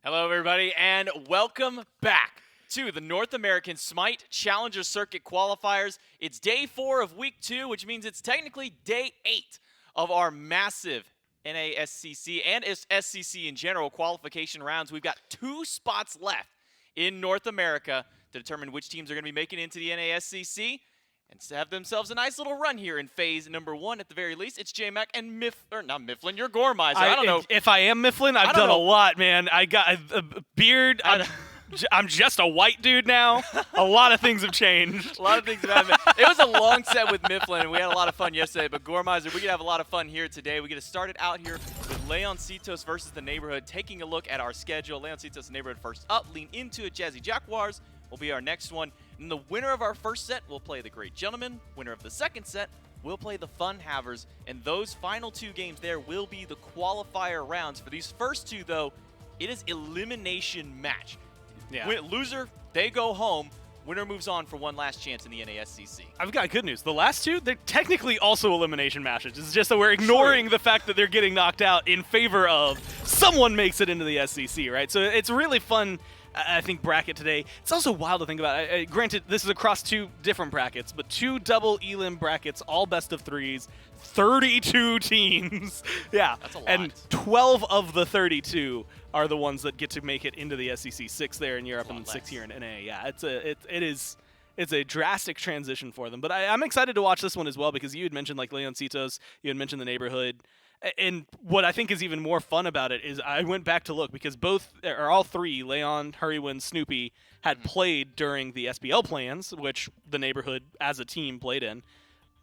Hello, everybody, and welcome back to the North American Smite Challenger Circuit Qualifiers. It's day 4 of week 2, which means it's technically day 8 of our massive NASCC and SCC in general qualification rounds. We've got 2 spots left in North America to determine which teams are going to be making it into the NASCC and to have themselves a nice little run here in phase number 1 at the very least. It's J-Mac and not Mifflin, you're Gormizer. I don't know. If I am Mifflin, I've done a lot, man. I got a beard. I'm just a white dude now. A lot of things have changed. A lot of things have happened. It was a long set with Mifflin, and we had a lot of fun yesterday. But Gormizer, we could have a lot of fun here today. We get to start it out here with LEONCITOS versus the Neighborhood. Taking a look at our schedule, LEONCITOS Neighborhood first up. Lean into it. Jazzy Jaguars will be our next one. And the winner of our first set will play the Great Gentleman. Winner of the second set will play the Fun Havers. And those final 2 games there will be the qualifier rounds. For these first 2, though, it is elimination match. Yeah. Loser, they go home. Winner moves on for one last chance in the NASCC. I've got good news. The last 2, they're technically also elimination matches. It's just that we're ignoring the fact that they're getting knocked out in favor of someone makes it into the SCC, right? So it's really fun, I think, bracket today. It's also wild to think about. Granted, this is across 2 different brackets, but 2 double elim brackets, all best of 3s, 32 teams. Yeah. That's a lot. And 12 of the 32 are the ones that get to make it into the SEC. 6 there in Europe and 6 here in NA. Yeah, it's a drastic transition for them. But I'm excited to watch this one as well because you had mentioned like LEONCITOS, you had mentioned the Neighborhood. And what I think is even more fun about it is I went back to look because all 3, Leon, Hurrywin, Snoopy, had played during the SPL plans, which the Neighborhood as a team played in.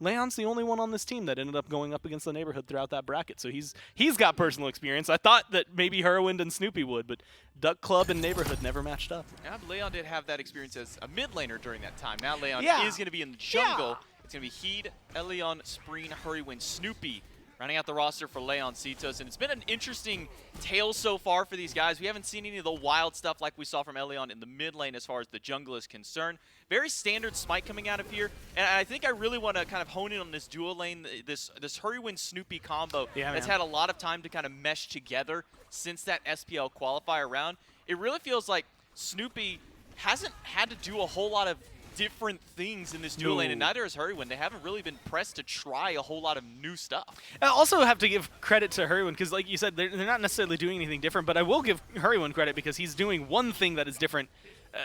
Leon's the only one on this team that ended up going up against the Neighborhood throughout that bracket, so he's got personal experience. I thought that maybe Hurrywin and Snoopy would, but Duck Club and Neighborhood never matched up. Yeah, but Leon did have that experience as a mid laner during that time. Now Leon is going to be in the jungle. Yeah. It's going to be Heed, Elion, Spreen, Hurrywin, Snoopy, rounding out the roster for LEONCITOS, and it's been an interesting tale so far for these guys. We haven't seen any of the wild stuff like we saw from Elion in the mid lane as far as the jungle is concerned. Very standard Smite coming out of here, and I think I really want to kind of hone in on this dual lane, this Hurrywin Snoopy combo that's had a lot of time to kind of mesh together since that SPL qualifier round. It really feels like Snoopy hasn't had to do a whole lot of different things in this dual lane, and neither has Hurrywin. They haven't really been pressed to try a whole lot of new stuff. I also have to give credit to Hurrywin because, like you said, they're not necessarily doing anything different, but I will give Hurrywin credit because he's doing one thing that is different,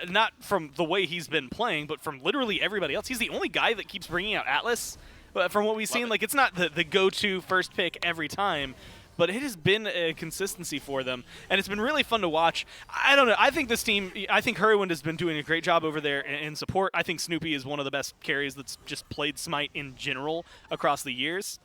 not from the way he's been playing, but from literally everybody else. He's the only guy that keeps bringing out Atlas. But from what we've seen, like it's not the go-to first pick every time, but it has been a consistency for them, and it's been really fun to watch. I don't know. I think this team, I think Hurrywin has been doing a great job over there in support. I think Snoopy is one of the best carries that's just played Smite in general across the years.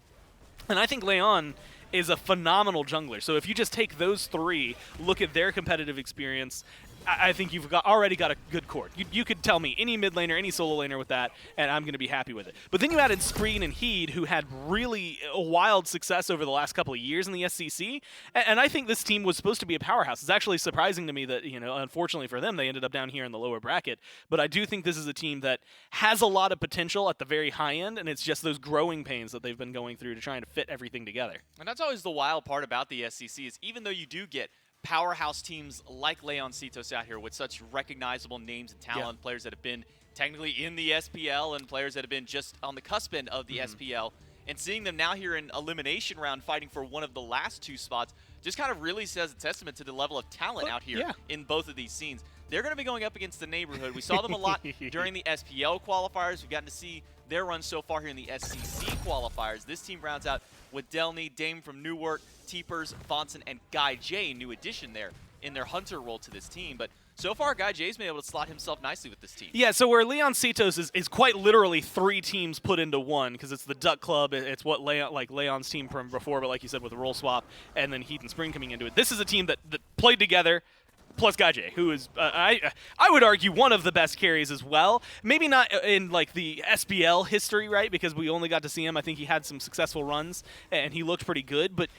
And I think Leon is a phenomenal jungler. So if you just take those 3, look at their competitive experience, I think you've already got a good core. You could tell me any mid laner, any solo laner with that, and I'm going to be happy with it. But then you added Spreen and Heed, who had really wild success over the last couple of years in the SCC, and I think this team was supposed to be a powerhouse. It's actually surprising to me that, unfortunately for them, they ended up down here in the lower bracket. But I do think this is a team that has a lot of potential at the very high end, and it's just those growing pains that they've been going through to trying to fit everything together. And that's always the wild part about the SCC is even though you do get powerhouse teams like LEONCITOS out here with such recognizable names and talent, players that have been technically in the SPL and players that have been just on the cusp end of the SPL, and seeing them now here in elimination round fighting for one of the last 2 spots just kind of really says a testament to the level of talent out here in both of these scenes. They're going to be going up against the Neighborhood. We saw them a lot during the SPL qualifiers. We've gotten to see their run so far here in the SCC qualifiers. This team rounds out with Delny, Dame from Newark, Teepers, Fonson, and Guy J, new addition there in their hunter role to this team. But so far, Guy J's been able to slot himself nicely with this team. Yeah, so where LEONCITOS is quite literally 3 teams put into one, because it's the Duck Club, it's what Leon's team from before, but like you said, with the role swap, and then Heat and Spring coming into it. This is a team that played together, plus Guy J, who is, I would argue, one of the best carries as well. Maybe not in like the SBL history, right? Because we only got to see him. I think he had some successful runs, and he looked pretty good. But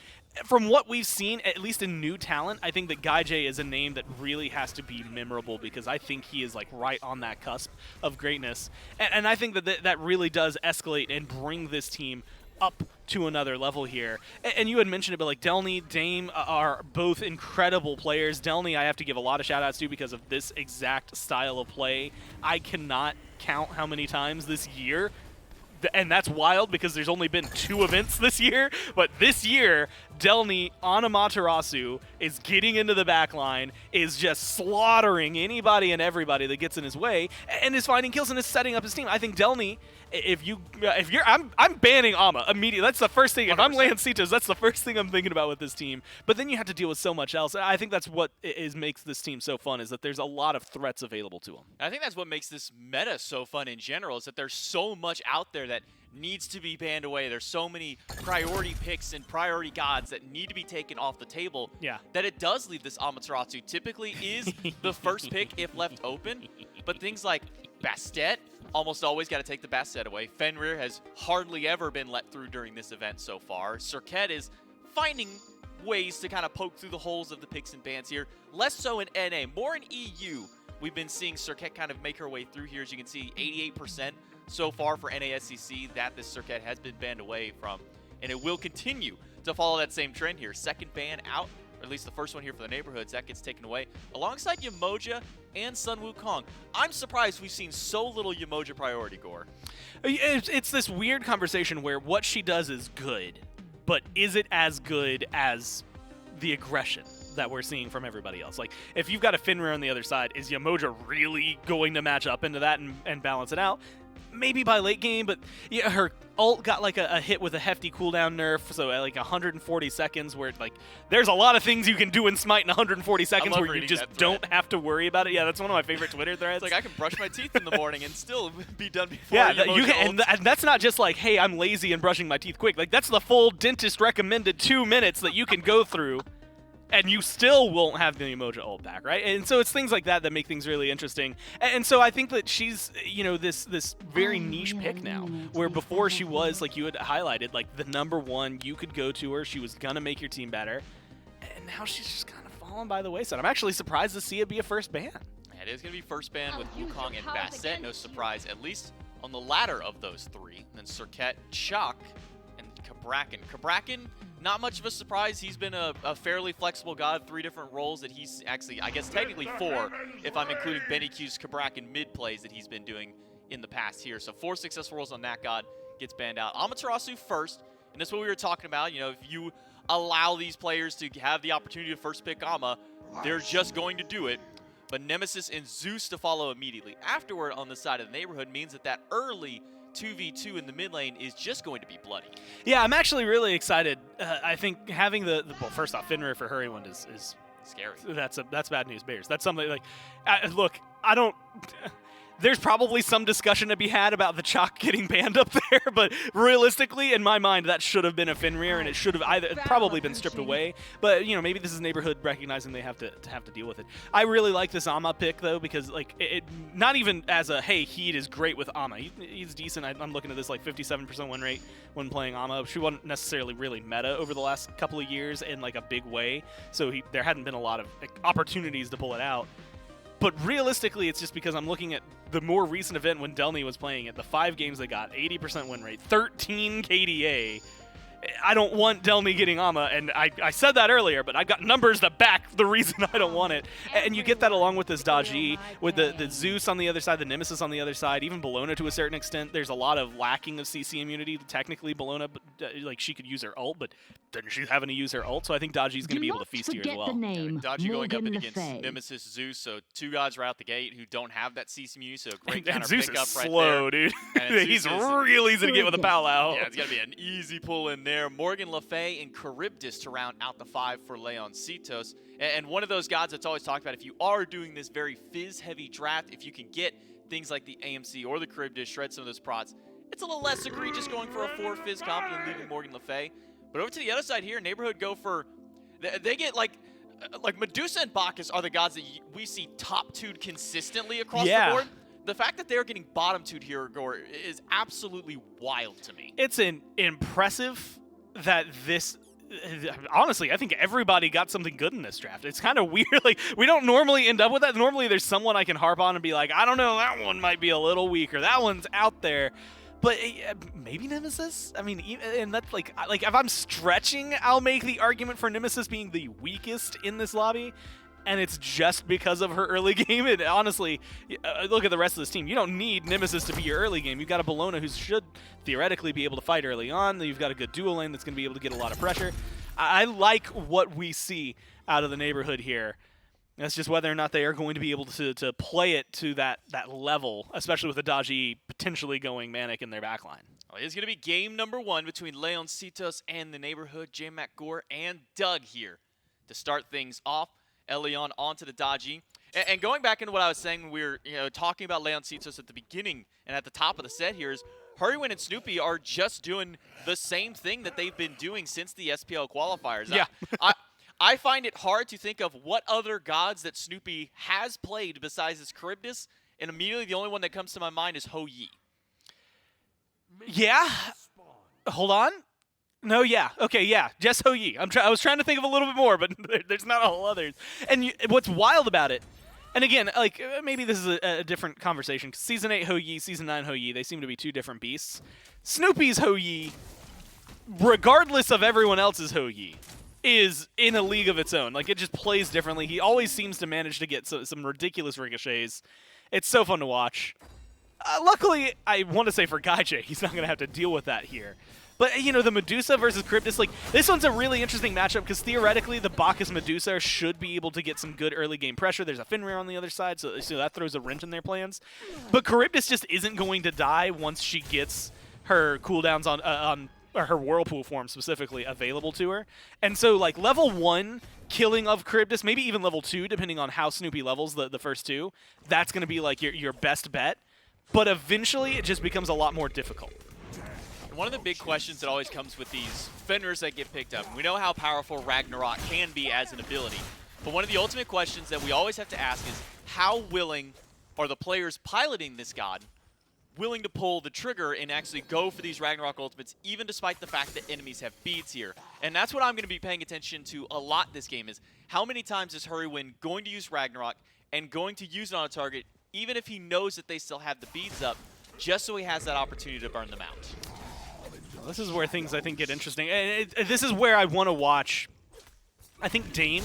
from what we've seen, at least in new talent, I think that Guy J is a name that really has to be memorable because I think he is like right on that cusp of greatness. And I think that that really does escalate and bring this team up to another level here. And you had mentioned it, but like Delny, Dame are both incredible players. Delny I have to give a lot of shout-outs to because of this exact style of play. I cannot count how many times this year, and that's wild because there's only been 2 events this year, but this year, Delny on Amaterasu is getting into the back line, is just slaughtering anybody and everybody that gets in his way, and is finding kills and is setting up his team. I think Delny, I'm banning Ama immediately. That's the first thing. If I'm 100%. LEONCITOS, that's the first thing I'm thinking about with this team. But then you have to deal with so much else. I think that's what makes this team so fun, is that there's a lot of threats available to them. I think that's what makes this meta so fun in general, is that there's so much out there that needs to be banned away. There's so many priority picks and priority gods that need to be taken off the table, that it does leave this Amaterasu typically is the first pick if left open. But things like Bastet, almost always got to take the Bastet away. Fenrir has hardly ever been let through during this event so far. Serket is finding ways to kind of poke through the holes of the picks and bans here. Less so in NA, more in EU. We've been seeing Serket kind of make her way through here. As you can see, 88% so far for NASCC that this Serket has been banned away from. And it will continue to follow that same trend here. Second ban out, or at least the first one here for the neighborhoods, that gets taken away alongside Yamoja and Sun Wukong. I'm surprised we've seen so little Yamoja priority, Gore. It's this weird conversation where what she does is good, but is it as good as the aggression that we're seeing from everybody else? Like, if you've got a Fenrir on the other side, is Yamoja really going to match up into that and balance it out? Maybe by late game, but yeah, her ult got like a hit with a hefty cooldown nerf, so at like 140 seconds, where like there's a lot of things you can do in Smite in 140 seconds where you just don't have to worry about it. Yeah, that's one of my favorite Twitter threads. It's like I can brush my teeth in the morning and still be done before. Yeah, you can, and that's not just like, hey, I'm lazy and brushing my teeth quick. Like, that's the full dentist recommended 2 minutes that you can go through, and you still won't have the Yamoja ult back, right? And so it's things like that that make things really interesting. And so I think that she's, you know, this very niche pick now, where before she was, like you had highlighted, like the #1, you could go to her, she was gonna make your team better, and now she's just kind of fallen by the wayside. I'm actually surprised to see it be a first ban. It is going to be first ban with Wukong and Bastet, no surprise, at least on the latter of those 3. And then Serket, Chak, and Cabrakan. Cabrakan, not much of a surprise. He's been a fairly flexible god, 3 different roles that he's actually, I guess technically 4, if I'm including Benny Q's Cabrakan mid plays that he's been doing in the past here. So 4 successful roles on that god, gets banned out. Amaterasu first, and that's what we were talking about. You know, if you allow these players to have the opportunity to first pick Ama, they're just going to do it. But Nemesis and Zeus to follow immediately afterward on the side of the neighborhood means that early 2v2 in the mid lane is just going to be bloody. Yeah, I'm actually really excited. I think having well, first off, Fenrir for Hurrywund is scary. That's bad news bears. That's something like, look, I don't. There's probably some discussion to be had about the Chak getting banned up there, but realistically, in my mind, that should have been a Fenrir, and it should have probably been stripped away. But you know, maybe this is neighborhood recognizing they have to deal with it. I really like this Ama pick though, because like it not even as a hey, Heat is great with Ama. He's decent. I'm looking at this like 57% win rate when playing Ama. She wasn't necessarily really meta over the last couple of years in like a big way, so there hadn't been a lot of opportunities to pull it out. But realistically, it's just because I'm looking at the more recent event when Delny was playing it. The 5 games they got, 80% win rate, 13 KDA. I don't want Delny getting Ama, and I said that earlier, but I've got numbers that back the reason I don't want it. And you get that along with this Daji, with the Zeus on the other side, the Nemesis on the other side, even Bellona to a certain extent. There's a lot of lacking of CC immunity. Technically, Bellona, like, she could use her ult, but doesn't she having to use her ult? So I think Daji's going to be able to feast here as well. Daji going up against Nemesis, Zeus, so 2 gods right out the gate who don't have that CC immunity, so a great counter Zeus pickup is right slow, there. Dude. He's real easy to get with a pow out. Yeah, it's going to be an easy pull in there. Morgan Le Fay and Charybdis to round out the 5 for LEONCITOS. And one of those gods that's always talked about, if you are doing this very fizz-heavy draft, if you can get things like the AMC or the Charybdis, shred some of those prots, it's a little less egregious going for a 4 fizz comp than leaving Morgan Le Fay. But over to the other side here, Neighborhood go for, they get like Medusa and Bacchus are the gods that we see top 2'd consistently across the board. The fact that they're getting bottom 2'd here, Gore, is absolutely wild to me. It's impressive that this, honestly, I think everybody got something good in this draft. It's kind of weird. Like, we don't normally end up with that. Normally there's someone I can harp on and be like, I don't know, that one might be a little weak, or that one's out there. But maybe Nemesis? I mean, and that's like if I'm stretching, I'll make the argument for Nemesis being the weakest in this lobby, and it's just because of her early game. And honestly, look at the rest of this team. You don't need Nemesis to be your early game. You've got a Bellona who should theoretically be able to fight early on. You've got a good dual lane that's going to be able to get a lot of pressure. I like what we see out of the neighborhood here. That's just whether or not they are going to be able to play it to that level, especially with Adaji potentially going Manic in their backline. Well, it's going to be game number 1 between Leoncitos and the neighborhood. J-Mac Gore and Doug here to start things off. Elion onto the Daji. And going back into what I was saying when we were talking about Leoncitos at the beginning and at the top of the set here is Hurrywin and Snoopy are just doing the same thing that they've been doing since the SPL qualifiers. Yeah. I find it hard to think of what other gods that Snoopy has played besides his Charybdis, and immediately the only one that comes to my mind is Ho Yi. Yeah. Hold on. No, yeah. Okay, yeah. Just Ho Yi. I was trying to think of a little bit more, but there's not a whole others. And what's wild about it, and again, like maybe this is a different conversation, because Season 8 Ho Yi, Season 9 Ho Yi, they seem to be two different beasts. Snoopy's Ho Yi, regardless of everyone else's Ho Yi, is in a league of its own. Like, it just plays differently. He always seems to manage to get some ridiculous ricochets. It's so fun to watch. Luckily, I want to say for Gaijay, he's not going to have to deal with that here. But, the Medusa versus Charybdis, like, this one's a really interesting matchup because theoretically the Bacchus Medusa should be able to get some good early game pressure. There's a Fenrir on the other side, so that throws a wrench in their plans. But Charybdis just isn't going to die once she gets her cooldowns on or her Whirlpool form specifically available to her. And so, like, level 1 killing of Charybdis, maybe even level 2, depending on how Snoopy levels the first two, that's going to be, like, your best bet. But eventually, it just becomes a lot more difficult. One of the big questions that always comes with these Fenrirs that get picked up, we know how powerful Ragnarok can be as an ability, but one of the ultimate questions that we always have to ask is how willing are the players piloting this god willing to pull the trigger and actually go for these Ragnarok ultimates, even despite the fact that enemies have beads here. And that's what I'm going to be paying attention to a lot this game is how many times is Hurrywin going to use Ragnarok and going to use it on a target, even if he knows that they still have the beads up, just so he has that opportunity to burn them out. Well, this is where things, I think, get interesting. And this is where I want to watch, I think, Dame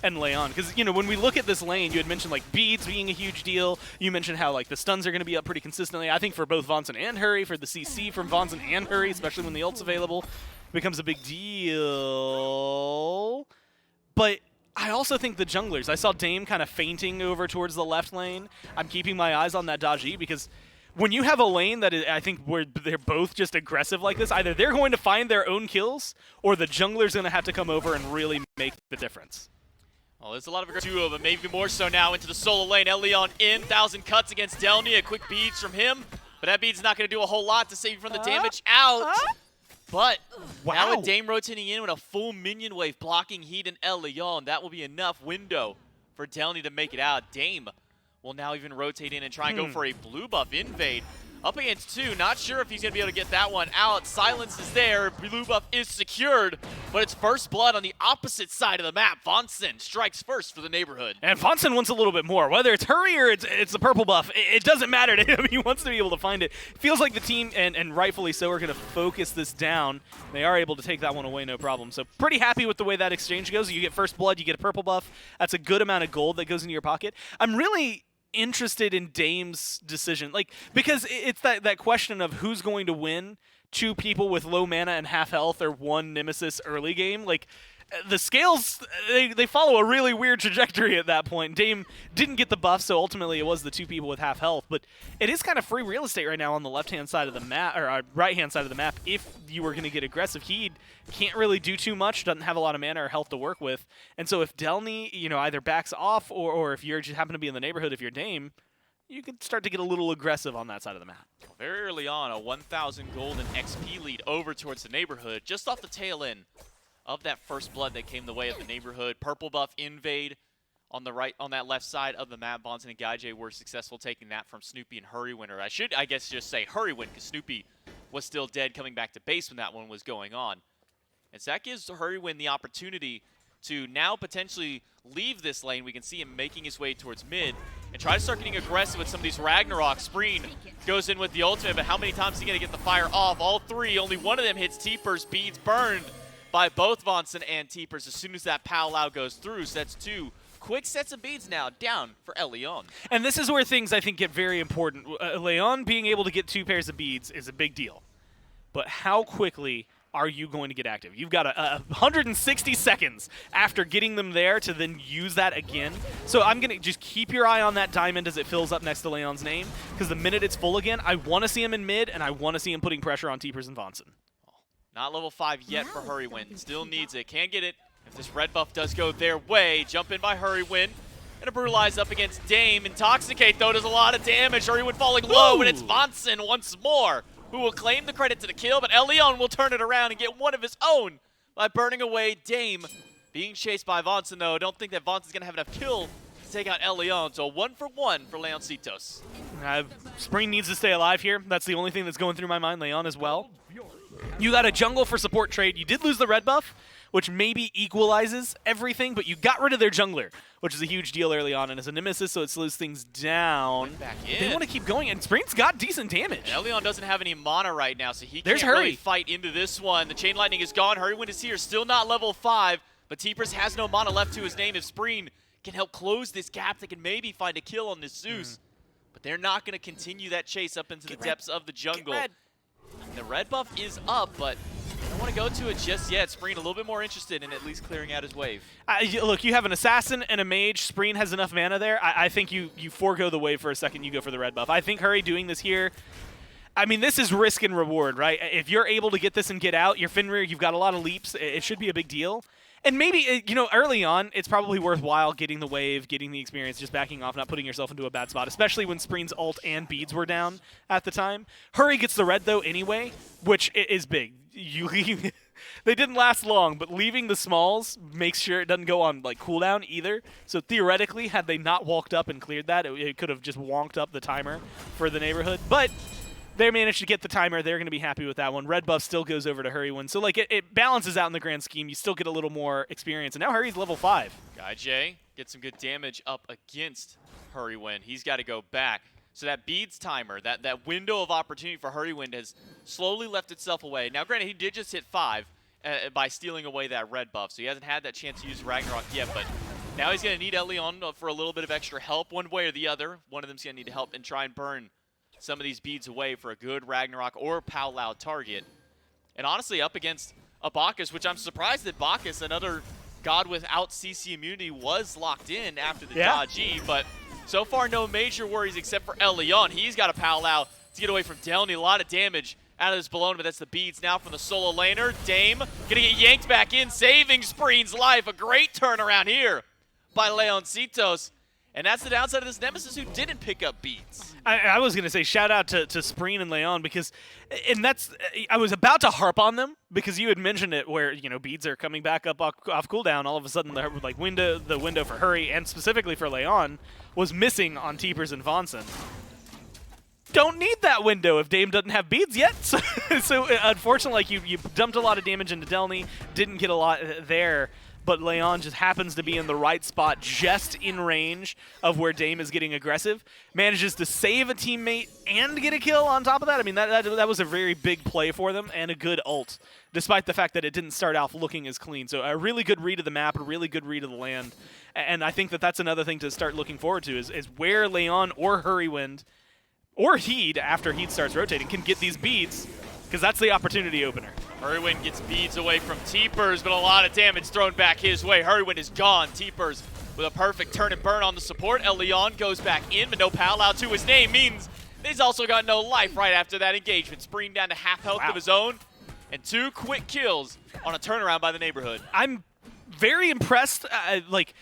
and Leon, because when we look at this lane, you had mentioned like beads being a huge deal. You mentioned how like the stuns are going to be up pretty consistently. I think for both Vonson and Hurry, for the CC from Vonson and Hurry, especially when the ult's available, becomes a big deal. But I also think the junglers. I saw Dame kind of fainting over towards the left lane. I'm keeping my eyes on that Daji because when you have a lane that is, I think where they're both just aggressive like this, either they're going to find their own kills or the jungler's going to have to come over and really make the difference. Well, there's a lot of duo, but maybe more so now into the solo lane. Elion in, 1,000 cuts against Delny. A quick beads from him, but that bead's not going to do a whole lot to save you from the damage out. But now with Dame rotating in with a full minion wave blocking Heat and Elion, that will be enough window for Delny to make it out. Dame will now even rotate in and try and go for a blue buff invade. Up against 2, not sure if he's going to be able to get that one out. Silence is there, blue buff is secured, but it's first blood on the opposite side of the map. Vonson strikes first for the neighborhood. And Vonson wants a little bit more. Whether it's Hurry or it's the purple buff, it doesn't matter to him. He wants to be able to find it. Feels like the team, and rightfully so, are going to focus this down. They are able to take that one away, no problem. So pretty happy with the way that exchange goes. You get first blood, you get a purple buff. That's a good amount of gold that goes into your pocket. I'm really interested in Dame's decision, like, because it's that question of who's going to win, 2 people with low mana and half health or 1 nemesis early game. Like, the scales, they follow a really weird trajectory at that point. Dame didn't get the buff, so ultimately it was the 2 people with half health, but it is kind of free real estate right now on the left-hand side of the map, or right-hand side of the map. If you were going to get aggressive, he can't really do too much, doesn't have a lot of mana or health to work with, and so if Delny, either backs off, or if you just happen to be in the neighborhood, if you're Dame, you could start to get a little aggressive on that side of the map. Very early on, a 1,000 gold and XP lead over towards the neighborhood, just off the tail end of that first blood that came the way of the neighborhood. Purple buff invade on the right, on that left side of the map. Vonson and Gaijay were successful taking that from Snoopy and Hurrywin. I should, I guess, just say Hurrywin because Snoopy was still dead coming back to base when that one was going on. And so that gives Hurrywin the opportunity to now potentially leave this lane. We can see him making his way towards mid. and try to start getting aggressive with some of these Ragnarok. Spreen goes in with the ultimate, but how many times is he going to get the fire off? All three. Only one of them hits Teepers. Beads burned by both Vonson and Teepers as soon as that Powwow goes through. So that's two quick sets of beads now down for Leon. And this is where things, I think, get very important. Leon being able to get 2 pairs of beads is a big deal. But how quickly are you going to get active? You've got 160 seconds after getting them there to then use that again. So I'm going to just keep your eye on that diamond as it fills up next to Leon's name, because the minute it's full again, I want to see him in mid, and I want to see him putting pressure on Teepers and Vonson. Not level 5 yet for Hurrywin. Still needs it. Can't get it. If this red buff does go their way, jump in by Hurrywin. And a brutalize up against Dame. Intoxicate, though, does a lot of damage. Hurrywin falling low, and it's Vonson once more who will claim the credit to the kill, but Leon will turn it around and get one of his own by burning away Dame. Being chased by Vonson, though. Don't think that Vonson's going to have enough kill to take out Leon, so 1 for 1 for LEONCITOS. Spreen needs to stay alive here. That's the only thing that's going through my mind. Leon as well. You got a jungle for support trade. You did lose the red buff, which maybe equalizes everything, but you got rid of their jungler, which is a huge deal early on, and as a nemesis, so it slows things down. Back in. They want to keep going, and Spreen's got decent damage. And Leon doesn't have any mana right now, so he There's can't really Hurry. fight into this one. The Chain Lightning is gone. Hurrywin is here, still not level 5, but Teepers has no mana left to his name. If Spreen can help close this gap, they can maybe find a kill on this Zeus. But they're not going to continue that chase up into the depths of the jungle. The red buff is up, but I don't want to go to it just yet. Spreen a little bit more interested in at least clearing out his wave. Look, you have an assassin and a mage. Spreen has enough mana there. I think you forego the wave for a second. You go for the red buff. I think Hurry doing this here, I mean, this is risk and reward, right? If you're able to get this and get out, your Fenrir, you've got a lot of leaps. It should be a big deal. And maybe, you know, early on, it's probably worthwhile getting the wave, getting the experience, just backing off, not putting yourself into a bad spot, especially when Spreen's ult and beads were down at the time. Hurry gets the red, though, anyway, which is big. They didn't last long, but leaving the smalls makes sure it doesn't go on, like, cooldown either. So theoretically, had they not walked up and cleared that, it could have just wonked up the timer for the neighborhood. But they managed to get the timer. They're going to be happy with that one. Red buff still goes over to Hurrywin. So, like, it balances out in the grand scheme. You still get a little more experience. And now Hurry's level 5. Guy J gets some good damage up against Hurrywin. He's got to go back. So that beads timer, that window of opportunity for Hurrywin has slowly left itself away. Now, granted, he did just hit 5 by stealing away that red buff. So he hasn't had that chance to use Ragnarok yet. But now he's going to need Leon for a little bit of extra help one way or the other. One of them's going to need to help and try and burn some of these beads away for a good Ragnarok or Powwow target. And honestly, up against a Bacchus, which I'm surprised that Bacchus, another god without CC immunity, was locked in after the dodge E, but so far no major worries except for Leon. He's got a Powwow to get away from Delny. A lot of damage out of this balloon, but that's the beads now from the solo laner. Dame gonna get yanked back in, saving Spreen's life. A great turnaround here by LEONCITOS. And that's the downside of this Nemesis, who didn't pick up beads. I was going to say shout out to Spreen and Leon, because, and that's, I was about to harp on them because you had mentioned it where, you know, beads are coming back up off cooldown. All of a sudden, the window for Hurry and specifically for Leon was missing on Teepers and Vonson. Don't need that window if Dame doesn't have beads yet. So unfortunately, like, you dumped a lot of damage into Delny, didn't get a lot there. But Leon just happens to be in the right spot, just in range of where Dame is getting aggressive. Manages to save a teammate and get a kill on top of that. I mean, that was a very big play for them and a good ult, despite the fact that it didn't start off looking as clean. So a really good read of the map, a really good read of the land. And I think that that's another thing to start looking forward to is where Leon or Hurrywind or Heed, after Heed starts rotating, can get these beads, because that's the opportunity opener. Hurrywin gets beads away from Teepers, but a lot of damage thrown back his way. Hurrywin is gone. Teepers with a perfect turn and burn on the support. Leon goes back in, but no Powwow to his name means he's also got no life right after that engagement. Spreen down to half health of his own, and 2 quick kills on a turnaround by the neighborhood. I'm very impressed, like,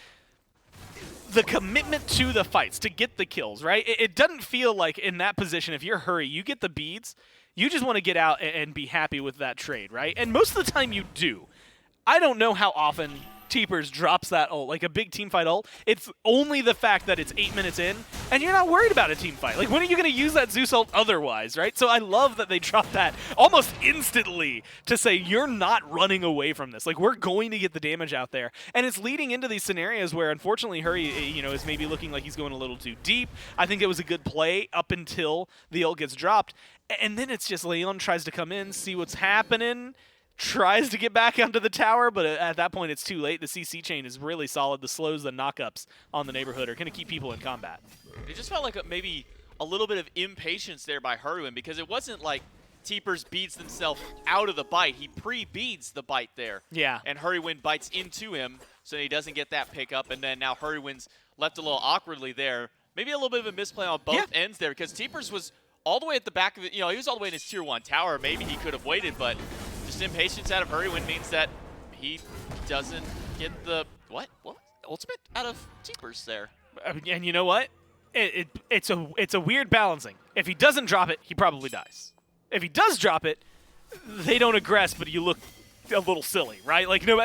the commitment to the fights, to get the kills, right? It doesn't feel like in that position, if you're Hurry, you get the beads, you just want to get out and be happy with that trade, right? And most of the time you do. I don't know how often Teepers drops that ult, like a big teamfight ult. It's only the fact that it's 8 minutes in and you're not worried about a team fight. Like, when are you going to use that Zeus ult otherwise, right? So I love that they dropped that almost instantly to say, you're not running away from this. Like, we're going to get the damage out there. And it's leading into these scenarios where, unfortunately, Hurry, is maybe looking like he's going a little too deep. I think it was a good play up until the ult gets dropped. And then it's just Leon tries to come in, see what's happening, tries to get back onto the tower, but at that point it's too late. The CC chain is really solid. The slows, the knockups on the neighborhood are going to keep people in combat. It just felt like maybe a little bit of impatience there by Hurwin, because it wasn't like Teepers beats themselves out of the bite. He pre-beats the bite there. Yeah. And Hurwin bites into him, so he doesn't get that pickup, and then now Hurwin's left a little awkwardly there. Maybe a little bit of a misplay on both ends there, because Teepers was all the way at the back of it. He was all the way in his tier 1 tower. Maybe he could have waited, but just impatience out of Hurwin means that he doesn't get the ultimate out of Teepers there. And you know what? It's a weird balancing. If he doesn't drop it, he probably dies. If he does drop it, they don't aggress, but you look a little silly, right? Like, no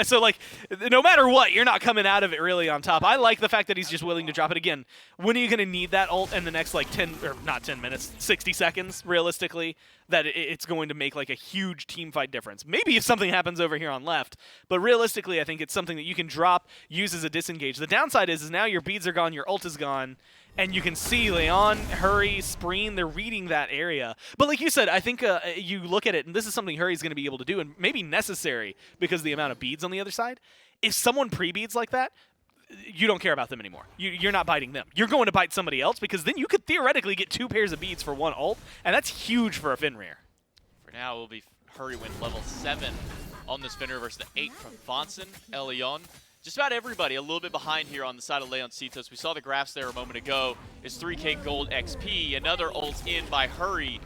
matter what, you're not coming out of it really on top. I like the fact that he's just willing to drop it again. When are you going to need that ult in the next, like, 60 seconds, realistically, that it's going to make, like, a huge team fight difference? Maybe if something happens over here on left, but realistically, I think it's something that you can drop, use as a disengage. The downside is now your beads are gone, your ult is gone, and you can see Leon, Hurry, Spreen, they're reading that area. But like you said, I think you look at it, and this is something Hurry's going to be able to do, and maybe necessary because of the amount of beads on the other side. If someone pre-beads like that, you don't care about them anymore. You're not biting them. You're going to bite somebody else, because then you could theoretically get 2 pairs of beads for 1 ult, and that's huge for a Fenrir. For now, it will be Hurry win level 7 on this Fenrir versus the 8 from Vonson, Elion. Just about everybody a little bit behind here on the side of LEONCITOS. We saw the graphs there a moment ago. It's 3K gold XP. Another ult in by Hurry.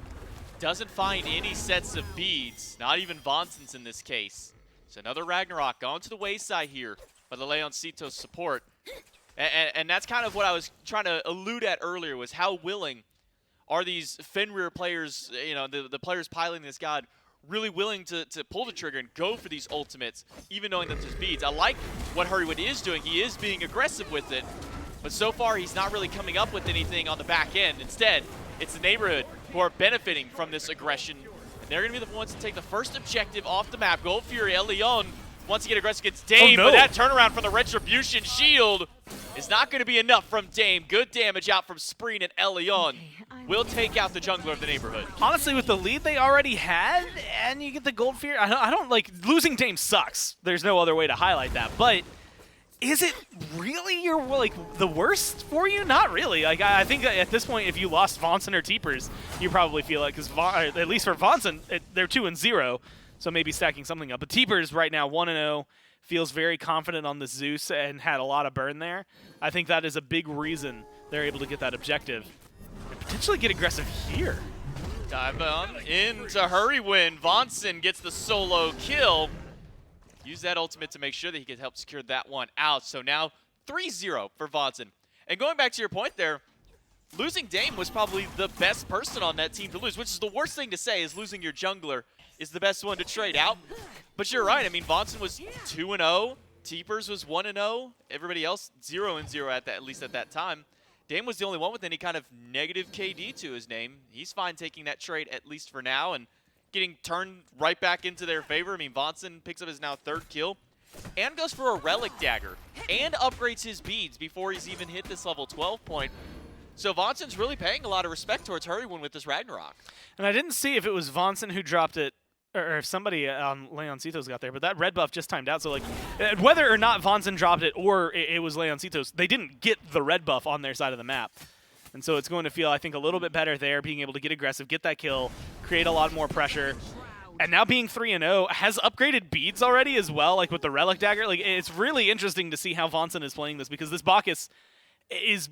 Doesn't find any sets of beads. Not even Vonson's in this case. So another Ragnarok gone to the wayside here by the LEONCITOS support. And that's kind of what I was trying to allude at earlier, was how willing are these Fenrir players, the players piloting this god, really willing to pull the trigger and go for these ultimates, even knowing that there's beads. I like what Hurrywood is doing. He is being aggressive with it, but so far he's not really coming up with anything on the back end. Instead, it's the neighborhood who are benefiting from this aggression, and they're going to be the ones to take the first objective off the map. Gold Fury, Leon wants to get aggressive against Dame, but that turnaround from the Retribution Shield is not going to be enough from Dame. Good damage out from Spreen, and Elion will take out the jungler of the neighborhood. Honestly, with the lead they already had, and you get the gold fear, I don't like, losing Dame sucks. There's no other way to highlight that, but is it really the worst for you? Not really. Like, I think at this point, if you lost Vonson or Teepers, you probably feel like, because at least for Vonson, they're 2-0, so maybe stacking something up. But Teepers right now 1-0. Feels very confident on the Zeus and had a lot of burn there. I think that is a big reason they're able to get that objective and potentially get aggressive here. Dive on into Hurrywin. Vonson gets the solo kill. Use that ultimate to make sure that he can help secure that one out. So now 3-0 for Vonson. And going back to your point there, losing Dame was probably the best person on that team to lose, which is the worst thing to say, is losing your jungler is the best one to trade out. But you're right. I mean, Vonson was 2-0. Teepers was 1-0. Everybody else 0-0 at least at that time. Dame was the only one with any kind of negative KD to his name. He's fine taking that trade at least for now and getting turned right back into their favor. I mean, Vonson picks up his now 3rd kill and goes for a Relic Dagger and upgrades his beads before he's even hit this level 12 point. So Vonson's really paying a lot of respect towards Hurrywin with this Ragnarok. And I didn't see if it was Vonson who dropped it or if somebody on LEONCITOS got there, but that red buff just timed out. So, like, whether or not Vonson dropped it or it was LEONCITOS, they didn't get the red buff on their side of the map. And so it's going to feel, I think, a little bit better there, being able to get aggressive, get that kill, create a lot more pressure. And now being 3-0, has upgraded beads already as well, like with the Relic Dagger. Like, it's really interesting to see how Vonson is playing this, because this Bacchus is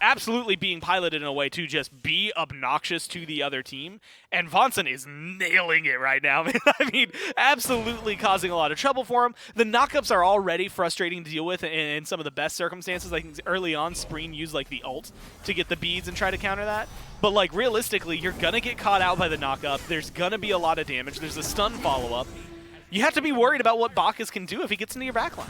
absolutely being piloted in a way to just be obnoxious to the other team, and Vonson is nailing it right now. I mean, absolutely causing a lot of trouble for him. The knockups are already frustrating to deal with in some of the best circumstances. Like early on, Spreen used like the ult to get the beads and try to counter that. But like realistically, you're gonna get caught out by the knockup. There's gonna be a lot of damage. There's a stun follow-up. You have to be worried about what Bacchus can do if he gets into your backline.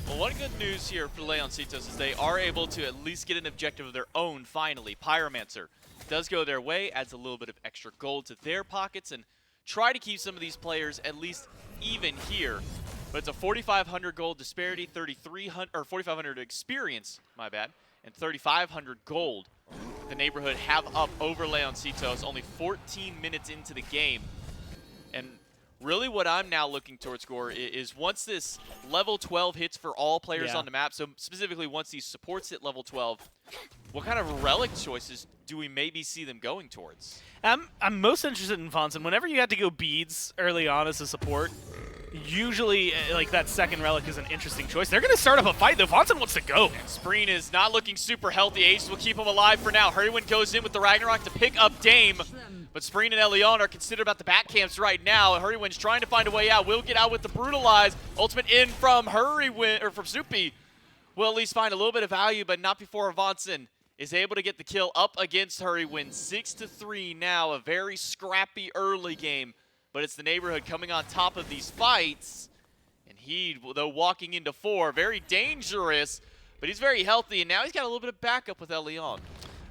Well, one good news here for LEONCITOS is they are able to at least get an objective of their own finally. Pyromancer does go their way, adds a little bit of extra gold to their pockets, and try to keep some of these players at least even here. But it's a 4,500 gold disparity, 3,300 or 4,500 experience, my bad, and 3,500 gold. The neighborhood have up over LEONCITOS only 14 minutes into the game. And really what I'm now looking towards, Gore, is once this level 12 hits for all players on the map, so specifically once these supports hit level 12, what kind of relic choices do we maybe see them going towards? I'm most interested in Fonson. Whenever you had to go beads early on as a support, usually like that second relic is an interesting choice. They're going to start up a fight, though. Fonson wants to go. Spreen is not looking super healthy. Aegis will keep him alive for now. Hurrywin goes in with the Ragnarok to pick up Dame. But Spreen and Leon are considered about the back camps right now. Hurrywin's trying to find a way out. Will get out with the Brutalize. Ultimate in from Hurrywin, or from Snoopy. Will at least find a little bit of value, but not before Vonson is able to get the kill up against Hurrywin. 6-3 now, a very scrappy early game. But it's the neighborhood coming on top of these fights. And he, though, walking into 4, very dangerous. But he's very healthy, and now he's got a little bit of backup with Leon.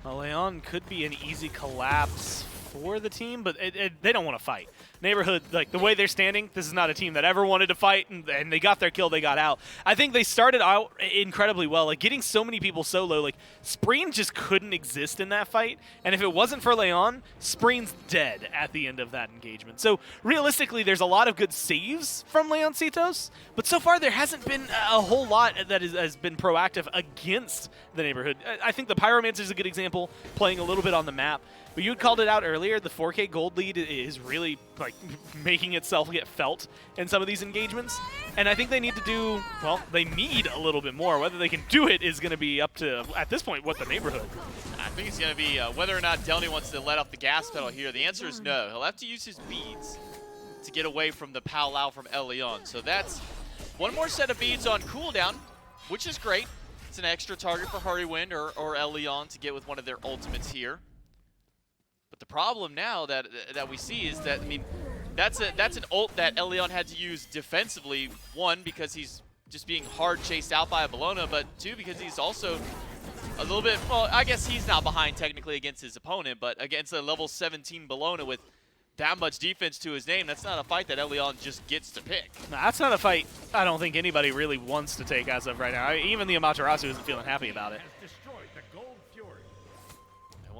Well, Leon could be an easy collapse for the team, but they don't want to fight. Neighborhood, like the way they're standing, this is not a team that ever wanted to fight, and they got their kill, they got out. I think they started out incredibly well, like getting so many people so low. Like Spreen just couldn't exist in that fight, and if it wasn't for Leon, Spreen's dead at the end of that engagement. So realistically, there's a lot of good saves from LEONCITOS, but so far there hasn't been a whole lot that has been proactive against the neighborhood. I think the Pyromancer is a good example, playing a little bit on the map. But you had called it out earlier, the 4K gold lead is really like making itself get felt in some of these engagements. And I think they need to do, well, they need a little bit more. Whether they can do it is going to be up to, at this point, what the neighborhood. I think it's going to be whether or not Delny wants to let off the gas pedal here. The answer is no. He'll have to use his beads to get away from the Powwow from Leon. So that's one more set of beads on cooldown, which is great. It's an extra target for Hurrywin or Leon to get with one of their ultimates here. But the problem now that we see is that, I mean, that's an ult that Leon had to use defensively. One, because he's just being hard chased out by a Bologna, but two, because he's also a little bit, well, I guess he's not behind technically against his opponent, but against a level 17 Bologna with that much defense to his name, that's not a fight that Leon just gets to pick. No, that's not a fight I don't think anybody really wants to take as of right now. Even the Amaterasu isn't feeling happy about it.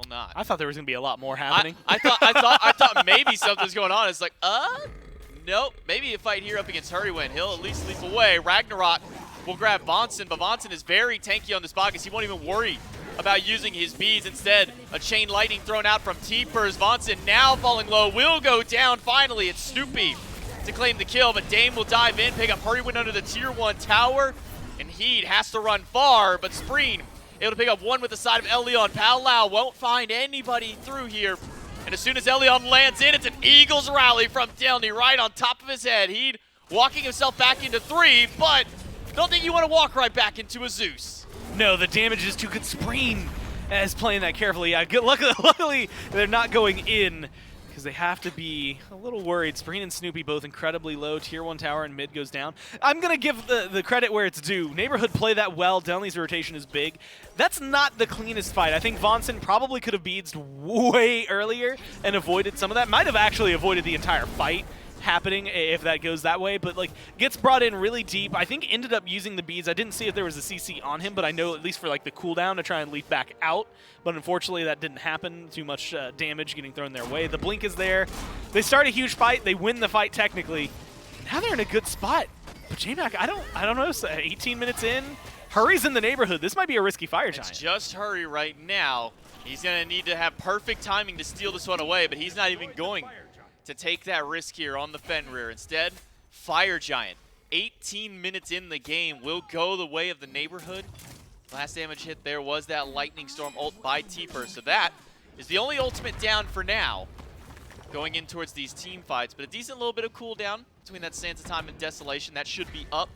Not. I thought there was going to be a lot more happening. I thought maybe something's going on. It's like, nope. Maybe a fight here up against Hurrywin. He'll at least leap away. Ragnarok will grab Vonson, but Vonson is very tanky on this spot because he won't even worry about using his beads. Instead, a chain lightning thrown out from T-Pers. Vonson now falling low, will go down finally. It's Snoopy to claim the kill, but Dame will dive in, pick up Hurrywin under the tier 1 tower, and Heed has to run far, but Spreen able to pick up one with the side of Leon. Powwow won't find anybody through here. And as soon as Leon lands in, it's an Eagles rally from Delny right on top of his head. He'd walking himself back into 3, but don't think you want to walk right back into a Zeus. No, the damage is too good. Spreen is playing that carefully. Luckily, they're not going in because they have to be a little worried. Spreen and Snoopy both incredibly low. Tier 1 tower and mid goes down. I'm going to give the credit where it's due. Neighborhood play that well. Delny's rotation is big. That's not the cleanest fight. I think Vonson probably could have beads way earlier and avoided some of that. Might have actually avoided the entire fight happening if that goes that way, but like gets brought in really deep. I think ended up using the beads. I didn't see if there was a CC on him, but I know at least for like the cooldown to try and leap back out, but unfortunately that didn't happen. Too much damage getting thrown their way. The blink is there. They start a huge fight. They win the fight technically. Now they're in a good spot. But J-Mac, I don't know. So 18 minutes in, Hurry's in the neighborhood. This might be a risky fire giant. It's just Hurry right now. He's going to need to have perfect timing to steal this one away, but he's not even going to take that risk here on the Fenrir. Instead, Fire Giant, 18 minutes in the game, will go the way of the neighborhood. Last damage hit there was that Lightning Storm ult by T-Pers. So that is the only ultimate down for now, going in towards these team fights. But a decent little bit of cooldown between that Sands of Time and Desolation. That should be up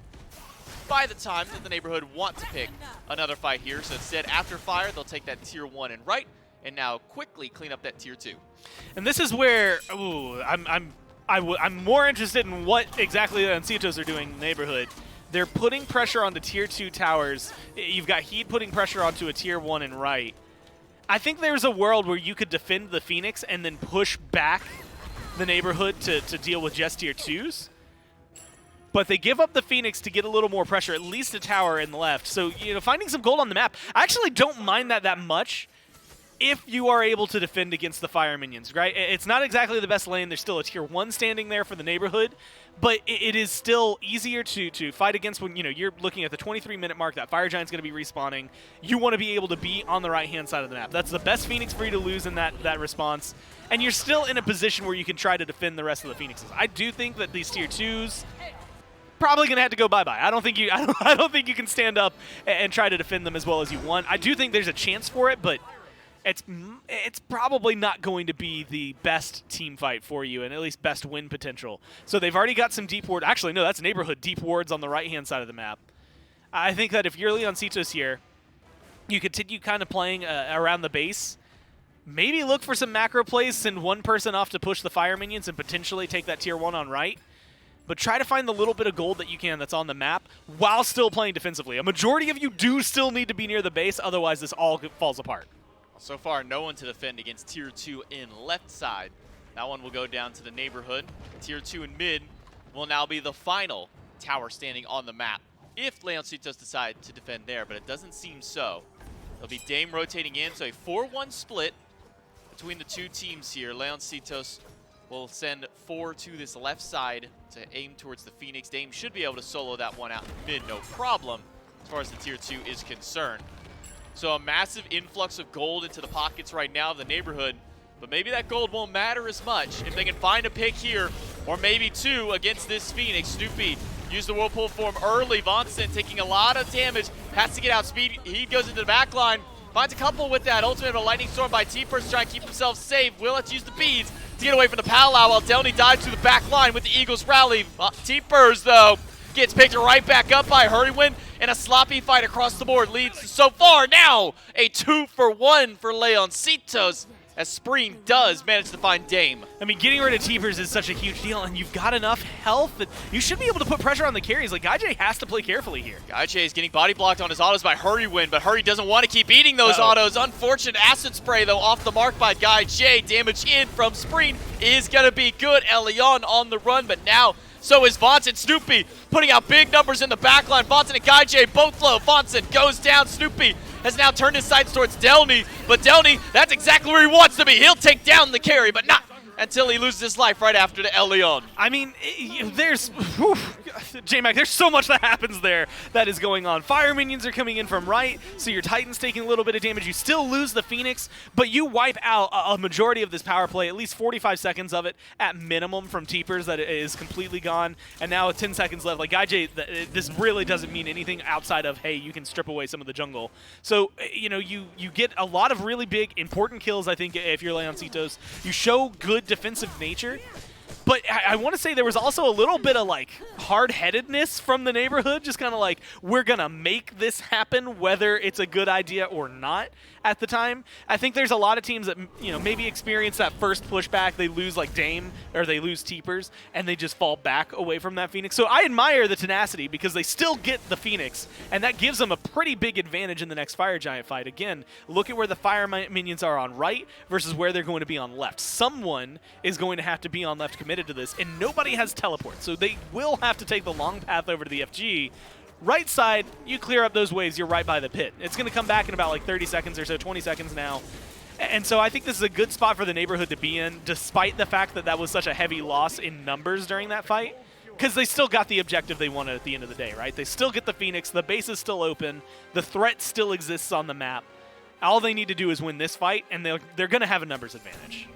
by the time that the neighborhood want to pick another fight here. So instead, after Fire, they'll take that tier 1 and right, and now quickly clean up that tier 2. And this is where I'm more interested in what exactly the LEONCITOS are doing in the neighborhood. They're putting pressure onto tier 2 towers. You've got Heat putting pressure onto a tier 1 and right. I think there's a world where you could defend the Phoenix and then push back the neighborhood to deal with just tier 2s. But they give up the Phoenix to get a little more pressure, at least a tower in the left. So, finding some gold on the map, I actually don't mind that much if you are able to defend against the fire minions, right? It's not exactly the best lane. There's still a tier 1 standing there for the neighborhood, but it is still easier to fight against when, you're looking at the 23-minute mark. That fire giant's going to be respawning. You want to be able to be on the right-hand side of the map. That's the best Phoenix for you to lose in that response. And you're still in a position where you can try to defend the rest of the Phoenixes. I do think that these tier 2s probably gonna have to go bye-bye. I don't think you can stand up and try to defend them as well as you want. I do think there's a chance for it, but it's probably not going to be the best team fight for you, and at least best win potential. So they've already got some deep ward. Actually, no, that's neighborhood deep wards on the right-hand side of the map. I think that if you're LEONCITOS here, you continue kind of playing around the base. Maybe look for some macro plays, send one person off to push the fire minions and potentially take that tier 1 on right. But try to find the little bit of gold that you can that's on the map while still playing defensively. A majority of you do still need to be near the base, otherwise this all falls apart. So far, no one to defend against tier 2 in left side. That one will go down to the neighborhood. Tier 2 in mid will now be the final tower standing on the map if LEONCITOS decide to defend there, but it doesn't seem so. There'll be Dame rotating in, so a 4-1 split between the two teams here. LEONCITOS will send 4 to this left side to aim towards the Phoenix. Dame should be able to solo that one out in mid, no problem, as far as the tier 2 is concerned. So a massive influx of gold into the pockets right now of the neighborhood, but maybe that gold won't matter as much if they can find a pick here, or maybe 2 against this Phoenix. Snoopy used the Whirlpool form early. Vonson taking a lot of damage, has to get out speed. He goes into the back line, finds a couple with that ultimate, but a lightning storm by T-First trying to keep himself safe. Will have to use the beads to get away from the powwow while Delny dives to the back line with the Eagles rally. T-First, though, gets picked right back up by Hurrywin, and a sloppy fight across the board leads to, so far now, a 2-for-1 for LEONCITOS, as Spreen does manage to find Dame. I mean, getting rid of Teepers is such a huge deal, and you've got enough health that you should be able to put pressure on the carries. Like, GuyJ has to play carefully here. GuyJ is getting body blocked on his autos by Hurrywin, but Hurry doesn't want to keep eating those autos. Unfortunate acid spray, though, off the mark by GuyJ. Damage in from Spreen is going to be good. Elion on the run, but now so is Vonson. Snoopy putting out big numbers in the backline. Vonson and GuyJ both low. Vonson goes down. Snoopy has now turned his sights towards Delny, but Delny, that's exactly where he wants to be. He'll take down the carry, but not until he loses his life right after the Elion. I mean, there's J-Mac, there's so much that happens there that is going on. Fire minions are coming in from right, so your Titan's taking a little bit of damage. You still lose the Phoenix, but you wipe out a majority of this power play, at least 45 seconds of it at minimum from Teepers that is completely gone, and now with 10 seconds left. Like, GuyJ, this really doesn't mean anything outside of, hey, you can strip away some of the jungle. So, you get a lot of really big, important kills, I think, if you're LEONCITOS. You show good defensive nature. But I want to say there was also a little bit of, like, hard-headedness from the neighborhood, just kind of like, we're going to make this happen whether it's a good idea or not at the time. I think there's a lot of teams that, maybe experience that first pushback. They lose, like, Dame, or they lose Teepers, and they just fall back away from that Phoenix. So I admire the tenacity because they still get the Phoenix, and that gives them a pretty big advantage in the next Fire Giant fight. Again, look at where the Fire Minions are on right versus where they're going to be on left. Someone is going to have to be on left committed to this, and nobody has teleport, so they will have to take the long path over to the FG. Right side, you clear up those waves, you're right by the pit. It's going to come back in about like 30 seconds or so, 20 seconds now. And so I think this is a good spot for the neighborhood to be in, despite the fact that that was such a heavy loss in numbers during that fight, because they still got the objective they wanted at the end of the day, right? They still get the Phoenix, the base is still open, the threat still exists on the map. All they need to do is win this fight, and they're going to have a numbers advantage.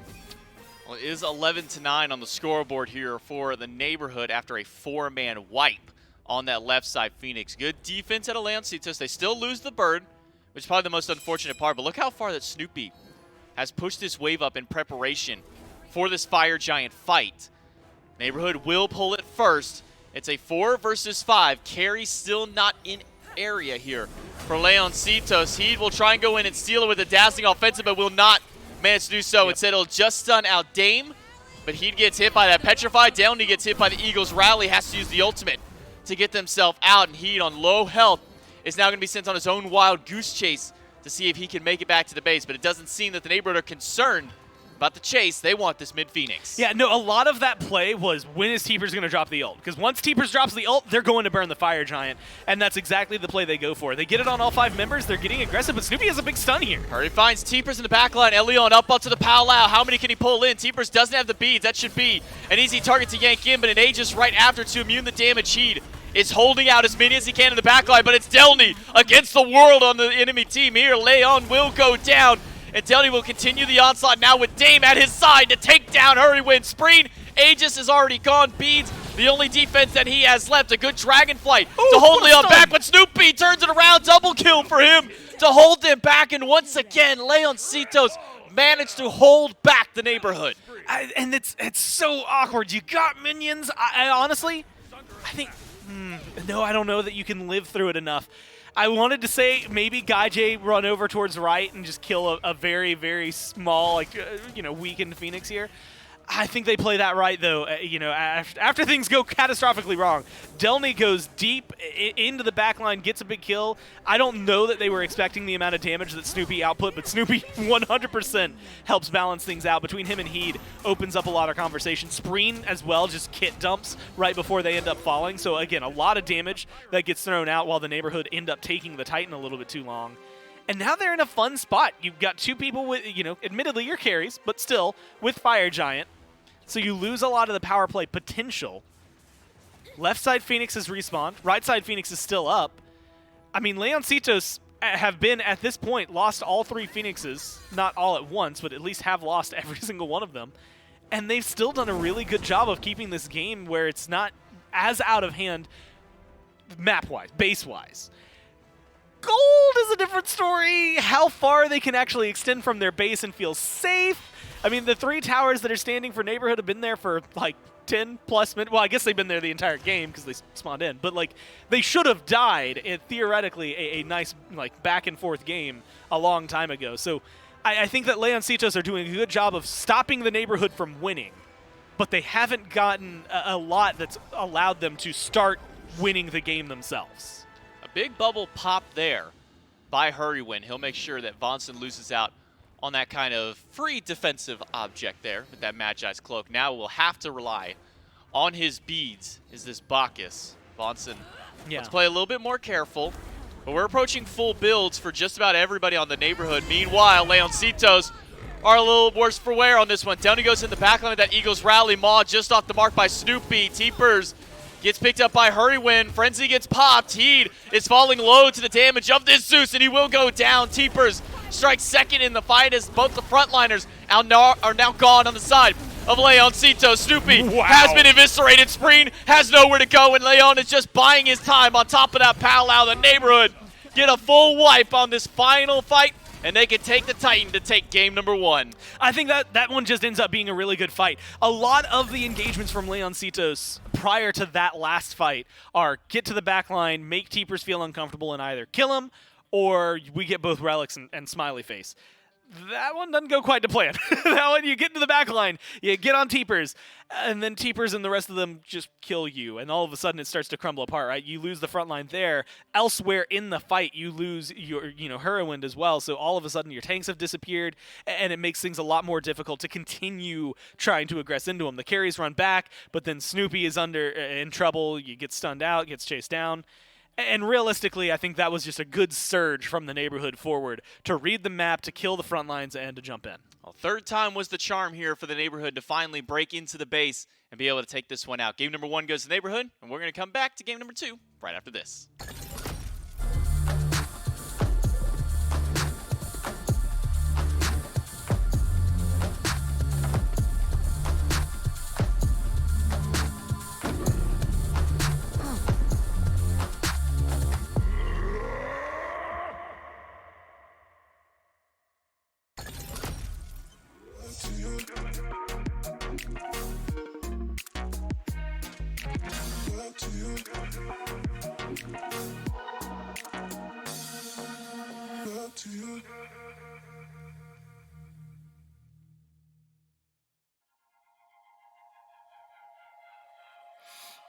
Well, it is 11-9 on the scoreboard here for the neighborhood after a 4-man wipe on that left side Phoenix. Good defense at LEONCITOS. They still lose the bird, which is probably the most unfortunate part, but look how far that Snoopy has pushed this wave up in preparation for this Fire Giant fight. Neighborhood will pull it first. It's a 4 versus 5. Carry still not in area here for LEONCITOS. He will try and go in and steal it with a dazzling offensive, but will not manage to do so. Instead, it'll just stun out Dame, but he gets hit by that Petrify. Downey gets hit by the Eagles Rally, has to use the ultimate to get themselves out, and Heat on low health is now going to be sent on his own wild goose chase to see if he can make it back to the base, but it doesn't seem that the neighborhood are concerned about the chase. They want this mid-Phoenix. Yeah, no, a lot of that play was when is Teepers going to drop the ult? Because once Teepers drops the ult, they're going to burn the Fire Giant, and that's exactly the play they go for. They get it on all 5 members, they're getting aggressive, but Snoopy has a big stun here. Hurry finds Teepers in the backline. Leon up onto the Powwow. How many can he pull in? Teepers doesn't have the beads. That should be an easy target to yank in, but an Aegis right after to immune the damage. Heed is holding out as many as he can in the backline, but it's Delny against the world on the enemy team here. Leon will go down, and Delny will continue the onslaught now with Dame at his side to take down Hurrywin. Spreen, Aegis is already gone. Beads, the only defense that he has left. A good Dragonflight to hold Leon back, but Snoopy turns it around. Double kill for him to hold them back, and once again, Leoncitos managed to hold back the neighborhood. And it's so awkward. You got minions. I honestly, I think, no, I don't know that you can live through it enough. I wanted to say maybe Guy J run over towards right and just kill a very, very small, like, weakened Phoenix here. I think they play that right, though. After things go catastrophically wrong, Delny goes deep into the backline, gets a big kill. I don't know that they were expecting the amount of damage that Snoopy output, but Snoopy 100% helps balance things out. Between him and Heed, opens up a lot of conversation. Spreen as well, just kit dumps right before they end up falling. So again, a lot of damage that gets thrown out while the neighborhood end up taking the Titan a little bit too long. And now they're in a fun spot. You've got 2 people with, admittedly your carries, but still with Fire Giant. So you lose a lot of the power play potential. Left side Phoenix is respawned. Right side Phoenix is still up. I mean, Leoncitos have been, at this point, lost all 3 Phoenixes. Not all at once, but at least have lost every single one of them. And they've still done a really good job of keeping this game where it's not as out of hand map-wise, base-wise. Gold is a different story. How far they can actually extend from their base and feel safe. I mean, the 3 towers that are standing for neighborhood have been there for like 10 plus minutes. Well, I guess they've been there the entire game because they spawned in. But like, they should have died in theoretically a nice like back and forth game a long time ago. So I think that Leoncitos are doing a good job of stopping the neighborhood from winning, but they haven't gotten a lot that's allowed them to start winning the game themselves. A big bubble pop there by Hurrywin. He'll make sure that Vonson loses out on that kind of free defensive object there with that Magi's Cloak. Now we'll have to rely on his beads, is this Bacchus. Vonson, let's play a little bit more careful, but we're approaching full builds for just about everybody on the neighborhood. Meanwhile, Leoncitos are a little worse for wear on this one. Downey goes in the backline of that Eagles rally. Maw just off the mark by Snoopy. Teepers gets picked up by Hurrywin. Frenzy gets popped. Heed is falling low to the damage of this Zeus, and he will go down. Teepers strikes second in the fight as both the frontliners are now gone on the side of Leoncitos. Snoopy has been eviscerated. Spreen has nowhere to go, and Leon is just buying his time on top of that powwow. The neighborhood get a full wipe on this final fight, and they can take the Titan to take game number 1. I think that one just ends up being a really good fight. A lot of the engagements from Leoncitos prior to that last fight are get to the back line, make Teepers feel uncomfortable, and either kill him or we get both Relics and Smiley Face. That one doesn't go quite to plan. That one, you get into the back line, you get on Teepers, and then Teepers and the rest of them just kill you, and all of a sudden it starts to crumble apart, right? You lose the front line there. Elsewhere in the fight, you lose your, Hurrywin as well, so all of a sudden your tanks have disappeared, and it makes things a lot more difficult to continue trying to aggress into them. The carries run back, but then Snoopy is in trouble, you get stunned out, gets chased down. And realistically, I think that was just a good surge from the neighborhood forward to read the map, to kill the front lines, and to jump in. Well, 3rd time was the charm here for the neighborhood to finally break into the base and be able to take this one out. Game number 1 goes to the neighborhood, and we're going to come back to game number 2 right after this.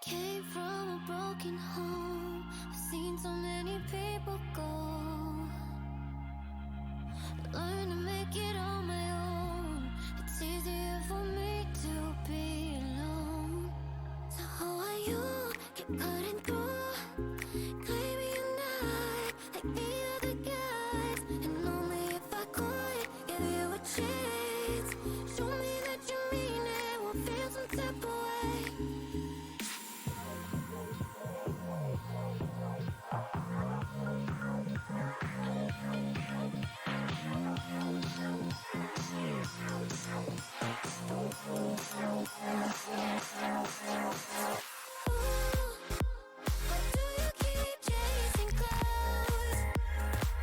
Came from a broken walking home, I've seen so many people go. Learn to make it on my own. It's easier for me to be alone. So how are you? Keep cutting through. Maybe you're not like the other guys. And only if I could give you a chance. Show me that you mean it. We'll feel some type of way. Why do you keep chasing clouds?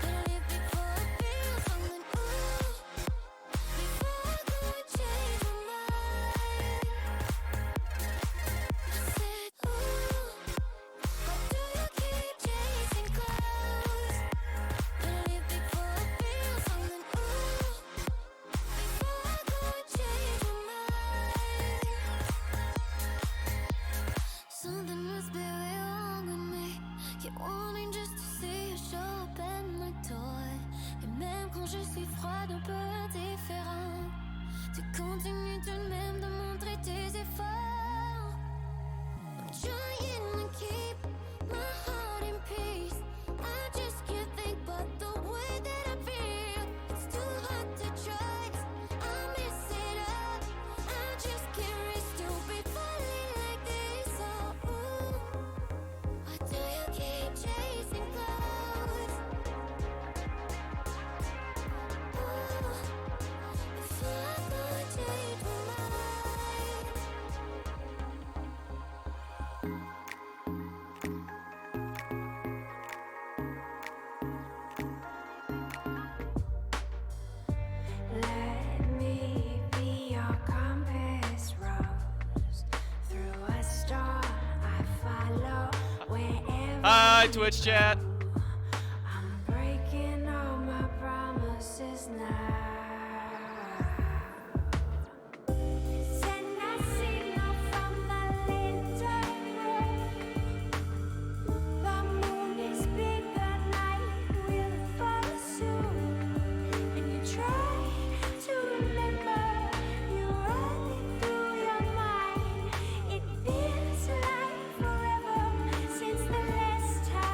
Gonna live before I feel something. Before I go and change my mind. I said, why do you keep chasing clouds? Gonna live before I feel something. Before I go and change my mind. Something must be real wrong with me. Keep wanting just to see you show up at my door. Et même quand je suis froide, un peu indifférent, tu continues tout de même de montrer tes efforts. I'm trying to keep my heart in peace. I just can't think but the way that I feel. It's too hard to trust. I miss it all. I just can't raise stupid falling like this. Oh, why do you keep chasing clouds? Before I go and change my mind. Let me be your compass rose. Through a storm, I follow wherever. Hi, Twitch chat. I'm breaking all my promises now. Send a signal from the little brook. The moon is big, the night will fall soon. And you try to remember, you run it through your mind. It feels like forever since the last time.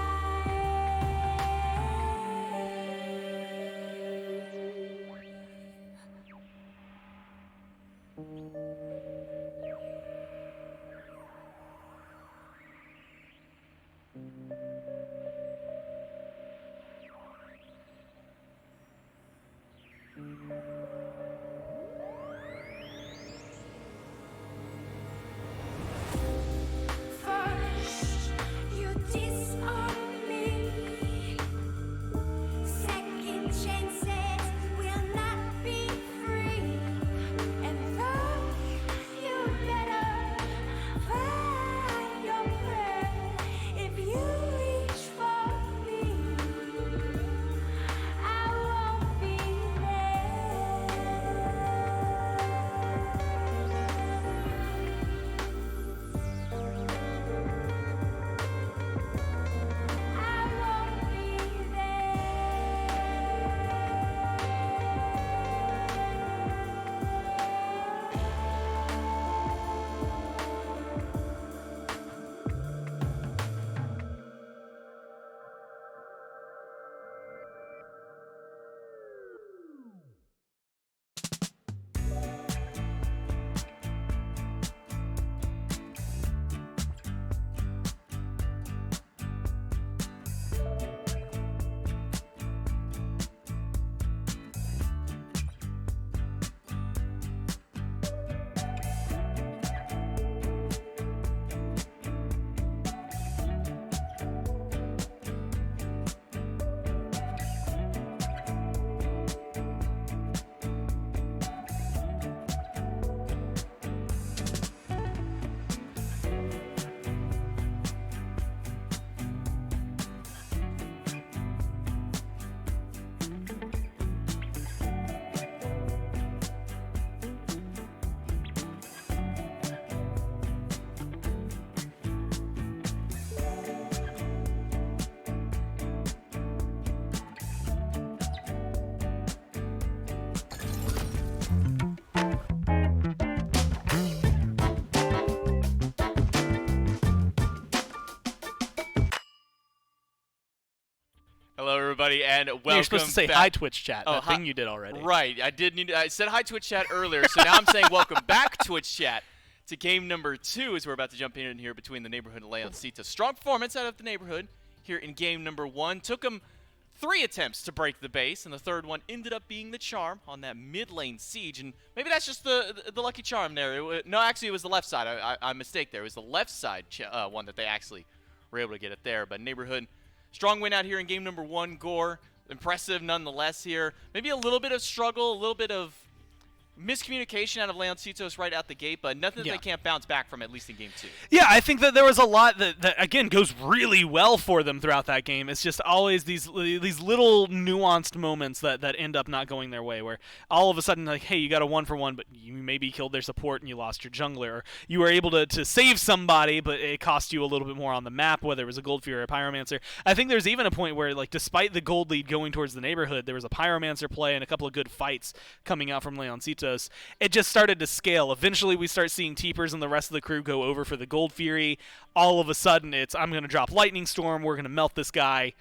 Hello, everybody, and welcome You're supposed to say back. hi Twitch chat. Oh, That hi- thing you did already. Right, I said hi Twitch chat earlier, so now I'm saying welcome back Twitch chat to game number 2 as we're about to jump in here between the Neighborhood and LEONCITOS. Strong performance out of the Neighborhood here in game number 1. Took them 3 attempts to break the base, and the third one ended up being the charm on that mid lane siege, and maybe that's just the lucky charm there. No, actually, it was the left side. I mistake there. It was the left side one that they actually were able to get it there, but Neighborhood, strong win out here in game number 1. Gore, impressive nonetheless here. Maybe a little bit of struggle, a little bit of miscommunication out of LEONCITOS right out the gate, but nothing that Yeah. they can't bounce back from, at least in game 2. Yeah, I think that there was a lot that again goes really well for them throughout that game. It's just always these little nuanced moments that end up not going their way, where all of a sudden, like, hey, you got a 1-for-1, but you maybe killed their support and you lost your jungler, or you were able to save somebody, but it cost you a little bit more on the map, whether it was a Gold Fury or a Pyromancer. I think there's even a point where, like, despite the gold lead going towards the Neighborhood, there was a Pyromancer play and a couple of good fights coming out from LEONCITOS. It just started to scale. Eventually, we start seeing Teepers and the rest of the crew go over for the Gold Fury. All of a sudden, it's, I'm going to drop Lightning Storm, we're going to melt this guy.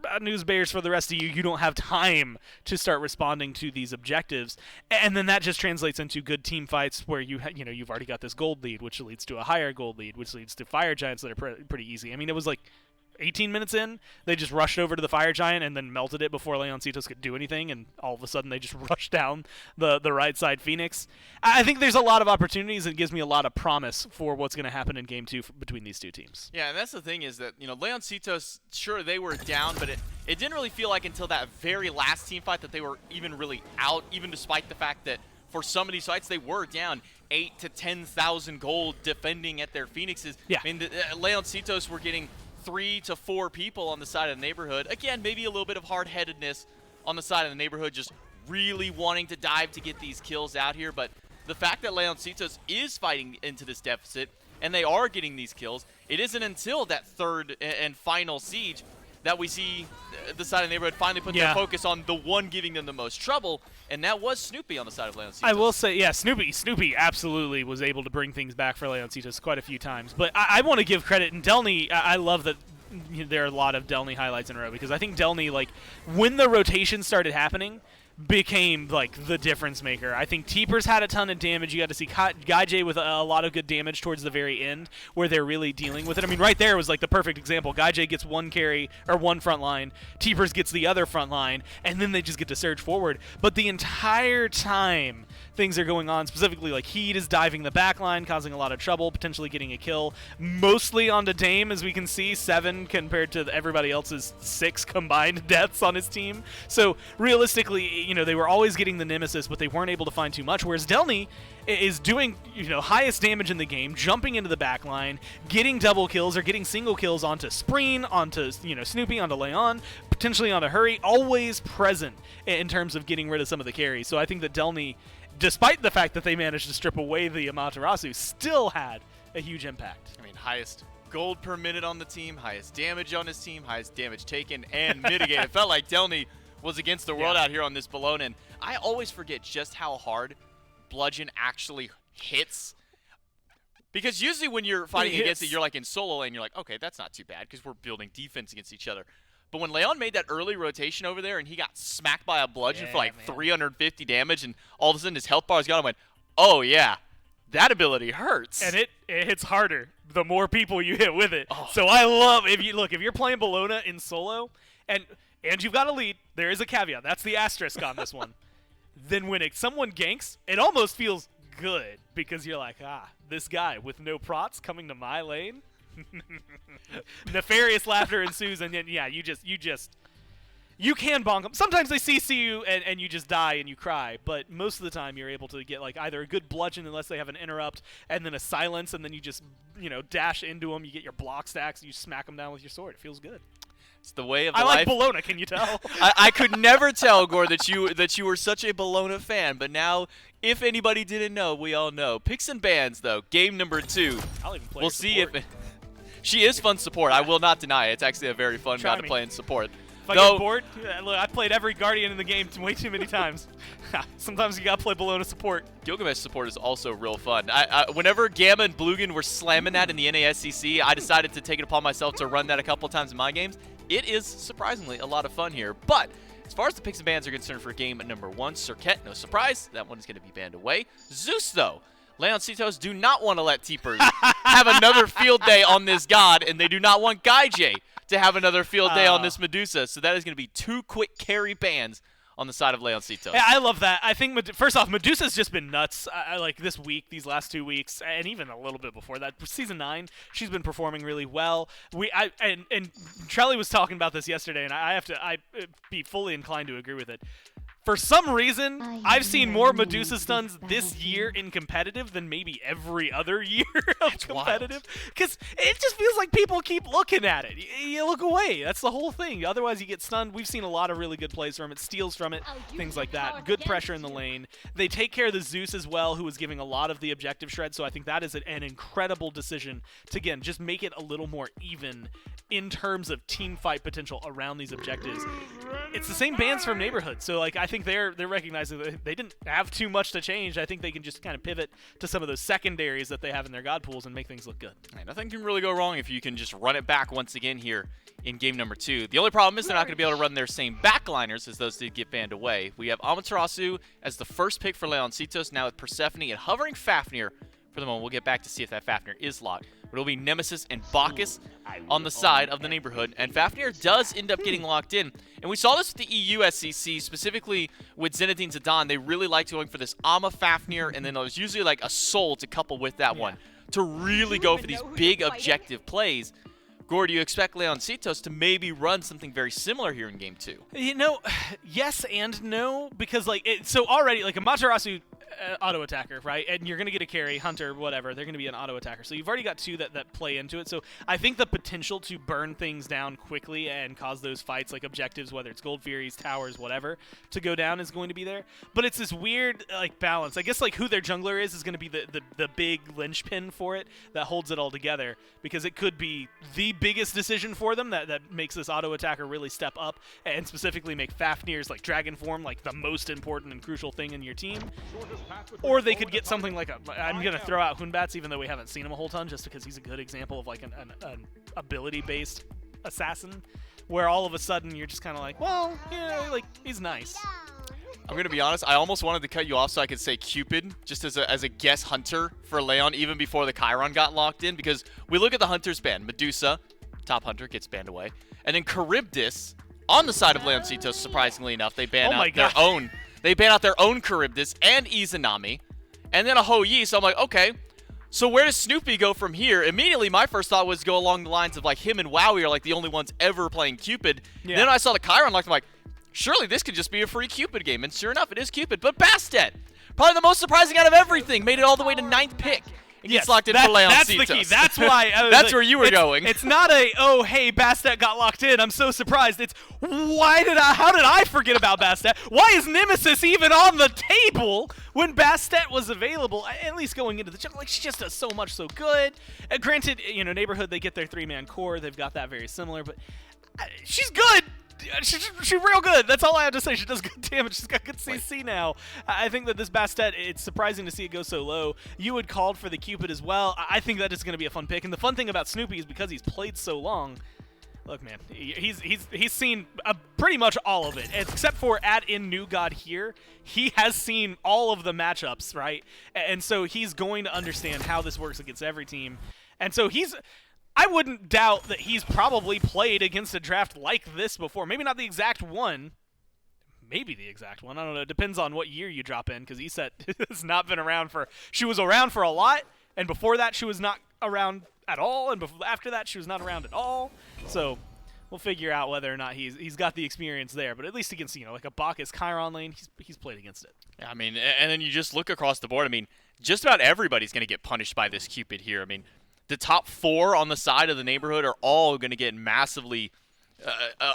Bad news bears for the rest of you. You don't have time to start responding to these objectives, and then that just translates into good team fights where you've already got this gold lead, which leads to a higher gold lead, which leads to fire giants that are pretty easy. I mean, it was like 18 minutes in, they just rushed over to the fire giant and then melted it before LEONCITOS could do anything, and all of a sudden they just rushed down the right side Phoenix. I think there's a lot of opportunities, and it gives me a lot of promise for what's going to happen in game 2 between these two teams. Yeah, and that's the thing is that, LEONCITOS, sure, they were down, but it didn't really feel like until that very last team fight that they were even really out, even despite the fact that for some of these fights they were down 8 to 10,000 gold defending at their Phoenixes. Yeah. I mean, LEONCITOS were getting 3 to 4 people on the side of the Neighborhood. Again, maybe a little bit of hard-headedness on the side of the Neighborhood, just really wanting to dive to get these kills out here. But the fact that LEONCITOS is fighting into this deficit and they are getting these kills, it isn't until that third and final siege that we see the side of the Neighborhood finally put their focus on the one giving them the most trouble, and that was Snoopy on the side of LEONCITOS. I will say, yeah, Snoopy absolutely was able to bring things back for LEONCITOS quite a few times. But I want to give credit, and Delny, I love that there are a lot of Delny highlights in a row, because I think Delny, like, when the rotation started happening, became like the difference maker. I think Teepers had a ton of damage. You got to see Gaijay with a lot of good damage towards the very end where they're really dealing with it. I mean, right there was like the perfect example. Gaijay gets one carry or one front line, Teepers gets the other front line, and then they just get to surge forward. But the entire time things are going on, specifically like Heat is diving the back line, causing a lot of trouble, potentially getting a kill, mostly onto Dame, as we can see, 7 compared to everybody else's 6 combined deaths on his team. So realistically, they were always getting the nemesis, but they weren't able to find too much, whereas Delny is doing, highest damage in the game, jumping into the back line, getting double kills or getting single kills onto Spreen, onto, Snoopy, onto Leon, potentially onto Hurry, always present in terms of getting rid of some of the carries. So I think that Delny, despite the fact that they managed to strip away the Amaterasu, still had a huge impact. I mean, highest gold per minute on the team, highest damage on his team, highest damage taken and mitigated. It felt like Delny was against the world out here on this Bologna, and I always forget just how hard Bludgeon actually hits. Because usually when you're fighting against it, you're like in solo lane, you're like, okay, that's not too bad because we're building defense against each other. But when Leon made that early rotation over there and he got smacked by a Bludgeon for like 350 damage, and all of a sudden his health bar is gone, I went, oh yeah, that ability hurts. And it hits harder the more people you hit with it. Oh. So I love, if you're playing Bologna in solo, and you've got a lead, there is a caveat. That's the asterisk on this one. Then when someone ganks, it almost feels good because you're like, this guy with no prots coming to my lane. Nefarious laughter ensues, and then you can bonk them. Sometimes they CC you and you just die and you cry, but most of the time you're able to get like either a good bludgeon unless they have an interrupt, and then a silence, and then you just dash into them. You get your block stacks, and you smack them down with your sword. It feels good. It's the way of the life. I like Bologna, can you tell? I could never tell, Gore, that you were such a Bologna fan, but now, if anybody didn't know, we all know. Picks and bans, though, game number 2. I'll even play We'll see support. if she is fun support. I will not deny it. It's actually a very fun guy to play in support. If I get bored, look, I played every Guardian in the game way too many times. Sometimes you gotta play Bologna support. Gilgamesh support is also real fun. Whenever Gamma and Blugan were slamming that in the NASCC, I decided to take it upon myself to run that a couple times in my games. It is surprisingly a lot of fun here. But as far as the picks and bans are concerned for game number 1, Circuit, no surprise, that one is going to be banned away. Zeus, though, LEONCITOS do not want to let Teepers have another field day on this god, and they do not want Gaijay to have another field day on this Medusa. So that is going to be 2 quick carry bans on the side of LEONCITOS. Yeah, I love that. I think, first off, Medusa's just been nuts. I like this week, these last 2 weeks, and even a little bit before that. Season 9, she's been performing really well. And Trelly was talking about this yesterday, and I'd be fully inclined to agree with it. For some reason, I've seen more Medusa stuns this year in competitive than maybe every other year of competitive. Because it just feels like people keep looking at it. You look away. That's the whole thing. Otherwise, you get stunned. We've seen a lot of really good plays from it, steals from it, things like that. Good pressure in the lane. They take care of the Zeus as well, who is giving a lot of the objective shred. So I think that is an incredible decision to, again, just make it a little more even in terms of team fight potential around these objectives. It's the same bans from Neighborhood. So, like, I think they're recognizing that they didn't have too much to change. I think they can just kind of pivot to some of those secondaries that they have in their god pools and make things look good. Nothing can really go wrong if you can just run it back once again here in game number 2. The only problem is they're not going to be able to run their same backliners as those did get banned away. We have Amaterasu as the first pick for LEONCITOS, now with Persephone and hovering Fafnir for the moment. We'll get back to see if that Fafnir is locked. But it'll be Nemesis and Bacchus on the side of the Neighborhood. And Fafnir does end up getting locked in. And we saw this with the EU SCC, specifically with Zenedine Zidane. They really liked going for this Ama Fafnir, and then there's usually like a Soul to couple with that one to really go for these big objective plays. Gore, do you expect LEONCITOS to maybe run something very similar here in game 2? You know, yes and no, because so already like a Matarasu auto attacker, right? And you're going to get a carry, Hunter, whatever. They're going to be an auto attacker. So you've already got 2 that play into it. So I think the potential to burn things down quickly and cause those fights, like objectives, whether it's Gold Furies, Towers, whatever, to go down is going to be there. But it's this weird like balance. I guess like who their jungler is going to be the big linchpin for it that holds it all together, because it could be the biggest decision for them that makes this auto attacker really step up and specifically make Fafnir's like dragon form like the most important and crucial thing in your team. Or they could get something like I'm going to throw out Hunbats, even though we haven't seen him a whole ton, just because he's a good example of like an ability-based assassin, where all of a sudden you're just kind of like, well, yeah, like he's nice. I'm going to be honest, I almost wanted to cut you off so I could say Cupid, just as a guess hunter for Leon, even before the Chiron got locked in, because we look at the hunters ban. Medusa, top hunter, gets banned away. And then Charybdis, on the side of LEONCITOS, surprisingly enough, they ban out their own. They ban out their own Charybdis and Izanami, and then a Hou-Yi, so I'm like, okay, so where does Snoopy go from here? Immediately, my first thought was go along the lines of, like, him and Wowie are, like, the only ones ever playing Cupid. Yeah. Then I saw the Chiron locked, I'm like, surely this could just be a free Cupid game, and sure enough, it is Cupid. But Bastet, probably the most surprising out of everything, made it all the way to 9th pick. And gets locked in for LEONCITOS. That's the key. That's why. That's where you were going. It's not oh, hey, Bastet got locked in. I'm so surprised. It's, how did I forget about Bastet? Why is Nemesis even on the table when Bastet was available? At least going into the jungle, like she just does so much so good. Granted, you know, Neighborhood, they get their 3-man core. They've got that very similar, but she's good. She's real good. That's all I have to say. She does good damage. She's got good CC now. I think that this Bastet, it's surprising to see it go so low. You had called for the Cupid as well. I think that is going to be a fun pick. And the fun thing about Snoopy is because he's played so long, look, man, he's seen pretty much all of it. Except for add in New God here, he has seen all of the matchups, right? And so he's going to understand how this works against every team. And so I wouldn't doubt that he's probably played against a draft like this before. Maybe not the exact one. Maybe the exact one. I don't know. It depends on what year you drop in, because ESET has not been around for... She was around for a lot, and before that she was not around at all, and after that she was not around at all. So we'll figure out whether or not he's got the experience there. But at least against, you know, like a Bacchus Chiron lane, he's played against it. Yeah, I mean, and then you just look across the board. I mean, just about everybody's going to get punished by this Cupid here. I mean, the top 4 on the side of the Neighborhood are all going to get massively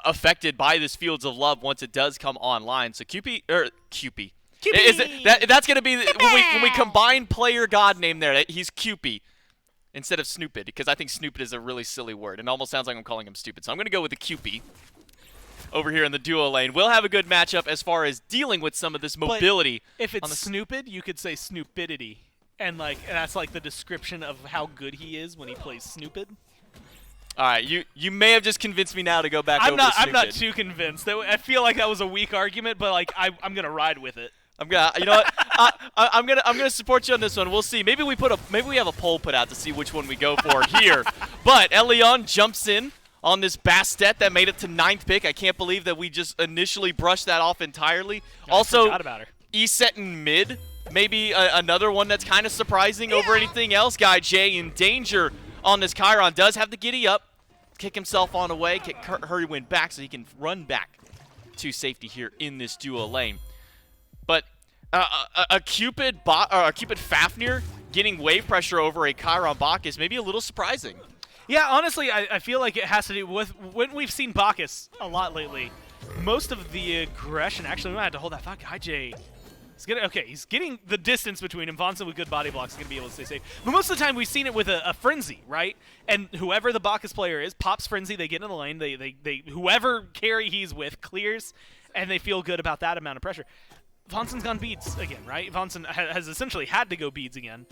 affected by this Fields of Love once it does come online. So Cupid. That's going to be when we combine player god name there. He's Cupid instead of Snoopid, because I think Snoopid is a really silly word and it almost sounds like I'm calling him stupid. So I'm going to go with the Cupid. over here in the duo lane. We'll have a good matchup as far as dealing with some of this mobility. But if it's Snoopid, you could say Snoopidity. And that's like the description of how good he is when he plays Snoopid. All right, you may have just convinced me now to go back over to I'm not Snoopid. too convinced. I feel like that was a weak argument, but like I'm gonna ride with it. You know what? I'm gonna support you on this one. We'll see. Maybe we have a poll put out to see which one we go for here. But Leon jumps in on this Bastet that made it to 9th pick. I can't believe that we just initially brushed that off entirely. I forgot about her. E-set in mid. Maybe another one that's kind of surprising over anything else. Guy J in danger on this Chiron. Does have to giddy up, kick himself on away, kick Hurrywin back so he can run back to safety here in this duo lane. But a Cupid Fafnir getting wave pressure over a Chiron Bach is maybe a little surprising. Yeah, honestly, I feel like it has to do with when we've seen Bacchus a lot lately. Most of the aggression, actually, we might have to hold that thought. Guy J, he's getting the distance between him. Vonson with good body blocks is going to be able to stay safe. But most of the time, we've seen it with a Frenzy, right? And whoever the Bacchus player is, pops Frenzy, they get in the lane, they whoever carry he's with clears, and they feel good about that amount of pressure. Vonson's gone beads again, right? Vonson has essentially had to go beads again.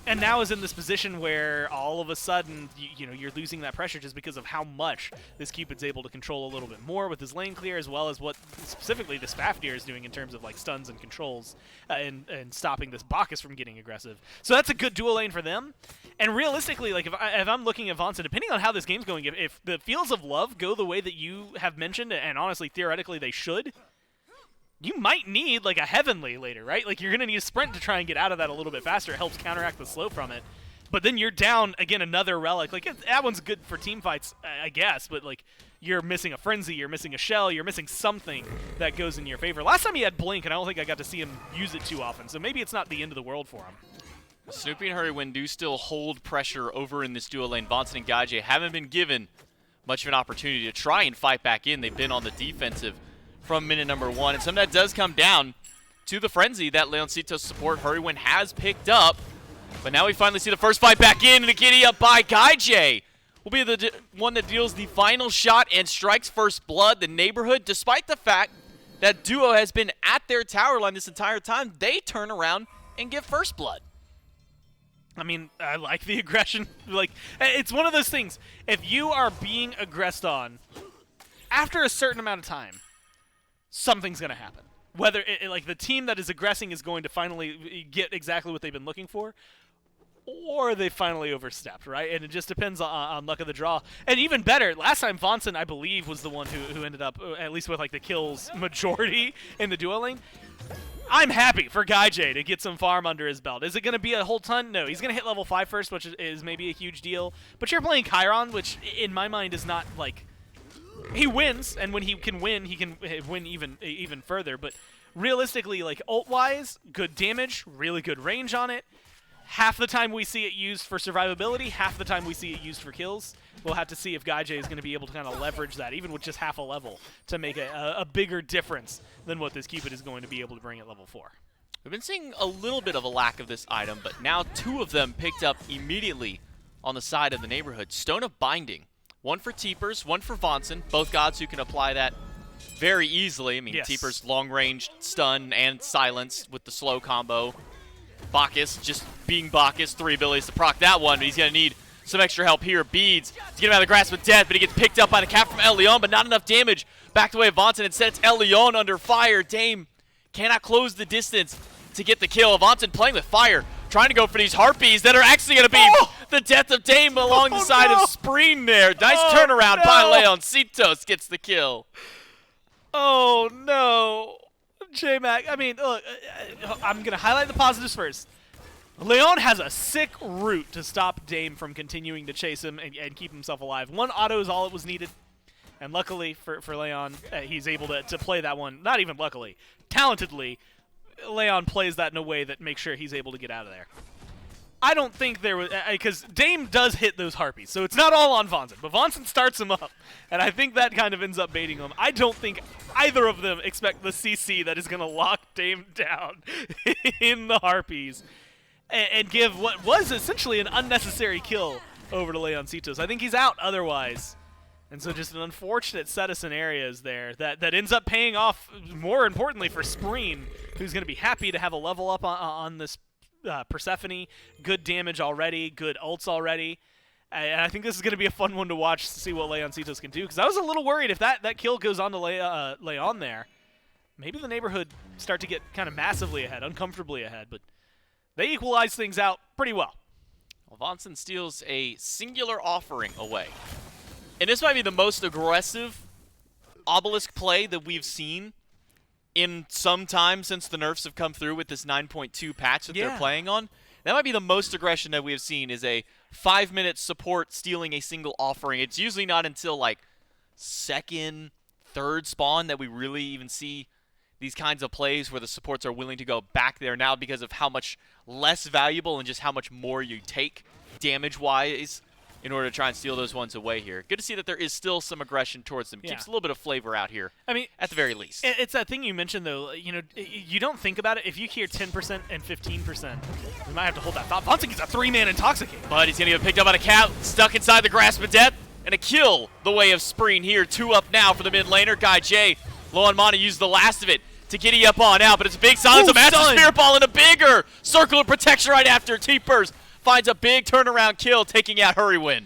And now is in this position where all of a sudden, you're losing that pressure just because of how much this Cupid's able to control a little bit more with his lane clear, as well as what specifically this Fafnir is doing in terms of like stuns and controls and stopping this Bacchus from getting aggressive. So that's a good dual lane for them. And realistically, like if I'm looking at Vonson, depending on how this game's going, if the Fields of Love go the way that you have mentioned, and honestly, theoretically they should, you might need like a Heavenly later, right? Like you're going to need a sprint to try and get out of that a little bit faster. It helps counteract the slow from it. But then you're down, again, another Relic. Like that one's good for team fights, I guess, but like you're missing a Frenzy, you're missing a Shell, you're missing something that goes in your favor. Last time he had Blink, and I don't think I got to see him use it too often, so maybe it's not the end of the world for him. Snoopy and Hurrywin do still hold pressure over in this duo lane. Vonson and Gaijay haven't been given much of an opportunity to try and fight back in. They've been on the defensive from minute number 1. And some of that does come down to the Frenzy that LEONCITOS support Hurrywin has picked up. But now we finally see the first fight back in, and a giddy up by Gaijay will be the one that deals the final shot and strikes first blood. The neighborhood, despite the fact that duo has been at their tower line this entire time, they turn around and get first blood. I mean, I like the aggression. Like, it's one of those things. If you are being aggressed on, after a certain amount of time, something's going to happen. Whether, like, the team that is aggressing is going to finally get exactly what they've been looking for, or they finally overstepped, right? And it just depends on luck of the draw. And even better, last time Vonson, I believe, was the one who ended up, at least with, like, the kills majority in the duo lane. I'm happy for Gaijay to get some farm under his belt. Is it going to be a whole ton? No. He's going to hit level 5 first, which is maybe a huge deal. But you're playing Chiron, which in my mind is not, like... He wins, and when he can win even further. But realistically, like, ult-wise, good damage, really good range on it. Half the time we see it used for survivability, half the time we see it used for kills. We'll have to see if Gaijay is going to be able to kind of leverage that, even with just half a level, to make a bigger difference than what this Cupid is going to be able to bring at level 4. We've been seeing a little bit of a lack of this item, but now 2 of them picked up immediately on the side of the neighborhood. Stone of Binding. One for Teepers, one for Vonson. Both gods who can apply that very easily. I mean, yes. Teepers long-range stun and silence with the slow combo. Bacchus, just being Bacchus, 3 abilities to proc that one, but he's going to need some extra help here. Beads to get him out of the grasp of death, but he gets picked up by the cap from Leon, but not enough damage. Back the way of Vonson. Instead, it's Leon under fire. Dame cannot close the distance to get the kill. Vonson playing with fire, trying to go for these Harpies that are actually going to be the death of Dame along the side of Spreen there. Nice turnaround by LEONCITOS, gets the kill. Oh, no. J-Mac, I mean, look, I'm going to highlight the positives first. Leon has a sick route to stop Dame from continuing to chase him and keep himself alive. One auto is all it was needed. And luckily for Leon, he's able to play that one. Not even luckily. Talentedly, Leon plays that in a way that makes sure he's able to get out of there. I don't think there was... Because Dame does hit those Harpies, so it's not all on Vonson. But Vonson starts him up, and I think that kind of ends up baiting him. I don't think either of them expect the CC that is going to lock Dame down in the Harpies and give what was essentially an unnecessary kill over to LEONCITOS. I think he's out otherwise. And so just an unfortunate set of scenarios there that ends up paying off, more importantly, for Spreen, who's going to be happy to have a level up on this Persephone. Good damage already, good ults already. And I think this is going to be a fun one to watch to see what LEONCITOS can do, because I was a little worried if that kill goes on to Leon there. Maybe the neighborhood start to get kind of massively ahead, uncomfortably ahead, but they equalize things out pretty well. Well, Vonson steals a singular offering away. And this might be the most aggressive Obelisk play that we've seen in some time since the nerfs have come through with this 9.2 patch that they're playing on. That might be the most aggression that we have seen, is a 5-minute support stealing a single offering. It's usually not until like second, third spawn that we really even see these kinds of plays where the supports are willing to go back there now because of how much less valuable and just how much more you take damage-wise in order to try and steal those ones away here. Good to see that there is still some aggression towards them. Keeps a little bit of flavor out here, I mean, at the very least. It's that thing you mentioned, though. You know, you don't think about it. If you hear 10% and 15%, we might have to hold that thought. Vonson gets a 3-man Intoxicate. But he's going to get picked up by a cat, stuck inside the grasp of death, and a kill the way of Spreen here. 2 up now for the mid laner. Guy J, low on mana, used the last of it to giddy up on out, but it's a big silence. A massive spirit ball and a bigger circle of protection right after. T-Pers finds a big turnaround kill, taking out Hurrywin.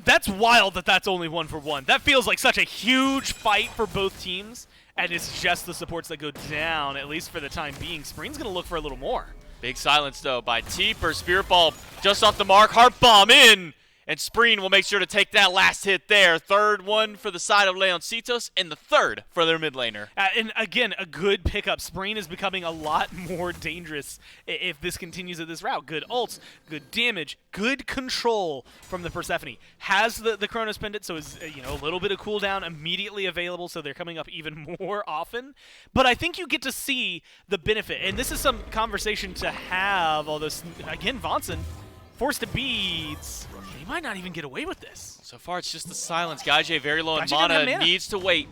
That's wild that that's only 1-for-1. That feels like such a huge fight for both teams, and it's just the supports that go down, at least for the time being. Spreen's going to look for a little more. Big silence, though, by T-Pers. Spirit ball just off the mark. Heart bomb in. And Spreen will make sure to take that last hit there. Third one for the side of LEONCITOS, and the third for their mid laner. And again, a good pickup. Spreen is becoming a lot more dangerous if this continues at this route. Good ults, good damage, good control from the Persephone. Has the Chronos Pendant, so is a little bit of cooldown immediately available, so they're coming up even more often. But I think you get to see the benefit, and this is some conversation to have, although, again, Vonson forced to beads. He might not even get away with this. So far, it's just the silence. Gaijay very low in mana, needs to wait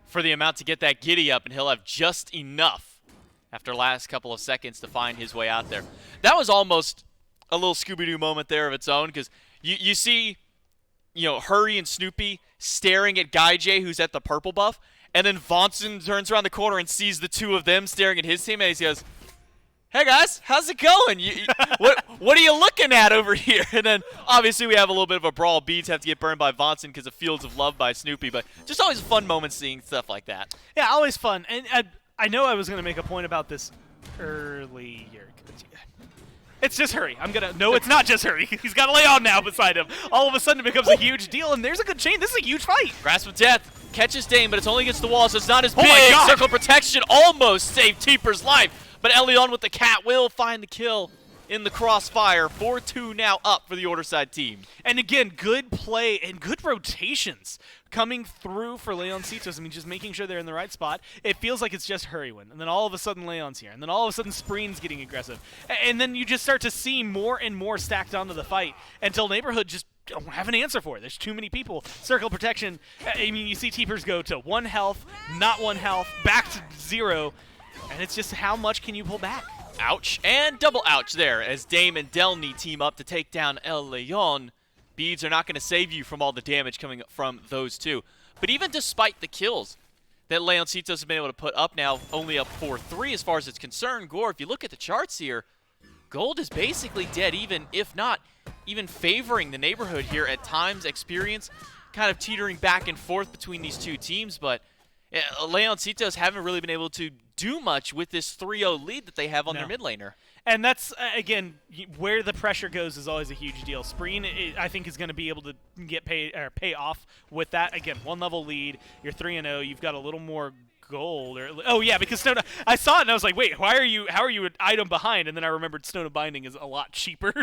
for the amount to get that giddy up, and he'll have just enough after last couple of seconds to find his way out there. That was almost a little Scooby-Doo moment there of its own, because you see, Hurry and Snoopy staring at Gaijay, who's at the purple buff, and then Vonson turns around the corner and sees the two of them staring at his team, and he goes, "Hey guys, how's it going? What are you looking at over here?" And then obviously we have a little bit of a brawl. Beads have to get burned by Vonson because of Fields of Love by Snoopy, but just always a fun moment seeing stuff like that. Yeah, always fun. And I know I was going to make a point about this earlier. It's just Hurry. No, it's not just Hurry. He's got Leon now beside him. All of a sudden it becomes a huge deal, and there's a good chain. This is a huge fight. Grasp of Death catches Dame, but it's only against the wall, so it's not as big. My God. Circle protection almost saved Teeper's life. But Elion with the cat will find the kill in the crossfire. 4-2 now up for the Order side team. And again, good play and good rotations coming through for LEONCITOS. I mean, just making sure they're in the right spot. It feels like it's just Hurrywin, and then all of a sudden Leon's here, and then all of a sudden Spreen's getting aggressive. And then you just start to see more and more stacked onto the fight until Neighborhood just don't have an answer for it. There's too many people. Circle protection. I mean, you see Teepers go to 1 health, not 1 health, back to 0. And it's just how much can you pull back? Ouch. And double ouch there as Dame and Delny team up to take down El Leon. Beads are not going to save you from all the damage coming from those two. But even despite the kills that LEONCITOS has been able to put up now, only up 4-3 as far as it's concerned, Gore, if you look at the charts here, gold is basically dead even, if not even favoring the neighborhood here at times. Experience kind of teetering back and forth between these two teams, but LEONCITOS haven't really been able to do much with this 3-0 lead that they have on their mid laner. And that's, again, where the pressure goes is always a huge deal. Spreen, I think, is going to be able to pay off with that. Again, 1 level lead. You're 3-0. You've got a little more gold. Oh yeah, because Stone. I saw it and I was like, wait, how are you an item behind? And then I remembered Stone of Binding is a lot cheaper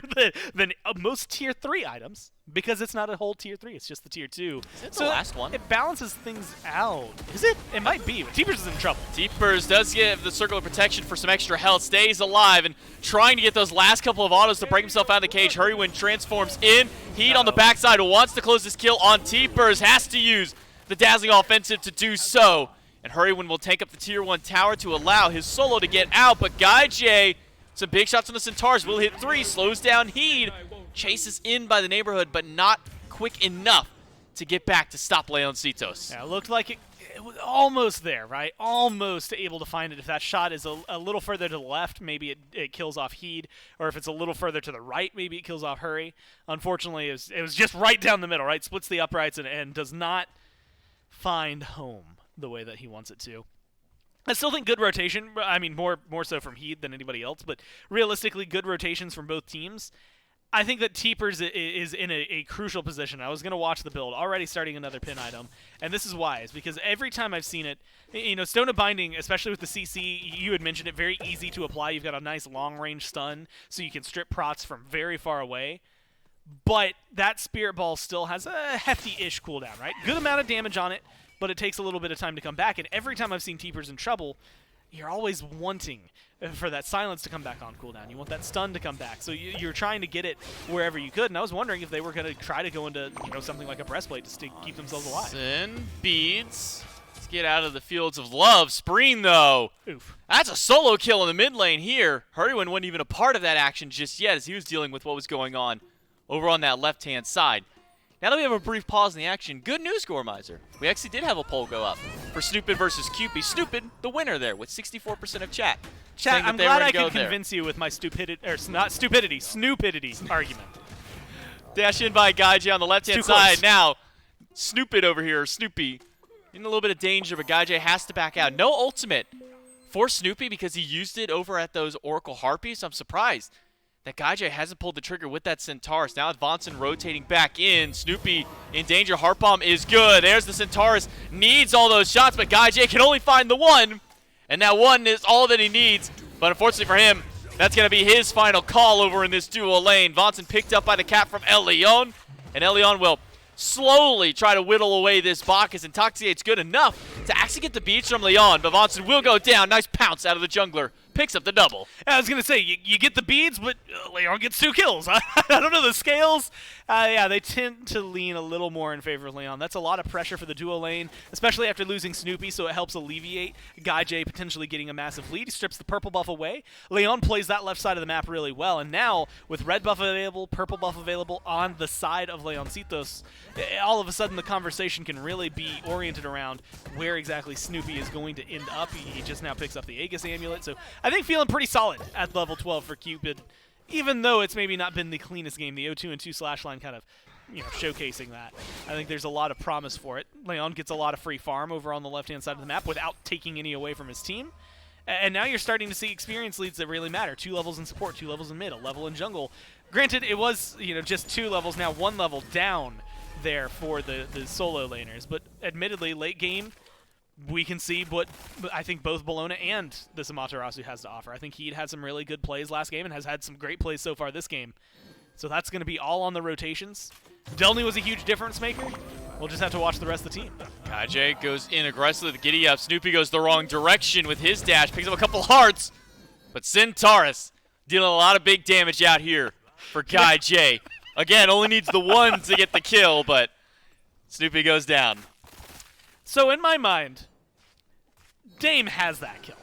than most tier 3 items because it's not a whole tier 3. It's just the tier 2. Is it the last one? It balances things out. Is it? It might be. But Teepers is in trouble. Teepers does give the circle of protection for some extra health. Stays alive and trying to get those last couple of autos to break himself out of the cage. Hurrywin transforms in. Heat on the backside. Wants to close this kill on Teepers. Has to use the dazzling offensive to do so. And Hurrywin will take up the tier 1 tower to allow his solo to get out. But Gaijay, some big shots on the Centaurs, will hit 3, slows down Heed, chases in by the neighborhood, but not quick enough to get back to stop LEONCITOS. Yeah, it looked like it was almost there, right? Almost able to find it. If that shot is a little further to the left, maybe it kills off Heed. Or if it's a little further to the right, maybe it kills off Hurry. Unfortunately, it was just right down the middle, right? Splits the uprights and does not find home the way that he wants it to. I still think good rotation. I mean, more so from Heed than anybody else, but realistically, good rotations from both teams. I think that Teepers is in a crucial position. I was going to watch the build, already starting another pin item, and this is why. Is because every time I've seen it, Stone of Binding, especially with the CC, you had mentioned it, very easy to apply. You've got a nice long-range stun, so you can strip procs from very far away. But that Spirit Ball still has a hefty-ish cooldown, right? Good amount of damage on it, but it takes a little bit of time to come back, and every time I've seen Teepers in trouble, you're always wanting for that silence to come back on cooldown. You want that stun to come back. So you're trying to get it wherever you could. And I was wondering if they were going to try to go into something like a breastplate just to keep themselves alive. Sin beads. Let's get out of the fields of love. Spreen, though. Oof. That's a solo kill in the mid lane here. Hurrywin wasn't even a part of that action just yet as he was dealing with what was going on over on that left-hand side. Now that we have a brief pause in the action, good news, Gormizer. We actually did have a poll go up for Snoopid versus Cupid. Snoopid, the winner there, with 64% of chat. Chat, I'm glad I could convince you with my stupidity argument. Dash in by Gaijay on the left-hand side. Now, Snoopid over here, Snoopy, in a little bit of danger, but Gaijay has to back out. No ultimate for Snoopy because he used it over at those Oracle Harpies. I'm surprised that Gaijay hasn't pulled the trigger with that Centaurus. Now Vonson rotating back in. Snoopy in danger. Heart Bomb is good. There's the Centaurus. Needs all those shots, but Gaijay can only find the one. And that one is all that he needs. But unfortunately for him, that's going to be his final call over in this duo lane. Vonson picked up by the cap from Leon. And Leon will slowly try to whittle away this Bacchus. Intoxicate's good enough to actually get the beats from Leon. But Vonson will go down. Nice pounce out of the jungler. Picks up the double. I was going to say, you get the beads, but Leon gets 2 kills. I don't know, the scales, yeah, they tend to lean a little more in favor of Leon. That's a lot of pressure for the duo lane, especially after losing Snoopy, so it helps alleviate Gaijay potentially getting a massive lead. He strips the purple buff away. Leon plays that left side of the map really well, and now with red buff available, purple buff available on the side of Leoncitos, all of a sudden the conversation can really be oriented around where exactly Snoopy is going to end up. He just now picks up the Aegis Amulet, so I think feeling pretty solid at level 12 for Cupid, even though it's maybe not been the cleanest game. The 0-2 and 2 slash line kind of, showcasing that. I think there's a lot of promise for it. Leon gets a lot of free farm over on the left-hand side of the map without taking any away from his team. And now you're starting to see experience leads that really matter. 2 levels in support, 2 levels in mid, a level in jungle. Granted, it was, just 2 levels, now 1 level down there for the solo laners. But admittedly, late game, we can see what I think both Bologna and this Amaterasu has to offer. I think he'd had some really good plays last game and has had some great plays so far this game. So that's going to be all on the rotations. Delny was a huge difference maker. We'll just have to watch the rest of the team. Gaijay goes in aggressively with the giddy up. Snoopy goes the wrong direction with his dash. Picks up a couple hearts. But Centaurus dealing a lot of big damage out here for Gaijay. Again, only needs the one to get the kill, but Snoopy goes down. So in my mind, Dame has that kill.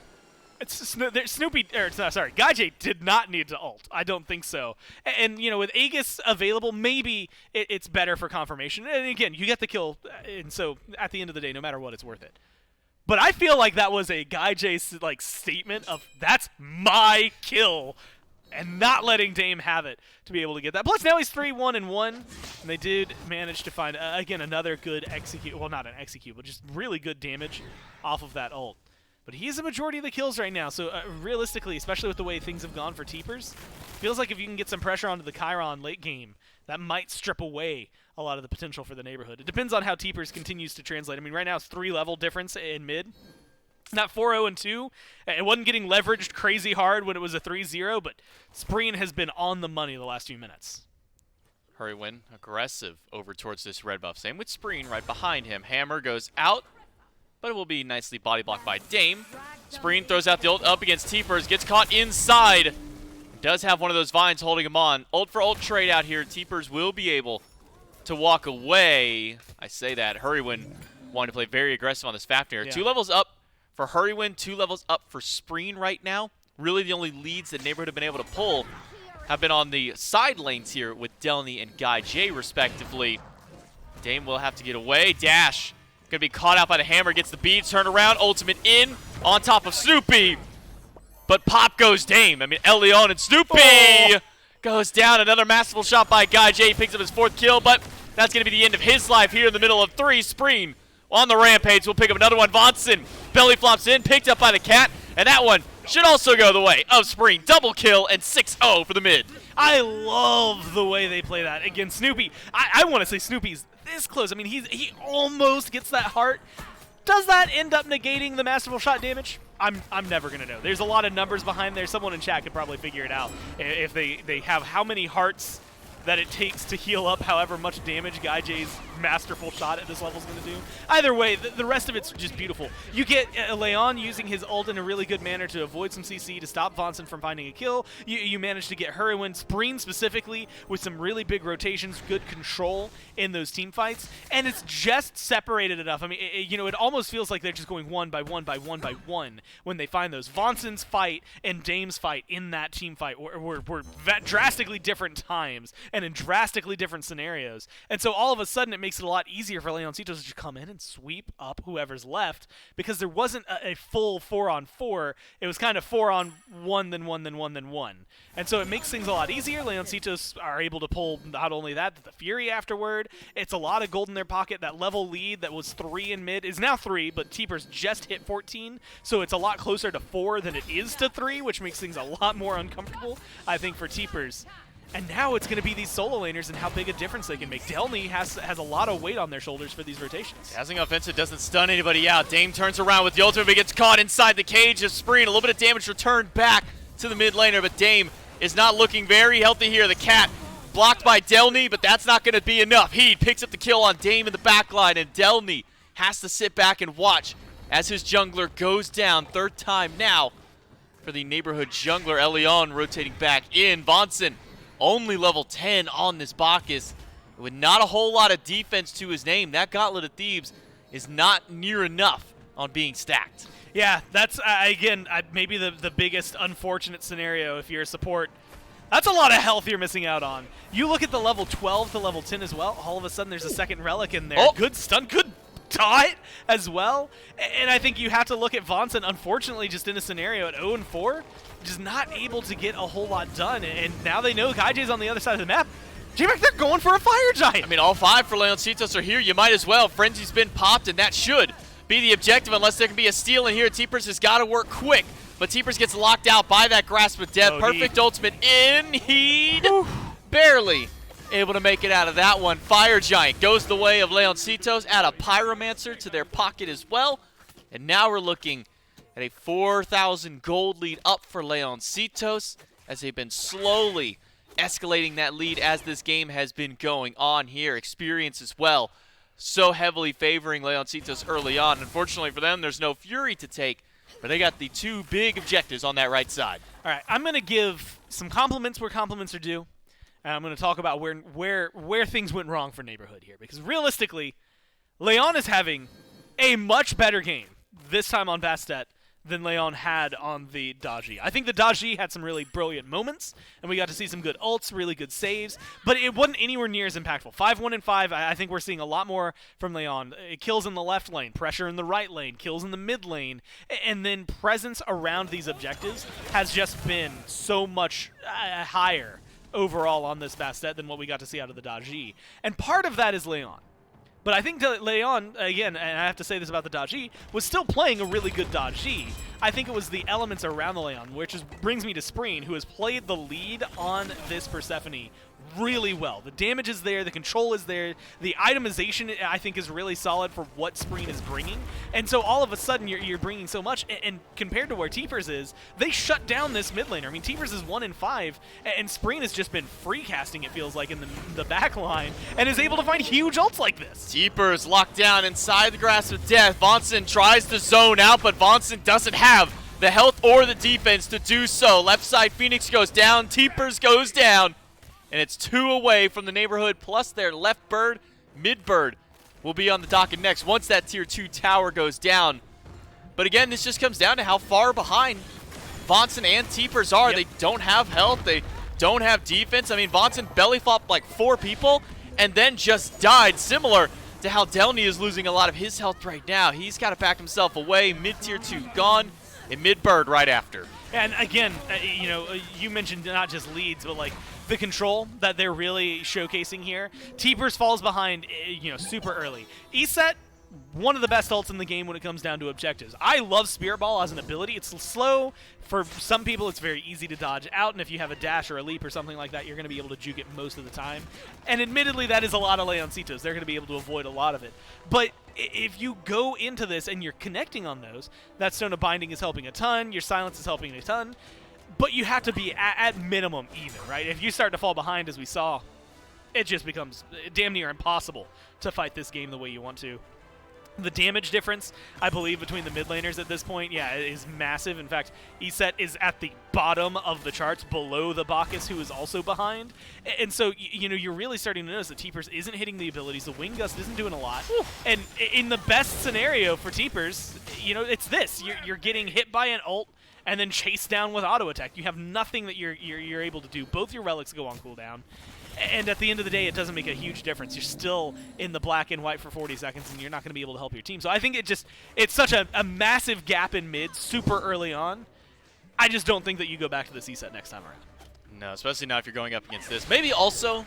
Gaijay did not need to ult. I don't think so. And with Aegis available, maybe it's better for confirmation. And again, you get the kill, and so at the end of the day, no matter what, it's worth it. But I feel like that was a Gaijay statement of that's my kill, and not letting Dame have it to be able to get that. Plus now he's 3-1-1, and they did manage to find again another good execute. Well, not an execute, but just really good damage off of that ult. But he has the majority of the kills right now, so realistically, especially with the way things have gone for Teepers, feels like if you can get some pressure onto the Chiron late game, that might strip away a lot of the potential for the neighborhood. It depends on how Teepers continues to translate. I mean, right now it's 3-level difference in mid. Not 4-0 and 2. It wasn't getting leveraged crazy hard when it was a 3-0, but Spreen has been on the money the last few minutes. Hurrywin aggressive over towards this red buff. Same with Spreen right behind him. Hammer goes out, but it will be nicely body blocked by Dame. Spreen throws out the ult up against Teepers, gets caught inside. Does have one of those vines holding him on. Ult for ult trade out here. Teepers will be able to walk away. I say that. Hurrywin wanted to play very aggressive on this Fafnir. Yeah. 2 levels up for Hurrywin, 2 levels up for Spreen right now. Really the only leads that Neighborhood have been able to pull have been on the side lanes here with Delny and Gaijay respectively. Dame will have to get away. Dash gonna be caught out by the hammer, gets the bead, turn around, ultimate in, on top of Snoopy. But pop goes Dame. I mean, Leon and Snoopy goes down. Another masterful shot by Guy J. Picks up his 4th kill, but that's gonna be the end of his life here in the middle of 3. Spreen on the rampage. We'll pick up another one. Vonson belly flops in, picked up by the cat, and that one should also go the way of Spreen. Double kill and 6-0 for the mid. I love the way they play that against Snoopy. I want to say Snoopy's this close. I mean, he almost gets that heart. Does that end up negating the masterful shot damage? I'm never gonna know. There's a lot of numbers behind there. Someone in chat could probably figure it out if they have how many hearts that it takes to heal up however much damage Guy J's masterful shot at this level is going to do. Either way, the rest of it's just beautiful. You get Leon using his ult in a really good manner to avoid some CC to stop Vonson from finding a kill. You manage to get Hurricane, Spreen specifically, with some really big rotations, good control in those team fights, and it's just separated enough. I mean, it almost feels like they're just going one by one by one by one when they find those. Vonson's fight and Dame's fight in that team fight were drastically different times and in drastically different scenarios, and so all of a sudden it makes it a lot easier for LEONCITOS to just come in and sweep up whoever's left, because there wasn't a full 4-on-4. It was kind of 4-on-1, then 1, then 1, then 1. And so it makes things a lot easier. LEONCITOS are able to pull not only that, but the Fury afterward. It's a lot of gold in their pocket. That level lead that was 3 in mid is now 3, but Teepers just hit 14, so it's a lot closer to 4 than it is to 3, which makes things a lot more uncomfortable, I think, for Teepers. And now it's going to be these solo laners and how big a difference they can make. Delny has a lot of weight on their shoulders for these rotations. Dazzling offensive doesn't stun anybody out. Dame turns around with the ultimate, but gets caught inside the cage of Spreen. A little bit of damage returned back to the mid laner, but Dame is not looking very healthy here. The cat blocked by Delny, but that's not going to be enough. He picks up the kill on Dame in the backline, and Delny has to sit back and watch as his jungler goes down. 3rd time now for the neighborhood jungler. Elion rotating back in. Vonson only level 10 on this Bacchus, with not a whole lot of defense to his name. That Gauntlet of Thebes is not near enough on being stacked. Yeah, that's, again, maybe the biggest unfortunate scenario if you're a support. That's a lot of health you're missing out on. You look at the level 12 to level 10 as well, all of a sudden there's a 2nd relic in there. Oh. Good stun, good taunt as well. And I think you have to look at Vonson, unfortunately, just in a scenario at 0-4, just not able to get a whole lot done. And now they know Kaij's on the other side of the map. J-Mac, they're going for a Fire Giant. I mean, all 5 for LEONCITOS are here. You might as well. Frenzy's been popped, and that should be the objective unless there can be a steal in here. Teepers has got to work quick, but Teepers gets locked out by that Grasp of Death. Perfect ultimate in. He'd barely able to make it out of that one. Fire Giant goes the way of LEONCITOS. Add a Pyromancer to their pocket as well. And now we're looking at a 4,000 gold lead up for LEONCITOS as they've been slowly escalating that lead as this game has been going on here. Experience as well, so heavily favoring LEONCITOS early on. Unfortunately for them, there's no Fury to take, but they got the 2 big objectives on that right side. All right, I'm going to give some compliments where compliments are due. And I'm going to talk about where things went wrong for Neighborhood here, because realistically, Leon is having a much better game this time on Bastet than Leon had on the Daji. I think the Daji had some really brilliant moments, and we got to see some good ults, really good saves, but it wasn't anywhere near as impactful. 5-1 and 5, I think we're seeing a lot more from Leon. Kills in the left lane, pressure in the right lane, kills in the mid lane, and then presence around these objectives has just been so much higher overall on this Bastet than what we got to see out of the Daji. And part of that is Leon. But I think Leon, again, and I have to say this about the Daji, was still playing a really good Daji. I think it was the elements around the Leon, which brings me to Spreen, who has played the lead on this Persephone really well. The damage is there, the control is there, the itemization I think is really solid for what Spreen is bringing, and so all of a sudden you're bringing so much, and compared to where Teepers is, they shut down this mid laner. I mean, Teepers is 1 in 5, and Spreen has just been free casting, it feels like, in the back line, and is able to find huge ults like this. Teepers locked down inside the Grasp of Death. Vonson tries to zone out, but Vonson doesn't have the health or the defense to do so. Left side Phoenix goes down, Teepers goes down, and it's 2 away from the Neighborhood, plus their left bird, mid bird will be on the docket next once that tier 2 tower goes down. But again, this just comes down to how far behind Vonson and Teepers are. Yep. They don't have health, they don't have defense. I mean, Vonson belly flopped like 4 people, and then just died, similar to how Delny is losing a lot of his health right now. He's got to back himself away. Mid-tier 2 gone, and mid-bird right after. And again, you mentioned not just leads, but like the control that they're really showcasing here. Teepers falls behind, super early. ESET, one of the best ults in the game when it comes down to objectives. I love Spirit Ball as an ability. It's slow. For some people, it's very easy to dodge out, and if you have a dash or a leap or something like that, you're going to be able to juke it most of the time. And admittedly, that is a lot of Leoncitos. They're going to be able to avoid a lot of it. But if you go into this and you're connecting on those, that Stone of Binding is helping a ton, your Silence is helping a ton, but you have to be at minimum even, right? If you start to fall behind, as we saw, it just becomes damn near impossible to fight this game the way you want to. The damage difference, I believe, between the mid laners at this point, is massive. In fact, ESET is at the bottom of the charts, below the Bacchus, who is also behind. And so, you're really starting to notice that Teepers isn't hitting the abilities. The Wing Gust isn't doing a lot. And in the best scenario for Teepers, it's this. You're getting hit by an ult and then chased down with auto attack. You have nothing that you're able to do. Both your relics go on cooldown. And at the end of the day, it doesn't make a huge difference. You're still in the black and white for 40 seconds, and you're not going to be able to help your team. So I think it's such a massive gap in mid super early on. I just don't think that you go back to the C-set next time around. No, especially not if you're going up against this. Maybe also,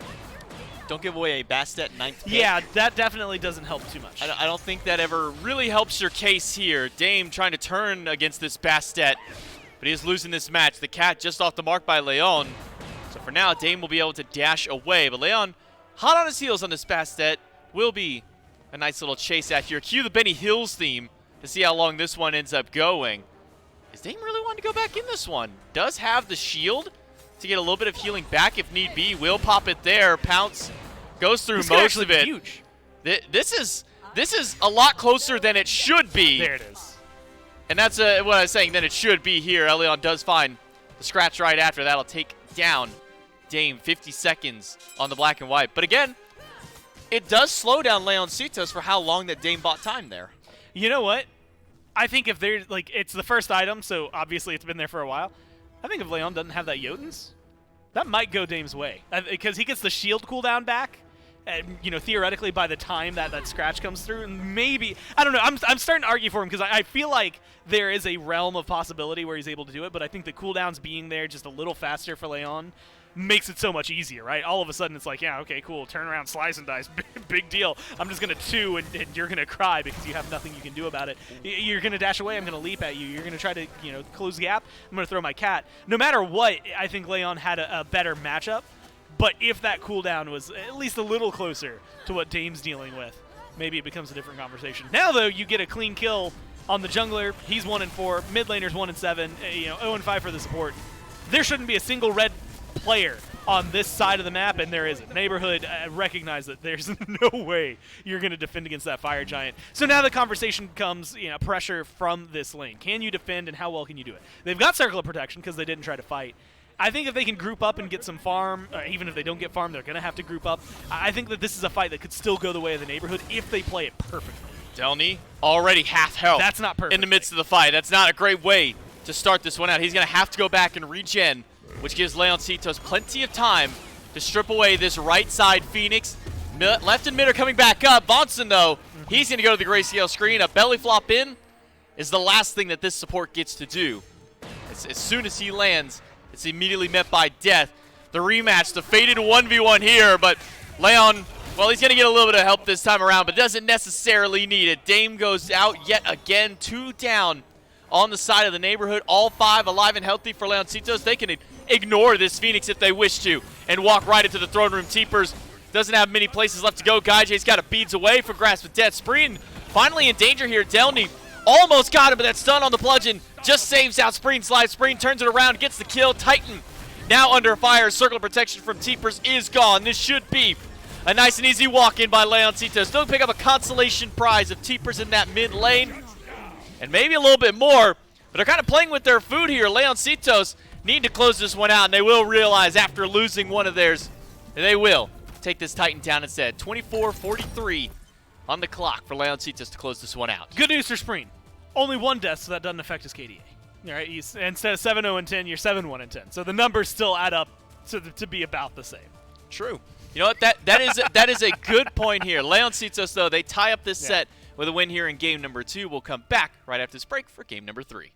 don't give away a Bastet 9th pick. Yeah, that definitely doesn't help too much. I don't think that ever really helps your case here. Dame trying to turn against this Bastet, but he is losing this match. The cat just off the mark by Leon. So for now, Dame will be able to dash away. But Leon, hot on his heels on this Bastet, will be a nice little chase at here. Cue the Benny Hills theme to see how long this one ends up going. Is Dame really wanting to go back in this one? Does have the shield to get a little bit of healing back if need be. Will pop it there. Pounce goes through most of it. Huge. This is a lot closer than it should be. There it is. And that's what I was saying, than it should be here. Leon does find the scratch right after. That'll take down Dame. 50 seconds on the black and white. But again, it does slow down LEONCITOS for how long that Dame bought time there. You know what? I think if there's, it's the first item, so obviously it's been there for a while. I think if Leon doesn't have that Jotuns, that might go Dame's way. Because he gets the shield cooldown back, and, theoretically by the time that scratch comes through, maybe, I don't know, I'm starting to argue for him because I feel like there is a realm of possibility where he's able to do it, but I think the cooldowns being there just a little faster for Leon makes it so much easier, right? All of a sudden it's like, yeah, okay, cool, turn around, slice and dice, big deal. I'm just going to 2 and you're going to cry because you have nothing you can do about it. You're going to dash away, I'm going to leap at you. You're going to try to, close the gap, I'm going to throw my cat. No matter what, I think Leon had a better matchup, but if that cooldown was at least a little closer to what Dame's dealing with, maybe it becomes a different conversation. Now, though, you get a clean kill on the jungler. He's 1-4, mid laner's 1-7, 0-5 for the support. There shouldn't be a single red player on this side of the map, and there isn't. Neighborhood recognize that there's no way you're going to defend against that fire giant. So now the conversation comes, pressure from this lane. Can you defend, and how well can you do it? They've got Circle of Protection because they didn't try to fight. I think if they can group up and get some farm, even if they don't get farm, they're going to have to group up. I think that this is a fight that could still go the way of the Neighborhood if they play it perfectly. Delny already half health. That's not perfect. In the midst of the fight. That's not a great way to start this one out. He's going to have to go back and regen, which gives LEONCITOS plenty of time to strip away this right side Phoenix. Left and mid are coming back up. Vonson, though, he's going to go to the grayscale screen. A belly flop in is the last thing that this support gets to do. As soon as he lands, it's immediately met by death. The rematch, the faded 1v1 here, but Leon, well, he's going to get a little bit of help this time around, but doesn't necessarily need it. Dame goes out yet again, 2 down on the side of the Neighborhood. All 5 alive and healthy for LEONCITOS. They can ignore this Phoenix if they wish to and walk right into the throne room. Teepers doesn't have many places left to go. Gaijay's got a beads away from Grasp of Death. Spreen finally in danger here. Delny almost got him, but that stun on the bludgeon just saves out Spreen's life. Spreen turns it around, gets the kill. Titan now under fire. Circle of Protection from Teepers is gone. This should be a nice and easy walk-in by LEONCITOS. They'll pick up a consolation prize of Teepers in that mid lane, and maybe a little bit more, but they're kind of playing with their food here. LEONCITOS need to close this one out, and they will realize after losing one of theirs, they will take this Titan down instead. 24:43 on the clock for LEONCITOS to close this one out. Good news for Spreen. Only 1 death, so that doesn't affect his KDA. All right, instead of 7-0-10, you're 7-1-10. So the numbers still add up to be about the same. True. You know what? That is a good point here. LEONCITOS, though, they tie up this set with a win here in game number 2. We'll come back right after this break for game number 3.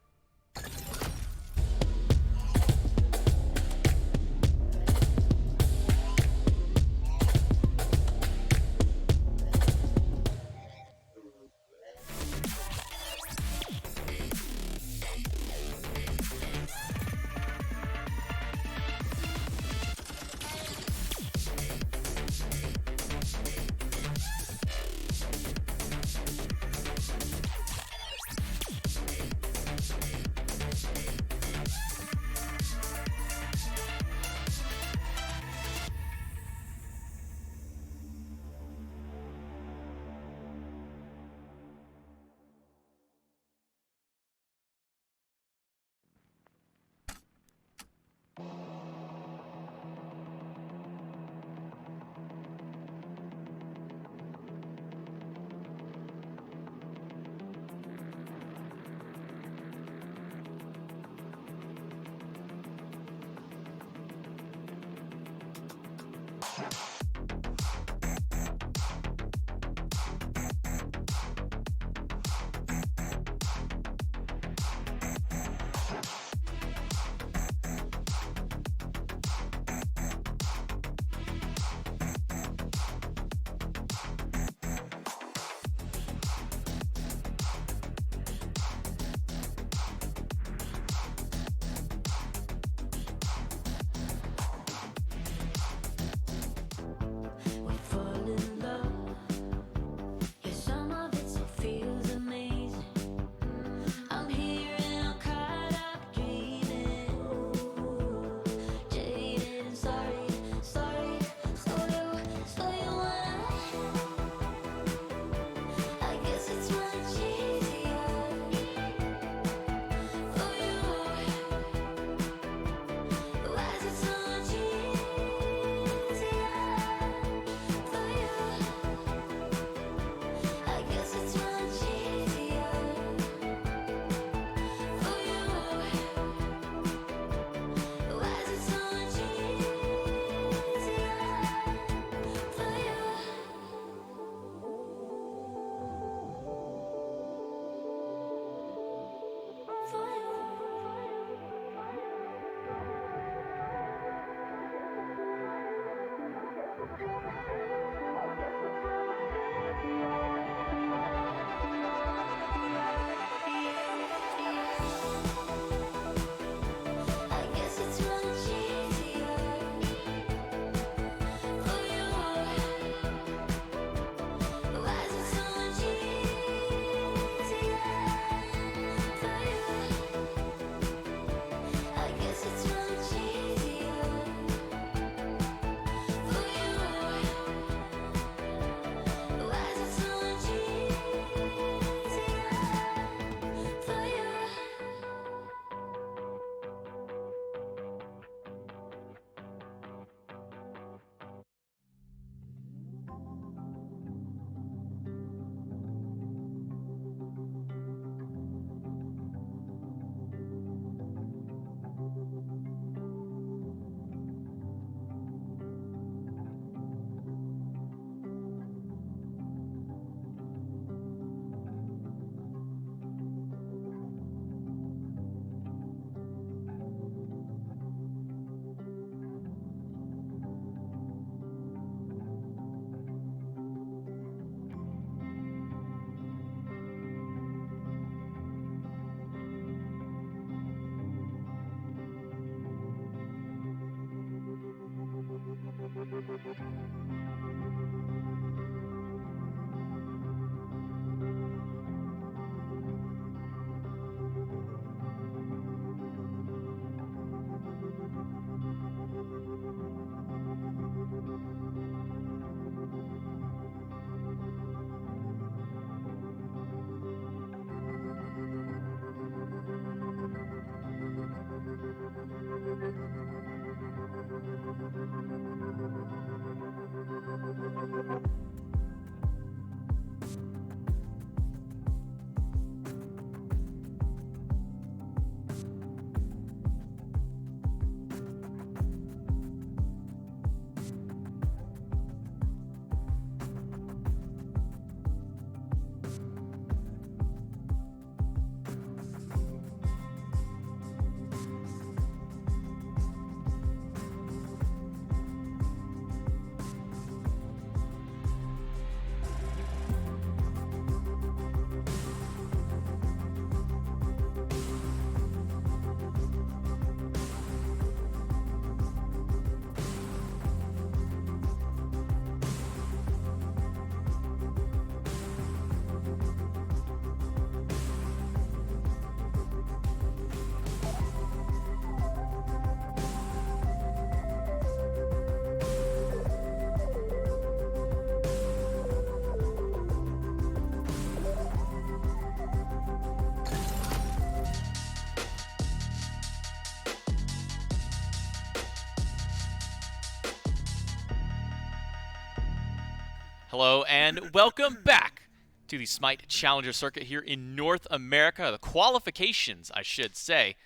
Hello and welcome back to the Smite Challenger Circuit here in North America. The qualifications, I should say.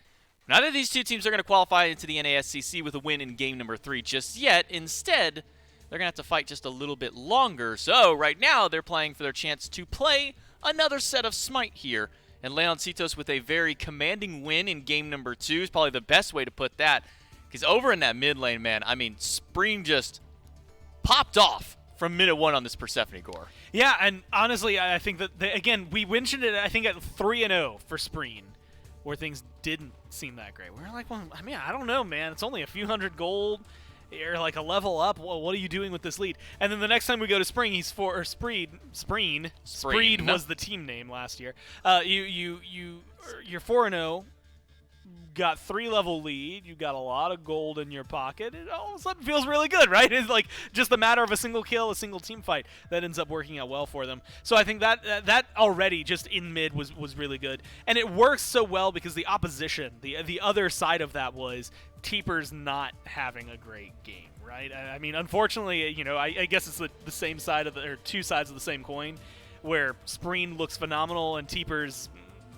Neither of these two teams are going to qualify into the NASCC with a win in game number 3 just yet. Instead, they're going to have to fight just a little bit longer. So right now, they're playing for their chance to play another set of Smite here. And LEONCITOS with a very commanding win in game number 2 is probably the best way to put that. Because over in that mid lane, man, I mean, Spreen just popped off from minute 1 on this Persephone Gore. Yeah, and honestly, I think that, again, we mentioned it, I think, at 3-0 for Spreen, where things didn't seem that great. We were like, well, I mean, I don't know, man. It's only a few hundred gold. You're like a level up. Well, what are you doing with this lead? And then the next time we go to Spreen, Spreen was the team name last year. You're 4-0. Got 3-level lead, you got a lot of gold in your pocket, it all of a sudden feels really good, right? It's like just a matter of a single kill, a single team fight that ends up working out well for them. So I think that already just in mid was really good. And it works so well because the opposition, the other side of that was Teepers not having a great game, right? I mean, unfortunately, you know, I guess it's the same side of or two sides of the same coin, where Spreen looks phenomenal and Teepers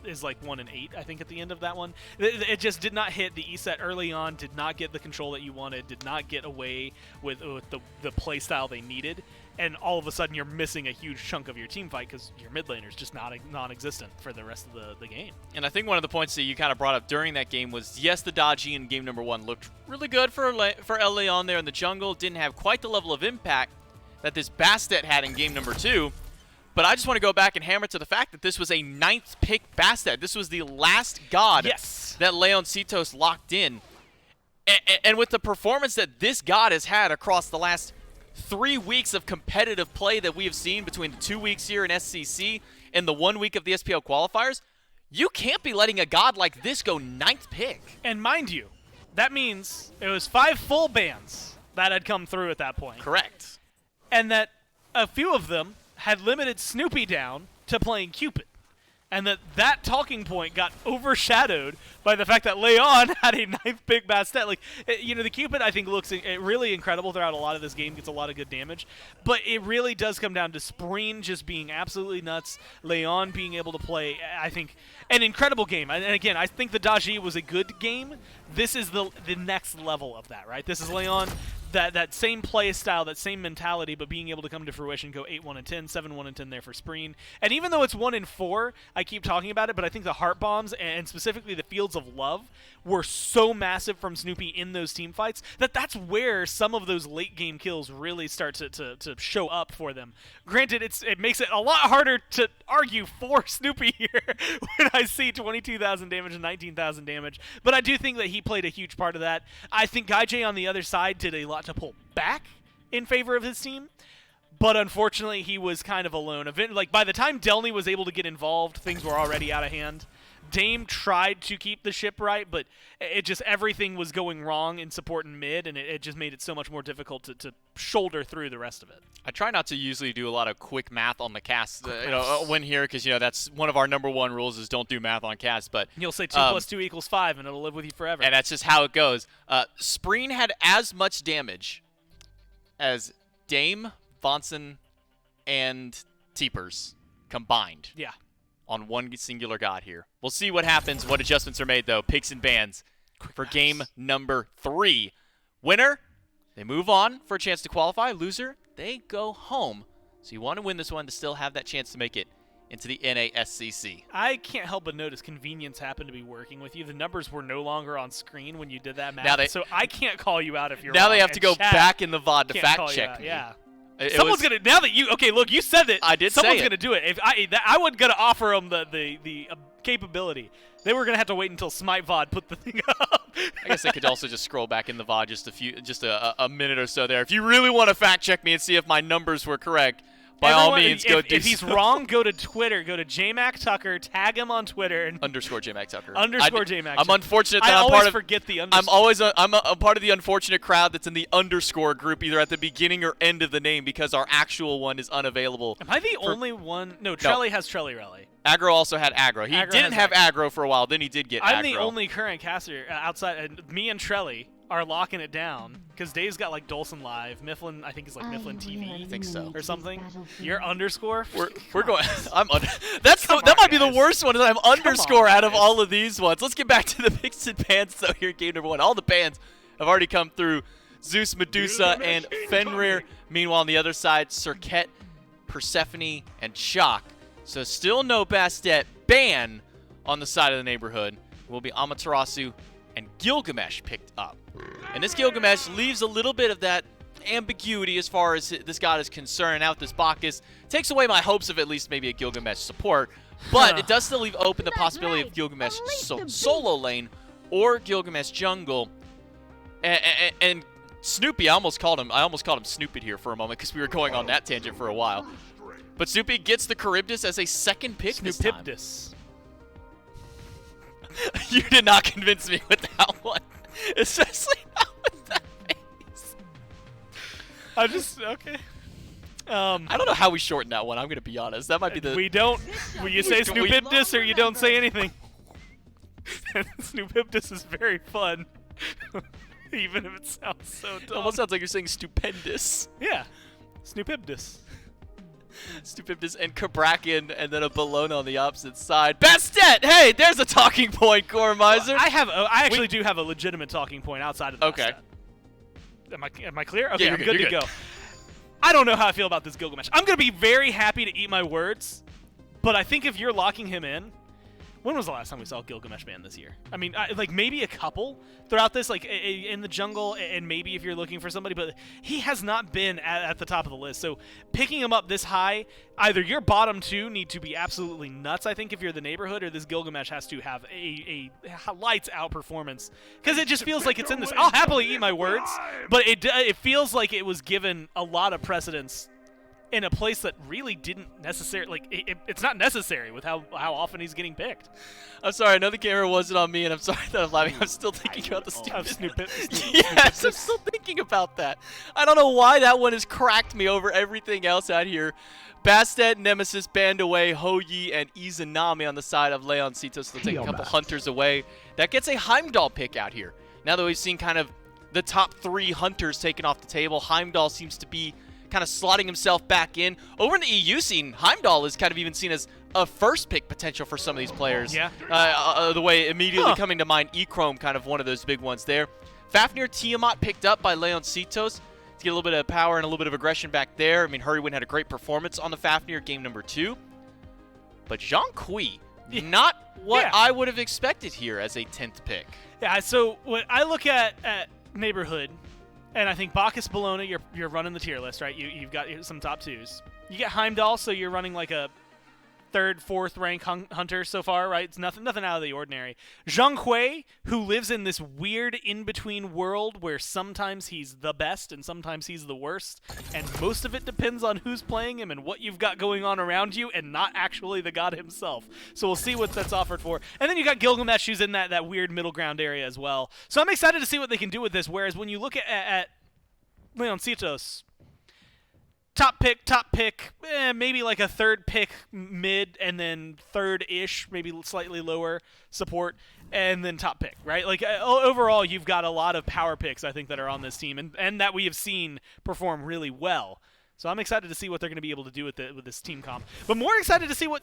is like 1-8, I think, at the end of that one. It just did not hit the E-set early on, did not get the control that you wanted, did not get away with the play style they needed, and all of a sudden you're missing a huge chunk of your team fight because your mid laner is just non-existent for the rest of the game. And I think one of the points that you kind of brought up during that game was, yes, the dodgy in game number 1 looked really good for El Leon there in the jungle, didn't have quite the level of impact that this Bastet had in game number 2. But I just want to go back and hammer to the fact that this was a 9th pick Bastet. This was the last god that LEONCITOS locked in. And with the performance that this god has had across the last 3 weeks of competitive play that we have seen between the 2 weeks here in SCC and the 1 week of the SPL qualifiers, you can't be letting a god like this go 9th pick. And mind you, that means it was 5 full bans that had come through at that point. Correct. And that a few of them had limited Snoopy down to playing Cupid. And that talking point got overshadowed by the fact that Leon had a 9th pick Bastet. Like, you know, the Cupid, I think, looks really incredible throughout a lot of this game, gets a lot of good damage. But it really does come down to Spreen just being absolutely nuts, Leon being able to play, I think, an incredible game. And again, I think the Daji was a good game. This is the next level of that, right? This is Leon, that same play style, that same mentality, but being able to come to fruition, go 8-1-10, 7-1-10 there for Spreen. And even though it's 1-4, I keep talking about it, but I think the heart bombs and specifically the Fields of Love were so massive from Snoopy in those team fights that's where some of those late game kills really start to show up for them. Granted, it makes it a lot harder to argue for Snoopy here when I see 22,000 damage and 19,000 damage, but I do think that he played a huge part of that. I think GuyJ on the other side did a lot to pull back in favor of his team, but unfortunately he was kind of alone. Like, by the time Delny was able to get involved, things were already out of hand. Dame tried to keep the ship right, but it just, everything was going wrong in support and mid, and it just made it so much more difficult to shoulder through the rest of it. I try not to usually do a lot of quick math on the cast, when here, because, you know, that's one of our #1 rules is don't do math on cast. But you'll say 2 + 2 = 5, and it'll live with you forever. And that's just how it goes. Spreen had as much damage as Dame, Vonson, and Teepers combined. Yeah. On one singular god here. We'll see what happens, what adjustments are made, though. Picks and bans for game number 3. Winner, they move on for a chance to qualify. Loser, they go home. So you want to win this one to still have that chance to make it into the NASCC. I can't help but notice convenience happened to be working with you. The numbers were no longer on screen when you did that math, so I can't call you out if you're now wrong. They have to go back in the VOD to fact check me. Yeah. Someone's gonna, now that you, okay, look, you said it. I did say it. Someone's gonna do it. If I was gonna offer them the capability. They were gonna have to wait until Smite VOD put the thing up. I guess they could also just scroll back in the VOD just a minute or so there. If you really want to fact check me and see if my numbers were correct, by all means, go do If he's wrong, go to Twitter. Go to JMac Tucker. Tag him on Twitter. And _JMac Tucker. _JMac. I'm unfortunate that I I'm always part of. forget the underscore. I'm a part of the unfortunate crowd that's in the underscore group, either at the beginning or end of the name, because our actual one is unavailable. Am I the only one? No, Trelly has Trelly Rally. Aggro also had aggro. He didn't have aggro for a while. Then he did get aggro. I'm the only current caster outside. Me and Trelly are locking it down, because Dave's got like Dolson Live, Mifflin I think is like Mifflin TV I think so. or something. Your underscore? We're going. I'm under. That might be the worst one. Is I'm underscore out of guys. all of these ones. Let's get back to the mixed bans though. Here, game number 1. All the bans have already come through. Zeus, Medusa, and Fenrir. Meanwhile, on the other side, Serket, Persephone, and Shock. So still no Bastet ban on the side of the neighborhood. Will be Amaterasu and Gilgamesh picked up. And this Gilgamesh leaves a little bit of that ambiguity as far as this god is concerned. Now with this Bacchus, takes away my hopes of at least maybe a Gilgamesh support, but it does still leave open the possibility of Gilgamesh solo lane or Gilgamesh jungle. And Snoopy, I almost called him Snoopy here for a moment because we were going on that tangent for a while. But Snoopy gets the Charybdis as a second pick this time. Snoopipdis. You did not convince me with that one. Especially not with that face. I just, okay. I don't know how we shortened that one, I'm going to be honest. That might be the... We don't, when you say We- Snoopipdis or you don't say anything. Snoopipdis is very fun. Even if it sounds so It dumb. almost sounds like you're saying stupendous. Yeah. Snoopipdis. Stupendous and Kabrakan, and then a Bologna on the opposite side. Bastet! Hey, there's a talking point, Gormizer. I actually do have a legitimate talking point outside of that. Okay. Am I clear? Okay, Yeah, you're okay, good you're to good. go. I don't know how I feel about this Gilgamesh. I'm going to be very happy to eat my words, but I think if you're locking him in, when was the last time we saw Gilgamesh ban this year? I mean, like maybe a couple throughout this, like in the jungle, and maybe if you're looking for somebody, but he has not been at the top of the list. So picking him up this high, either your bottom two need to be absolutely nuts, I think, if you're the neighborhood, or this Gilgamesh has to have a lights out performance, because it just feels like it's in this. I'll happily eat my words, but it feels like it was given a lot of precedence in a place that really didn't necessarily, like, it's not necessary with how often he's getting picked. I'm sorry, I know the camera wasn't on me, and I'm sorry that I'm laughing. I'm still thinking about the Of stupid... Snoopit. Yes, I'm still thinking about that. I don't know why that one has cracked me over everything else out here. Bastet, Nemesis, banned away, Hoyi, and Izanami on the side of LEONCITOS. They'll take a couple hunters away. That gets a Heimdall pick out here. Now that we've seen kind of the top 3 hunters taken off the table, Heimdall seems to be kind of slotting himself back in. Over in the EU scene, Heimdall is kind of even seen as a first pick potential for some of these players. Yeah. The way immediately coming to mind, E-Chrome, kind of one of those big ones there. Fafnir, Tiamat picked up by LEONCITOS to get a little bit of power and a little bit of aggression back there. I mean, Hurrywin had a great performance on the Fafnir game number 2. But Zhang Kui, not what I would have expected here as a 10th pick. Yeah, so when I look at neighborhood, and I think Bacchus, Bologna, you're running the tier list, right? You've got some top 2s. You get Heimdall, so you're running like a 3rd, 4th rank hunter so far, right? It's nothing out of the ordinary. Zhang Hui, who lives in this weird in-between world where sometimes he's the best and sometimes he's the worst, and most of it depends on who's playing him and what you've got going on around you, and not actually the god himself. So we'll see what that's offered for. And then you got Gilgamesh, who's in that weird middle ground area as well. So I'm excited to see what they can do with this, whereas when you look at LEONCITOS, top pick, maybe like a 3rd pick mid, and then 3rd-ish, maybe slightly lower support, and then top pick, right? Like overall, you've got a lot of power picks, I think, that are on this team, and that we have seen perform really well. So I'm excited to see what they're going to be able to do with this team comp. But more excited to see what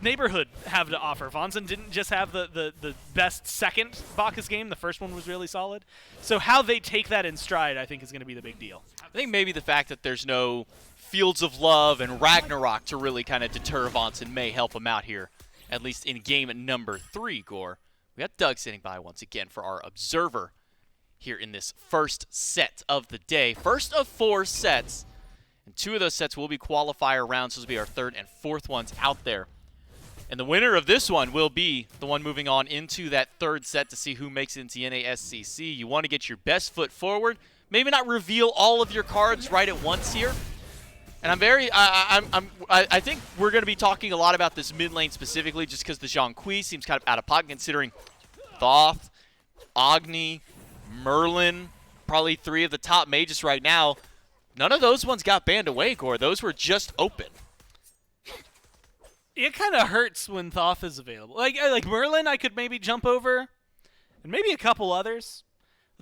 Neighborhood have to offer. Vonson didn't just have the best second Bacchus game. The first one was really solid. So how they take that in stride, I think, is going to be the big deal. I think maybe the fact that there's no Fields of Love and Ragnarok to really kind of deter Vonson may help him out here, at least in game number 3, Gore. We got Doug sitting by once again for our observer here in this first set of the day. First of 4 sets, and 2 of those sets will be qualifier rounds. Those will be our 3rd and 4th ones out there. And the winner of this one will be the one moving on into that 3rd set to see who makes it into NASCC. You want to get your best foot forward. Maybe not reveal all of your cards right at once here. And I think we're going to be talking a lot about this mid lane specifically, just because the Zhang Kui seems kind of out of pocket, considering Thoth, Agni, Merlin, probably 3 of the top mages right now. None of those ones got banned away, Gore. Those were just open. It kind of hurts when Thoth is available. Like Merlin, I could maybe jump over, and maybe a couple others.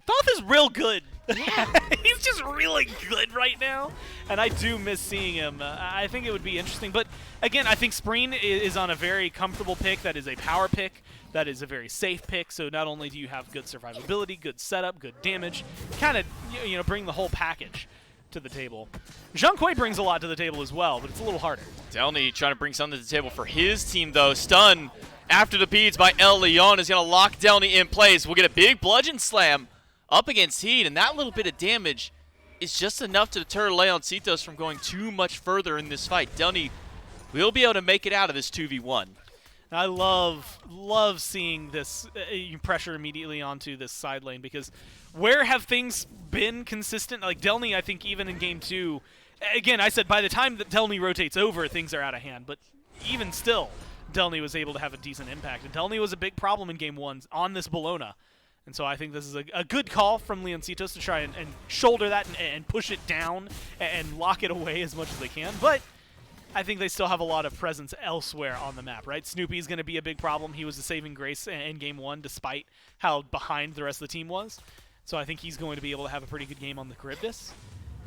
Thoth is real good. He's just really good right now, and I do miss seeing him. I think it would be interesting, but again, I think Spreen is on a very comfortable pick. That is a power pick. That is a very safe pick. So not only do you have good survivability, good setup, good damage, kind of bring the whole package to the table. Zhang Kui brings a lot to the table as well, but it's a little harder. Delny trying to bring something to the table for his team, though. Stun after the beads by El Leon is going to lock Delny in place. We'll get a big bludgeon slam up against Heat, and that little bit of damage is just enough to deter LEONCITOS from going too much further in this fight. Delny will be able to make it out of this 2v1. I love seeing this pressure immediately onto this side lane, because where have things been consistent? Like Delny, I think even in game 2, again, I said by the time that Delny rotates over, things are out of hand, but even still, Delny was able to have a decent impact. And Delny was a big problem in game 1 on this Bologna. And so I think this is a good call from LEONCITOS to try and shoulder that and push it down and lock it away as much as they can. But I think they still have a lot of presence elsewhere on the map, right? Snoopy's going to be a big problem. He was the saving grace in game 1 despite how behind the rest of the team was. So I think he's going to be able to have a pretty good game on the Charybdis.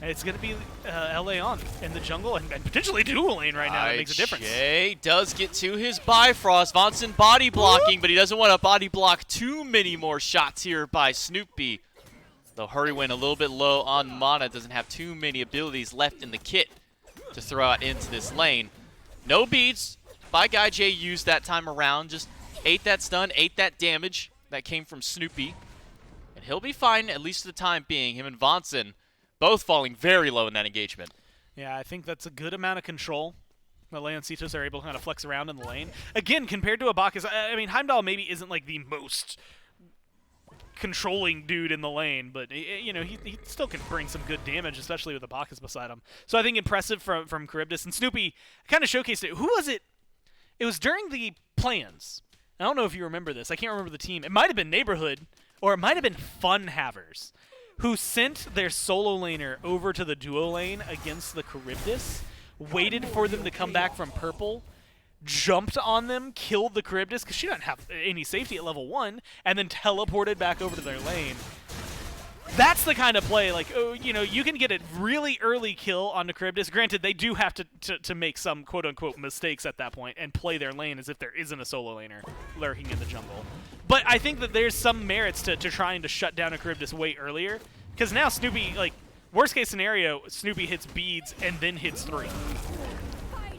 And it's going to be Leon in the jungle and potentially dual lane right now. That makes a difference. Jay does get to his Bifrost. Vonson body blocking, but he doesn't want to body block too many more shots here by Snoopy. Though Hurrywin a little bit low on mana, doesn't have too many abilities left in the kit to throw out into this lane. No beats by Guy J used that time around. Just ate that stun, ate that damage that came from Snoopy. And he'll be fine, at least for the time being. Him and Vonson both falling very low in that engagement. Yeah, I think that's a good amount of control. The LEONCITOS are able to kind of flex around in the lane. Again, compared to a Bacchus, I mean, Heimdall maybe isn't like the most controlling dude in the lane, but he still can bring some good damage, especially with the Bacchus beside him. So I think impressive from Charybdis. And Snoopy kind of showcased it. Who was it? It was during the plans. I don't know if you remember this. I can't remember the team. It might have been Neighborhood, or it might have been Fun Havers, who sent their solo laner over to the duo lane against the Charybdis, waited for them to come back from purple, jumped on them, killed the Charybdis, because she doesn't have any safety at level 1, and then teleported back over to their lane. That's the kind of play, like, you can get a really early kill on the Charybdis. Granted, they do have to make some quote-unquote mistakes at that point and play their lane as if there isn't a solo laner lurking in the jungle. But I think that there's some merits to trying to shut down a Charybdis way earlier, because now Snoopy, like, worst case scenario, Snoopy hits beads and then hits 3.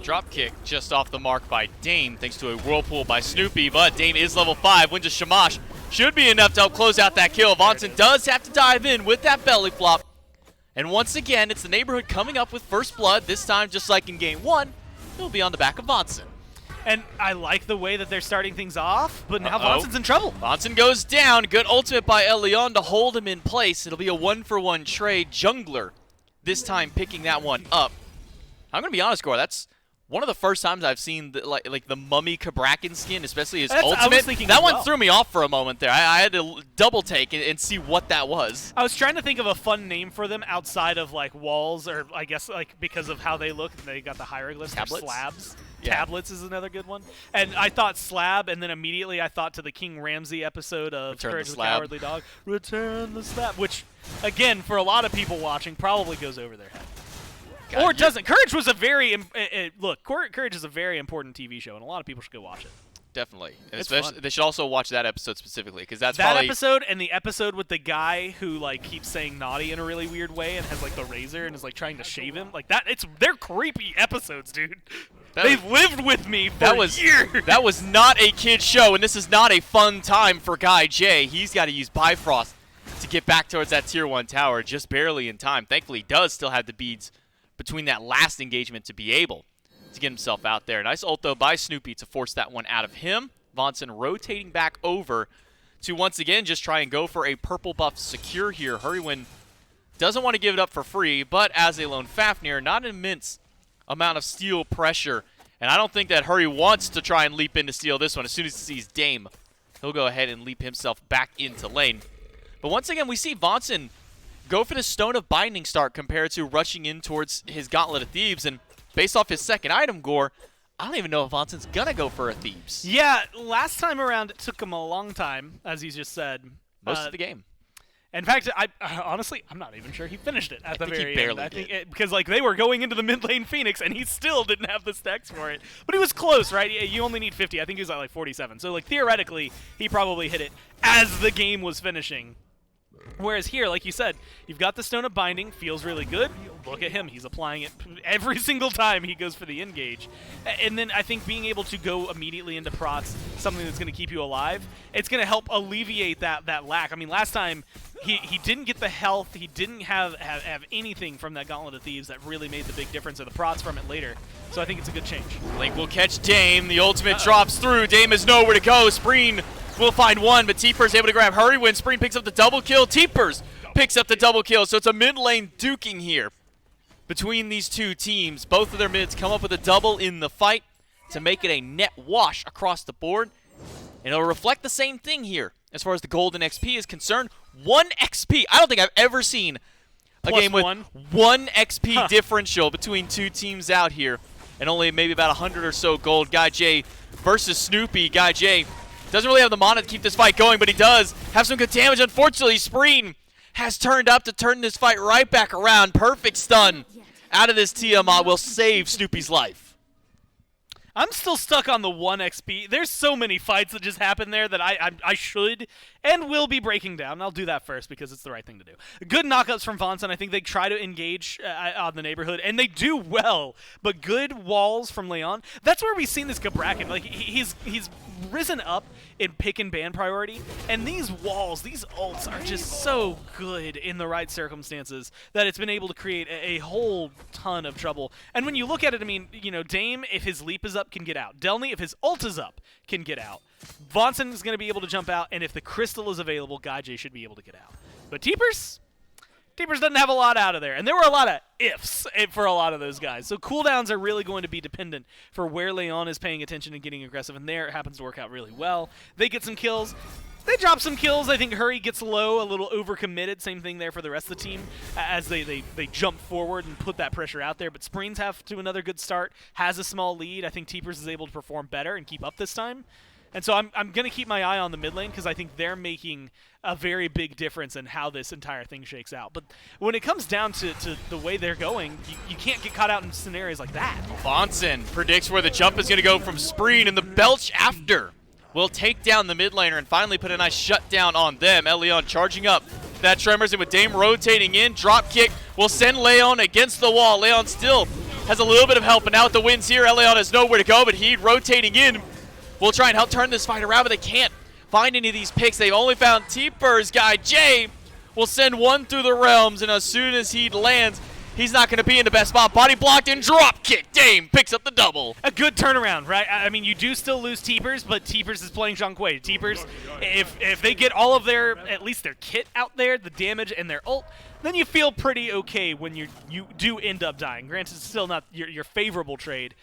Drop kick just off the mark by Dame, thanks to a whirlpool by Snoopy, but Dame is level 5, wins a Shamash. Should be enough to help close out that kill. Vonson does have to dive in with that belly flop. And once again, it's the Neighborhood coming up with first blood. This time, just like in game 1, it'll be on the back of Vonson. And I like the way that they're starting things off, but now Vonson's in trouble. Vonson goes down. Good ultimate by El Leon to hold him in place. It'll be a 1-for-1 trade. Jungler this time picking that one up. I'm going to be honest, Gore, that's one of the first times I've seen the Mummy Kabrakan skin, especially his ultimate. I was thinking that as one well. threw me off for a moment there. I had to double take and see what that was. I was trying to think of a fun name for them outside of like walls, or I guess like because of how they look, they got the hieroglyphs. Tablets? Slabs. Yeah. Tablets is another good one. And I thought slab, and then immediately I thought to the King Ramsey episode of Return Courage the the Slab. Cowardly Dog. Return the slab, which again for a lot of people watching probably goes over their head. God, Or it doesn't. Courage was a very look. Courage is a very important TV show, and a lot of people should go watch it. Definitely. And It's especially, fun. they should also watch that episode specifically, because that's That probably episode and the episode with the guy who like keeps saying naughty in a really weird way and has like the razor and is like trying to shave him. Like that, they're creepy episodes, dude. They've lived with me for years. That was not a kid's show, and this is not a fun time for Guy J. He's got to use Bifrost to get back towards that tier 1 tower, just barely in time. Thankfully, he does still have the beads between that last engagement to be able to get himself out there. Nice ult, though, by Snoopy to force that one out of him. Vonson rotating back over to once again just try and go for a purple buff secure here. Hurrywin doesn't want to give it up for free, but as a lone Fafnir, not an immense amount of steal pressure. And I don't think that Hurry wants to try and leap in to steal this one. As soon as he sees Dame, he'll go ahead and leap himself back into lane. But once again, we see Vonson go for the Stone of Binding start compared to rushing in towards his Gauntlet of Thebes. And based off his second item, Gore, I don't even know if Vonson's going to go for a Thebes. Yeah, last time around it took him a long time, as you just said. Most of the game. In fact, honestly, I'm not even sure he finished it at the think he very barely end. did. Because like they were going into the mid lane Phoenix, and he still didn't have the stacks for it. But he was close, right? You only need 50. I think he was at like 47. So like theoretically, he probably hit it as the game was finishing. Whereas here, like you said, you've got the Stone of Binding, feels really good. Look at him, he's applying it every single time he goes for the engage. And then I think being able to go immediately into procs, something that's going to keep you alive, it's going to help alleviate that lack. I mean, last time, he didn't get the health, he didn't have anything from that Gauntlet of Thieves that really made the big difference, or the procs from it later. So I think it's a good change. Link will catch Dame, the ultimate drops through, Dame has nowhere to go, Spreen will find one, but Teeper's able to grab Hurry when Spreen picks up the double kill. Teepers picks up the double kill, so it's a mid lane duking here between these two teams. Both of their mids come up with a double in the fight to make it a net wash across the board. And it'll reflect the same thing here as far as the golden XP is concerned. 1 XP. I don't think I've ever seen a Plus game with one. 1 XP differential between two teams out here, and only maybe about 100 or so gold. Guy J versus Snoopy. Guy J doesn't really have the mana to keep this fight going, but he does have some good damage. Unfortunately, Spreen has turned up to turn this fight right back around. Perfect stun out of this Tiamat will save Snoopy's life. I'm still stuck on the 1 XP. There's so many fights that just happen there that I should and will be breaking down. I'll do that first because it's the right thing to do. Good knockouts from Vonson. I think they try to engage on the neighborhood, and they do well. But good walls from Leon. That's where we've seen this Gabrakan. Like he's risen up in pick and ban priority, and these walls, these ults are just so good in the right circumstances that it's been able to create a whole ton of trouble. And when you look at it, I mean, you know, Dame, if his leap is up, can get out. Delny, if his ult is up, can get out. Vonson is going to be able to jump out, and if the crystal is available, Gaijay should be able to get out. But Teepers doesn't have a lot out of there, and there were a lot of ifs for a lot of those guys. So cooldowns are really going to be dependent for where Leon is paying attention and getting aggressive, and there it happens to work out really well. They get some kills. They drop some kills. I think Hurry gets low, a little overcommitted. Same thing there for the rest of the team as they jump forward and put that pressure out there. But Spreen's have to another good start, has a small lead. I think Teepers is able to perform better and keep up this time. And so I'm going to keep my eye on the mid lane because I think they're making a very big difference in how this entire thing shakes out. But when it comes down to the way they're going, you can't get caught out in scenarios like that. Vonson predicts where the jump is going to go from Spreen, and the belch after will take down the mid laner and finally put a nice shutdown on them. Leon charging up that Tremors, and with Dame rotating in, drop kick will send Leon against the wall. Leon still has a little bit of help, and now with the wins here, Leon has nowhere to go, but he rotating in will try and help turn this fight around, but they can't find any of these picks. They've only found Teepers. Guy Jay will send one through the realms, and as soon as he lands, he's not going to be in the best spot. Body blocked and drop kick. Dame picks up the double. A good turnaround, right? I mean, you do still lose Teepers, but Teepers is playing Zhang Kui. Teepers, if they get all of their, at least their kit out there, the damage and their ult, then you feel pretty okay when you do end up dying. Granted, it's still not your favorable trade.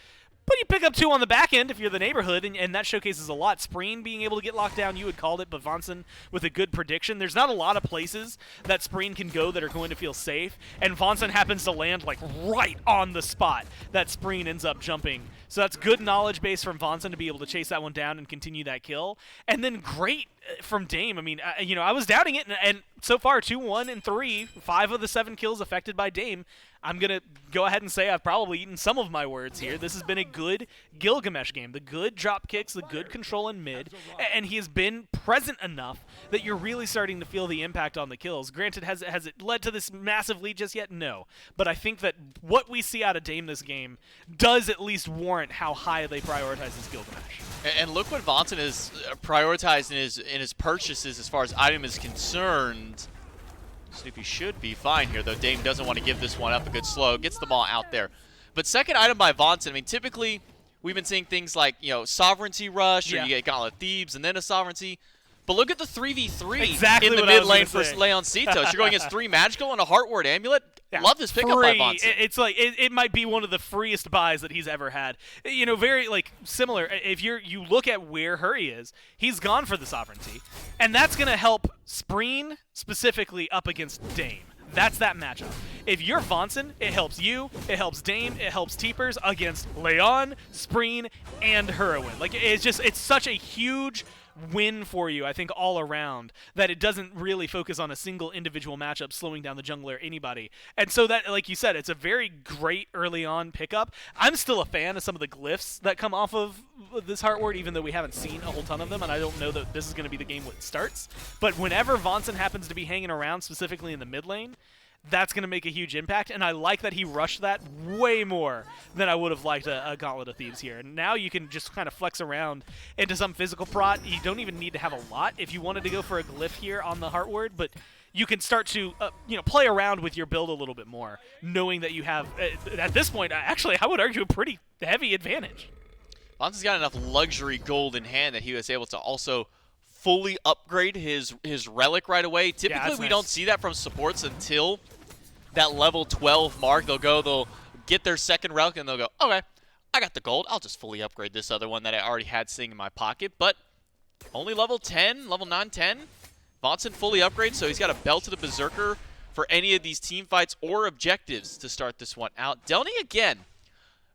But you pick up 2 on the back end if you're the neighborhood, and that showcases a lot. Spreen being able to get locked down, you had called it, but Vonson with a good prediction. There's not a lot of places that Spreen can go that are going to feel safe, and Vonson happens to land like right on the spot that Spreen ends up jumping. So that's good knowledge base from Vonson to be able to chase that one down and continue that kill. And then great from Dame. I mean, you know, I was doubting it, and so far 2, 1, and 3, 5 of the 7 kills affected by Dame. I'm going to go ahead and say I've probably eaten some of my words here. This has been a good Gilgamesh game. The good drop kicks, the good control in mid, and he has been present enough that you're really starting to feel the impact on the kills. Granted, has it led to this massive lead just yet? No. But I think that what we see out of Dame this game does at least warrant how high they prioritize this Gilgamesh. And look what Vonson has prioritized in his purchases as far as item is concerned. Snoopy should be fine here, though Dame doesn't want to give this one up a good slow. Gets them all out there. But second item by Vonson, I mean, typically we've been seeing things like, you know, Sovereignty Rush, or you get Gauntlet of Thebes and then a Sovereignty. But look at the 3v3 in the mid lane for LEONCITOS. You're going against 3 Magical and a Heartward Amulet. Yeah. Love this pickup by Vonson. It's like it might be one of the freest buys that he's ever had. You know, very like similar. If you look at where Hurry is, he's gone for the Sovereignty, and that's going to help Spreen specifically up against Dame. That's that matchup. If you're Vonson, it helps you, it helps Dame, it helps Teepers against Leon, Spreen, and Heroin. Like it's such a huge win for you, I think, all around, that it doesn't really focus on a single individual matchup slowing down the jungler or anybody. And so that, like you said, it's a very great early on pickup. I'm still a fan of some of the glyphs that come off of this Heart Ward, even though we haven't seen a whole ton of them, and I don't know that this is going to be the game when it starts. But whenever Vonson happens to be hanging around, specifically in the mid lane, that's going to make a huge impact, and I like that he rushed that way more than I would have liked a Gauntlet of Thieves here. And now you can just kind of flex around into some physical prot. You don't even need to have a lot if you wanted to go for a glyph here on the Heart Ward, but you can start to play around with your build a little bit more, knowing that you have, at this point, actually, I would argue a pretty heavy advantage. Vonson's got enough luxury gold in hand that he was able to also fully upgrade his relic right away. Typically, we don't see that from supports until that level 12 mark. They'll get their second relic, and they'll go, okay, I got the gold. I'll just fully upgrade this other one that I already had sitting in my pocket. But only level 10, level 9, 10. Vonson fully upgrades, so he's got a belt to the Berserker for any of these team fights or objectives to start this one out. Delny, again,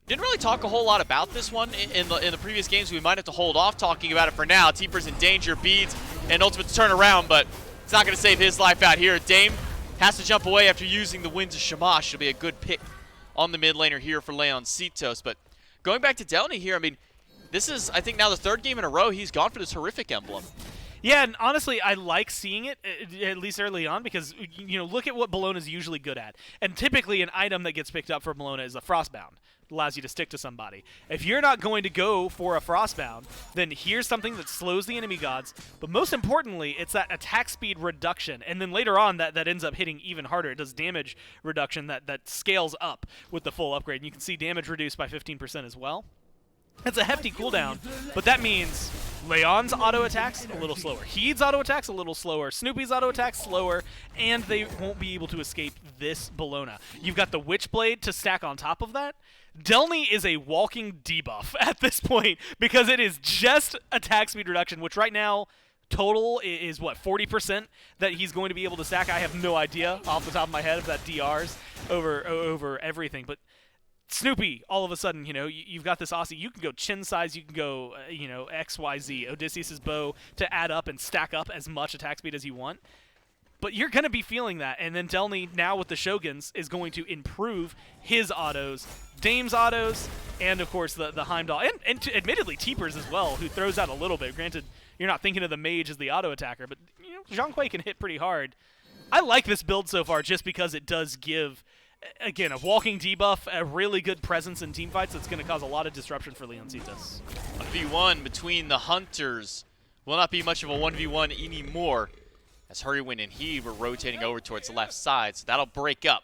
didn't really talk a whole lot about this one in the previous games. We might have to hold off talking about it for now. Teeper's in danger, beads, and ultimate to turn around, but it's not going to save his life out here. Dame has to jump away after using the Winds of Shamash. It'll be a good pick on the mid laner here for LEONCITOS. But going back to Delny here, I mean, this is, I think, now the third game in a row he's gone for this horrific emblem. Yeah, and honestly, I like seeing it, at least early on, because, look at what Bologna's usually good at. And typically an item that gets picked up for Bologna is a Frostbound. It allows you to stick to somebody. If you're not going to go for a Frostbound, then here's something that slows the enemy gods, but most importantly, it's that attack speed reduction. And then later on, that ends up hitting even harder. It does damage reduction that scales up with the full upgrade. And you can see damage reduced by 15% as well. It's a hefty cooldown, but that means Leon's auto attacks a little slower, Heed's auto attacks a little slower, Snoopy's auto attacks slower, and they won't be able to escape this Bologna. You've got the Witchblade to stack on top of that. Delny is a walking debuff at this point because it is just attack speed reduction, which right now total is what, 40% that he's going to be able to stack. I have no idea off the top of my head if that DRs over everything, but Snoopy, all of a sudden, you've got this Aussie. You can go chin size. You can go, XYZ. Odysseus' bow to add up and stack up as much attack speed as you want. But you're going to be feeling that. And then Delny, now with the Shoguns, is going to improve his autos, Dame's autos, and, of course, the Heimdall. And admittedly, Teepers as well, who throws out a little bit. Granted, you're not thinking of the mage as the auto attacker, but, Zhang can hit pretty hard. I like this build so far just because it does give, again, a walking debuff, a really good presence in teamfights that's going to cause a lot of disruption for LEONCITOS. 1v1 between the Hunters will not be much of a 1v1 anymore, as Hurrywin and he were rotating over towards the left side, so that'll break up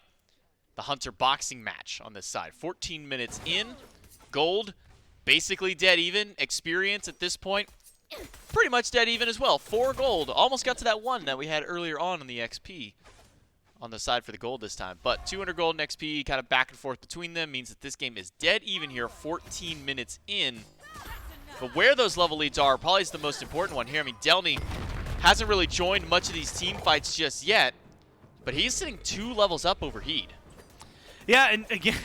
the Hunter boxing match on this side. 14 minutes in, gold basically dead even, experience at this point pretty much dead even as well. 4 gold, almost got to that 1 that we had earlier on in the XP. On the side for the gold this time. But 200 gold and XP kind of back and forth between them means that this game is dead even here, 14 minutes in. But where those level leads are probably is the most important one here. I mean, Delny hasn't really joined much of these team fights just yet, but he's sitting 2 levels up over Heed. Yeah, and again,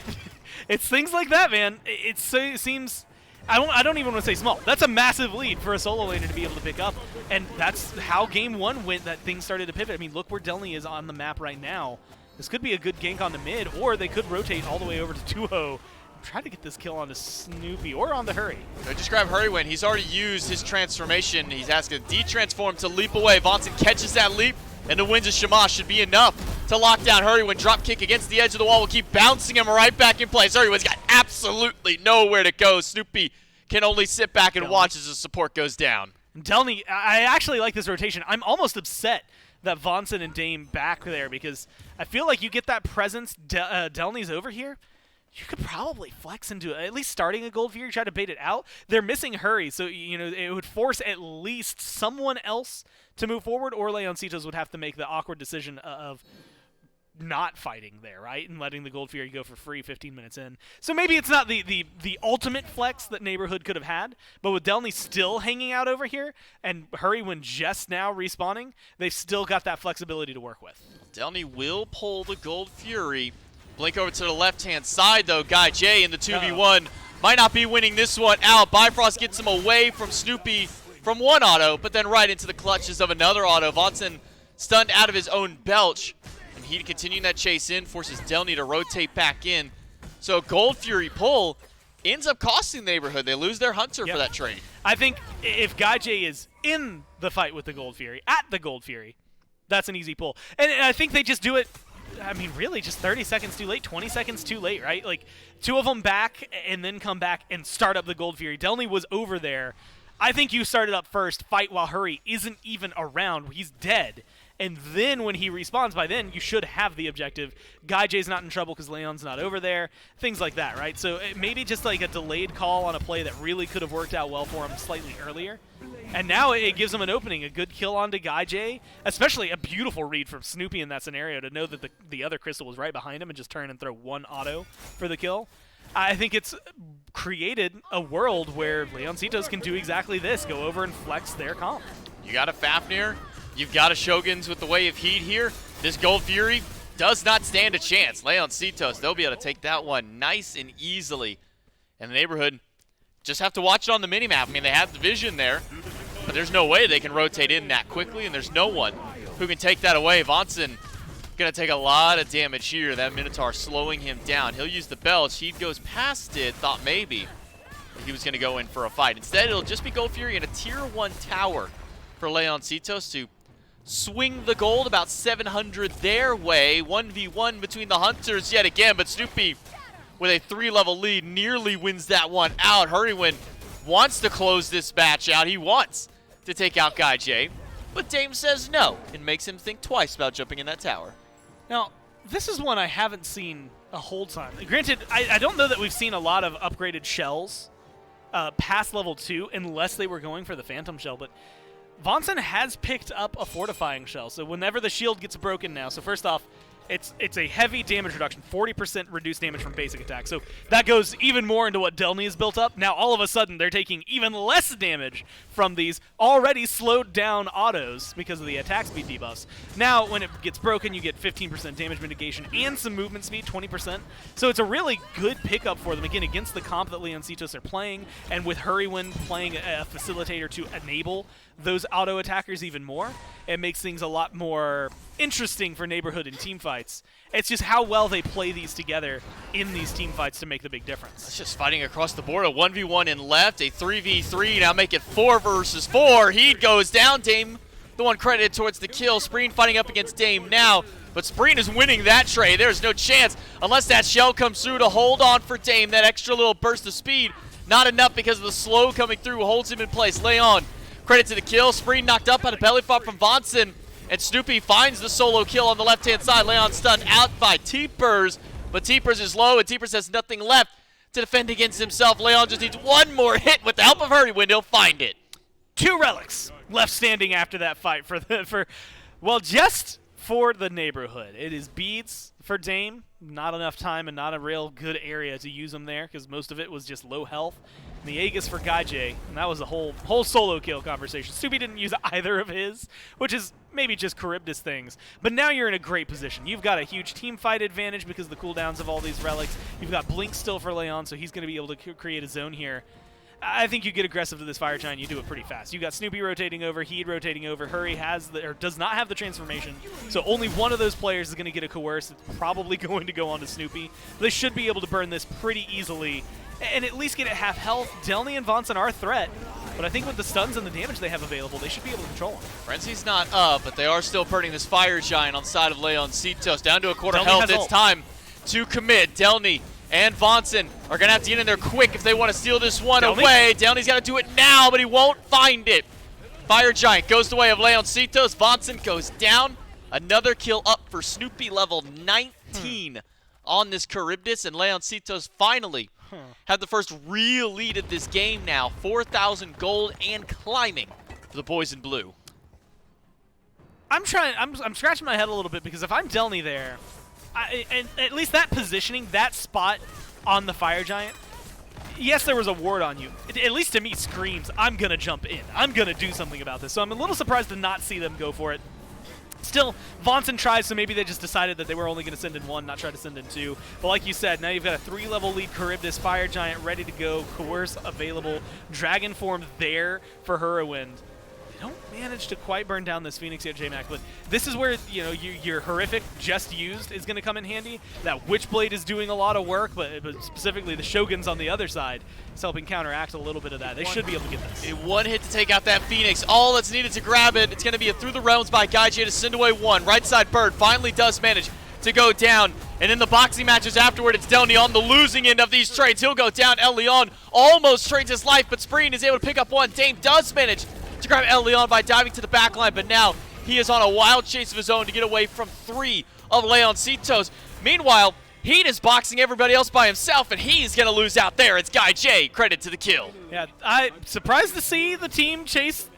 it's things like that, man. It seems... I don't even want to say small. That's a massive lead for a solo laner to be able to pick up, and that's how game 1 went, that things started to pivot. I mean, look where Delny is on the map right now. This could be a good gank on the mid, or they could rotate all the way over to Tuho, try to get this kill on the Snoopy, or on the Hurry. I just grab Hurrywin. He's already used his transformation. He's asking to de-transform to leap away. Vonson catches that leap, and the Winds of Shamash should be enough to lock down Hurrywin. Drop kick against the edge of the wall will keep bouncing him right back in place. Hurrywin's got absolutely nowhere to go. Snoopy can only sit back and watch as the support goes down. Delny, I actually like this rotation. I'm almost upset that Vonson and Dame back there because I feel like you get that presence. Delny's over here. You could probably flex into at least starting a gold Fury, try to bait it out. They're missing Hurry, so it would force at least someone else to move forward, or LEONCITOS would have to make the awkward decision of not fighting there, right? And letting the Gold Fury go for free 15 minutes in. So maybe it's not the ultimate flex that Neighborhood could have had, but with Delny still hanging out over here and Hurrywin just now respawning, they've still got that flexibility to work with. Delny will pull the Gold Fury. Blink over to the left-hand side, though. Guy J in the 2v1 might not be winning this one out. Bifrost gets him away from Snoopy. from one auto, but then right into the clutches of another auto. Vonson stunned out of his own belch, and he continuing that chase in, forces Delny to rotate back in. So Gold Fury pull ends up costing the Neighborhood. They lose their Hunter for that trade. I think if Gaijay is in the fight with the Gold Fury, at the Gold Fury, that's an easy pull. And I think they just do it, I mean, really just 30 seconds too late, 20 seconds too late, right? Like, two of them back and then come back and start up the Gold Fury. Delny was over there. I think you started up first, fight while Hurry isn't even around. He's dead. And then when he respawns, by then, you should have the objective. Gaijay's not in trouble because Leon's not over there. Things like that, right? So maybe just like a delayed call on a play that really could have worked out well for him slightly earlier. And now it gives him an opening, a good kill onto Gaijay, especially a beautiful read from Snoopy in that scenario to know that the other Crystal was right behind him and just turn and throw one auto for the kill. I think it's created a world where LEONCITOS can do exactly this, go over and flex their comp. You got a Fafnir, you've got a Shoguns with the Way of Heat here. This Gold Fury does not stand a chance. LEONCITOS, they'll be able to take that one nice and easily. And the Neighborhood just have to watch it on the minimap. I mean, they have the vision there, but there's no way they can rotate in that quickly, and there's no one who can take that away. Vonson gonna take a lot of damage here. That Minotaur slowing him down. He'll use the belch. He goes past it, thought maybe he was gonna go in for a fight. Instead, it'll just be Gold Fury and a tier 1 tower for LEONCITOS to swing the gold, about 700 their way. 1v1 between the Hunters yet again, but Snoopy with a 3-level lead nearly wins that one out. Hurrywin wants to close this match out. He wants to take out Gaijay, but Dame says no and makes him think twice about jumping in that tower. Now, this is one I haven't seen a whole time. Granted, I don't know that we've seen a lot of upgraded shells past level 2 unless they were going for the Phantom Shell, but Vonson has picked up a fortifying shell, so whenever the shield gets broken now, so first off, it's a heavy damage reduction, 40% reduced damage from basic attack. So that goes even more into what Delny has built up. Now all of a sudden they're taking even less damage from these already slowed down autos because of the attack speed debuffs. Now when it gets broken, you get 15% damage mitigation and some movement speed, 20%. So it's a really good pickup for them, again, against the comp that LEONCITOS are playing, and with Hurrywin playing a facilitator to enable those auto attackers even more. It makes things a lot more interesting for Neighborhood and team fights. It's just how well they play these together in these team fights to make the big difference. It's just fighting across the board. A 1v1 in left, a 3v3. Now make it 4 versus 4. Heat goes down. Dame, the one credited towards the kill. Spreen fighting up against Dame now, but Spreen is winning that trade. There's no chance unless that shell comes through to hold on for Dame. That extra little burst of speed, not enough because of the slow coming through, holds him in place. Leon, credit to the kill. Spreen knocked up on a belly flop from Vonson. And Snoopy finds the solo kill on the left-hand side. Leon stunned out by Teepers, but Teepers is low, and Teepers has nothing left to defend against himself. Leon just needs one more hit. With the help of Hurrywin, he'll find it. 2 relics left standing after that fight just for the Neighborhood. It is beads for Dame. Not enough time and not a real good area to use them there because most of it was just low health. And the Aegis for Gaijay, and that was a whole solo kill conversation. Snoopy didn't use either of his, which is maybe just Charybdis things. But now you're in a great position. You've got a huge team fight advantage because of the cooldowns of all these relics. You've got Blink still for Leon, so he's going to be able to create a zone here. I think you get aggressive to this Fire Giant, you do it pretty fast. You got Snoopy rotating over, Heed rotating over, Hurry does not have the transformation, so only one of those players is going to get a coerce. It's probably going to go on to Snoopy. They should be able to burn this pretty easily and at least get it half health. Delny and Vonson are a threat, but I think with the stuns and the damage they have available, they should be able to control him. Frenzy's not up, but they are still burning this Fire Giant on the side of LEONCITOS. Down to a quarter Delny health. It's time to commit. Delny and Vonson are going to have to get in there quick if they want to steal this one away. Delny's got to do it now, but he won't find it. Fire Giant goes the way of LEONCITOS. Vonson goes down. Another kill up for Snoopy, level 19 on this Charybdis, and LEONCITOS finally have the first real lead of this game now. 4,000 gold and climbing for the boys in blue. I'm scratching my head a little bit because if I'm Delny there, and at least that positioning, that spot on the Fire Giant, yes, there was a ward on you. At least to me screams, I'm going to jump in. I'm going to do something about this. So I'm a little surprised to not see them go for it. Still, Vonson tries, so maybe they just decided that they were only going to send in one, not try to send in two. But like you said, now you've got a 3-level lead Charybdis, Fire Giant ready to go, Coerce available, Dragon Form there for Hurriwind. They don't manage to quite burn down this Phoenix yet, J-Mac, but this is where your horrific just used is going to come in handy. That Witchblade is doing a lot of work, but specifically the Shogun's on the other side is helping counteract a little bit of that. They should be able to get this. One hit to take out that Phoenix. All that's needed to grab it, it's going to be a Through the Realms by Gaijay to send away one. Right side Bird finally does manage to go down. And in the boxing matches afterward, it's Delny on the losing end of these trades. He'll go down. El Leon almost trades his life, but Spreen is able to pick up one. Dame does manage to grab El Leon by diving to the back line, but now he is on a wild chase of his own to get away from 3 of LEONCITOS. Meanwhile, Heat is boxing everybody else by himself, and he's going to lose out there. It's Gaijay, credit to the kill. Yeah, I'm surprised to see the team chase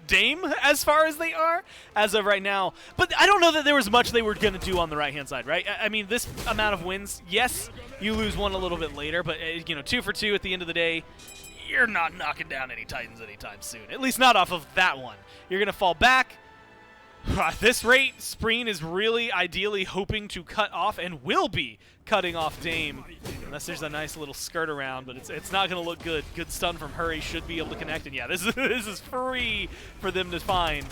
Dame as far as they are as of right now. But I don't know that there was much they were going to do on the right-hand side, right? I mean, this amount of wins, yes, you lose one a little bit later, but 2 for 2 at the end of the day, you're not knocking down any Titans anytime soon. At least not off of that one. You're going to fall back. At this rate, Spreen is really ideally hoping to cut off and will be cutting off Dame. Unless there's a nice little skirt around, but it's not going to look good. Good stun from Hurry should be able to connect. And yeah, this is free for them to find.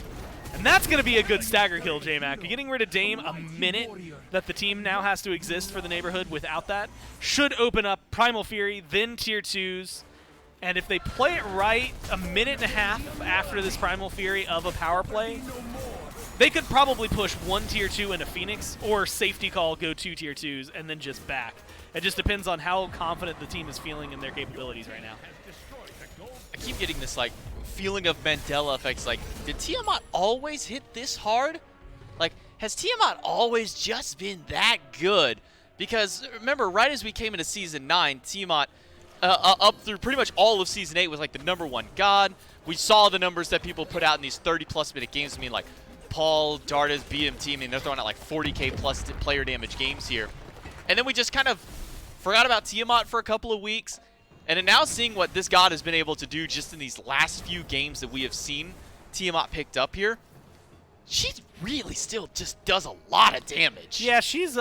And that's going to be a good stagger kill, J-Mac. Getting rid of Dame a minute that the team now has to exist for the neighborhood without that should open up Primal Fury, then Tier 2s. And if they play it right, a minute and a half after this Primal Fury of a power play, they could probably push 1 Tier 2 into Phoenix, or safety call, go 2 Tier 2s, and then just back. It just depends on how confident the team is feeling in their capabilities right now. I keep getting this like feeling of Mandela effects. Like, did Tiamat always hit this hard? Like, has Tiamat always just been that good? Because remember, right as we came into Season 9, Tiamat up through pretty much all of Season 8 was like the #1 god. We saw the numbers that people put out in these 30+ minute games. I mean, like Paul, Darda's, BMT, I mean, they're throwing out like 40k plus player damage games here. And then we just kind of forgot about Tiamat for a couple of weeks. And then now seeing what this god has been able to do just in these last few games that we have seen Tiamat picked up here, she really still just does a lot of damage. Yeah, she's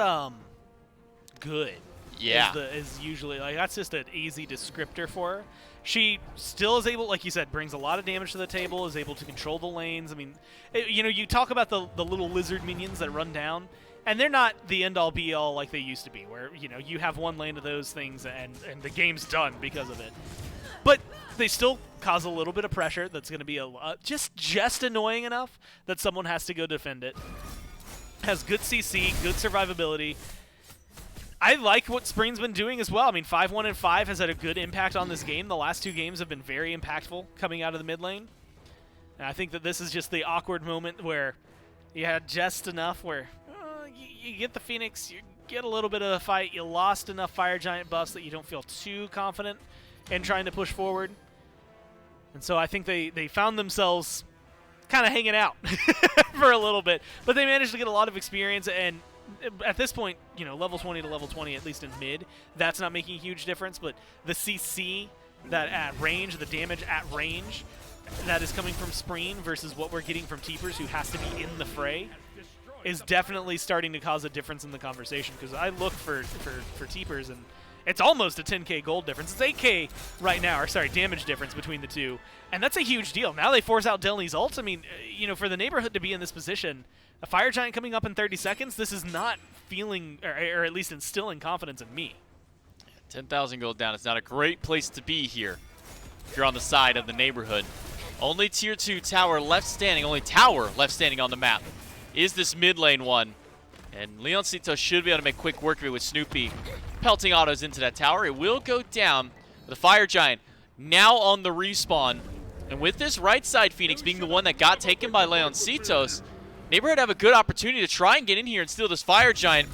good. Yeah. Is usually, like, that's just an easy descriptor for her. She still is able, like you said, brings a lot of damage to the table, is able to control the lanes. I mean, you talk about the little lizard minions that run down, and they're not the end-all be-all like they used to be, where, you have one lane of those things and the game's done because of it. But they still cause a little bit of pressure that's going to be just annoying enough that someone has to go defend it. Has good CC, good survivability. I like what Spreen's been doing as well. I mean, 5-1 and 5 has had a good impact on this game. The last 2 games have been very impactful coming out of the mid lane. And I think that this is just the awkward moment where you had just enough where you get the Phoenix, you get a little bit of a fight, you lost enough Fire Giant buffs that you don't feel too confident in trying to push forward. And so I think they found themselves kind of hanging out for a little bit. But they managed to get a lot of experience, and at this point, level 20 to level 20, at least in mid, that's not making a huge difference, but the CC that at range, the damage at range, that is coming from Spreen versus what we're getting from Teepers, who has to be in the fray, is definitely starting to cause a difference in the conversation, because I look for Teepers, and it's almost a 10k gold difference. It's 8k right now, or sorry, damage difference between the two, and that's a huge deal. Now they force out Delny's ult. I mean, for the neighborhood to be in this position, a Fire Giant coming up in 30 seconds, this is not feeling, or at least instilling confidence in me. 10,000 gold down. It's not a great place to be here if you're on the side of the neighborhood. Only Tier 2 tower left standing, only tower left standing on the map is this mid lane one. And LEONCITOS should be able to make quick work of it with Snoopy pelting autos into that tower. It will go down. The Fire Giant now on the respawn. And with this right side Phoenix being the one that got taken by LEONCITOS, Neighborhood have a good opportunity to try and get in here and steal this Fire Giant.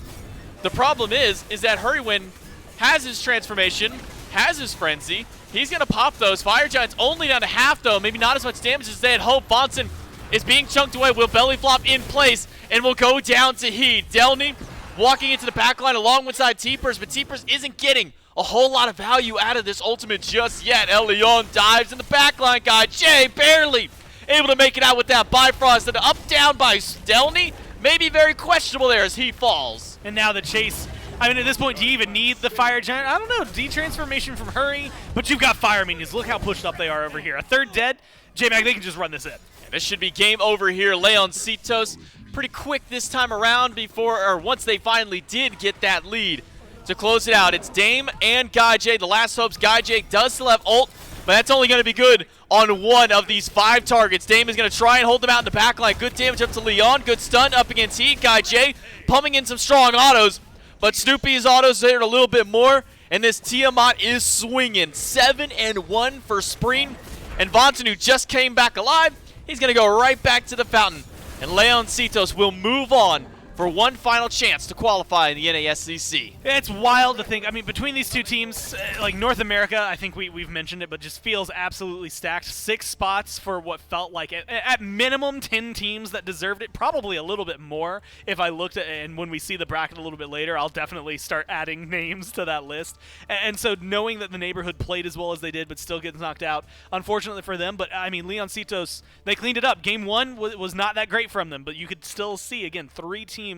The problem is that Hurriwind has his transformation, has his frenzy. He's going to pop those. Fire Giant's only down to half, though. Maybe not as much damage as they had hoped. Vonson is being chunked away. Will belly flop in place and will go down to Heat. Delny walking into the backline along with side Teepers, but Teepers isn't getting a whole lot of value out of this ultimate just yet. El Leon dives in the backline. Gaijay barely able to make it out with that Bifrost. And up down by Stelny, maybe very questionable there as he falls. And now the chase. I mean, at this point, do you even need the Fire Giant? I don't know. D-transformation from Hurry, but you've got Fire Minions. Look how pushed up they are over here. A third dead. J-Mag, they can just run this in. And this should be game over here. LEONCITOS pretty quick this time around once they finally did get that lead to close it out. It's Dame and GuyJ. The last hopes. GuyJ does still have ult, but that's only going to be good on one of these 5 targets. Dame is going to try and hold them out in the back line. Good damage up to Leon. Good stun up against Heat. GuyJ pumping in some strong autos. But Snoopy's autos there a little bit more, and this Tiamat is swinging. 7-1 for Spreen, and Vantanu just came back alive. He's going to go right back to the fountain, and LEONCITOS will move on for one final chance to qualify in the NASCC. It's wild to think. I mean, between these two teams, like North America, I think we've mentioned it, but just feels absolutely stacked. 6 spots for what felt like, at minimum, 10 teams that deserved it. Probably a little bit more if I looked at it, and when we see the bracket a little bit later, I'll definitely start adding names to that list. And so knowing that the neighborhood played as well as they did, but still gets knocked out, unfortunately for them. But, I mean, LEONCITOS, they cleaned it up. Game 1 was not that great from them, but you could still see, again, 3 teams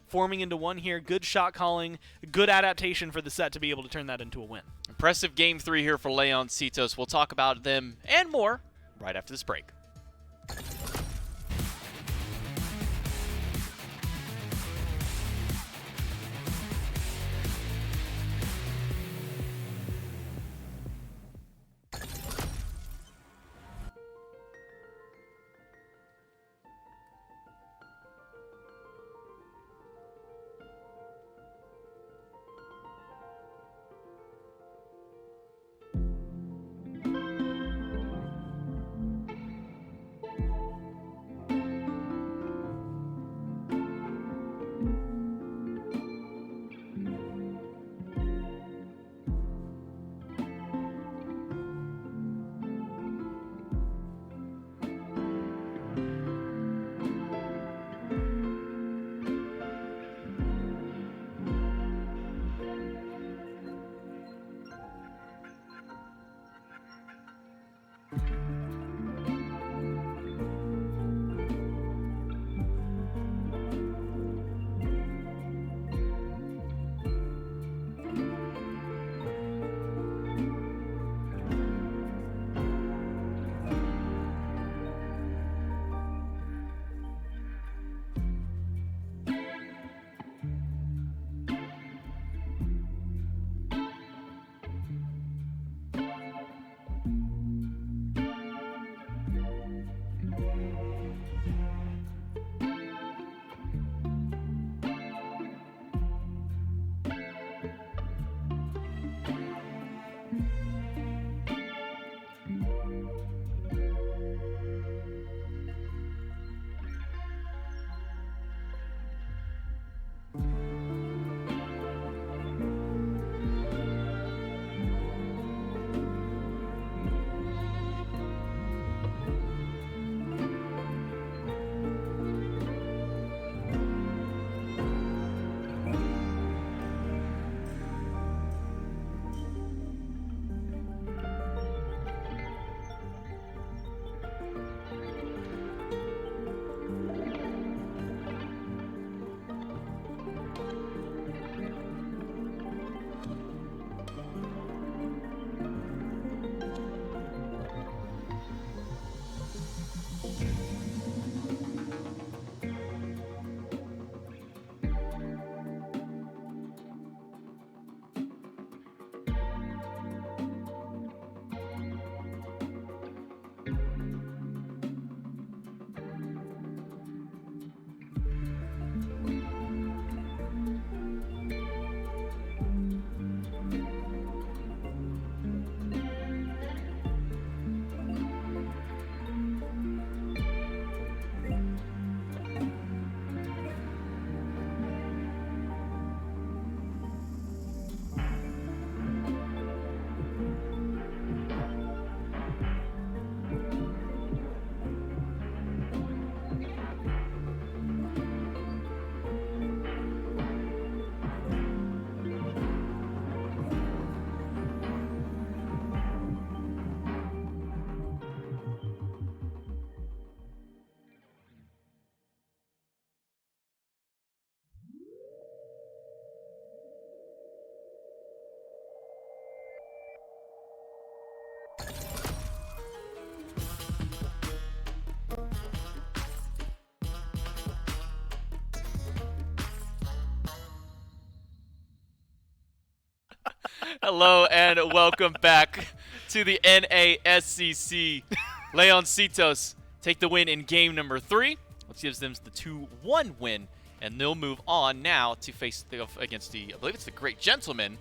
forming into one here. Good shot calling, good adaptation for the set to be able to turn that into a win. Impressive game 3 here for LEONCITOS. We'll talk about them and more right after this break. Hello and welcome back to the NASCC. LEONCITOS take the win in game number 3, which gives them the 2-1 win, and they'll move on now to face against the, I believe it's the Great Gentleman,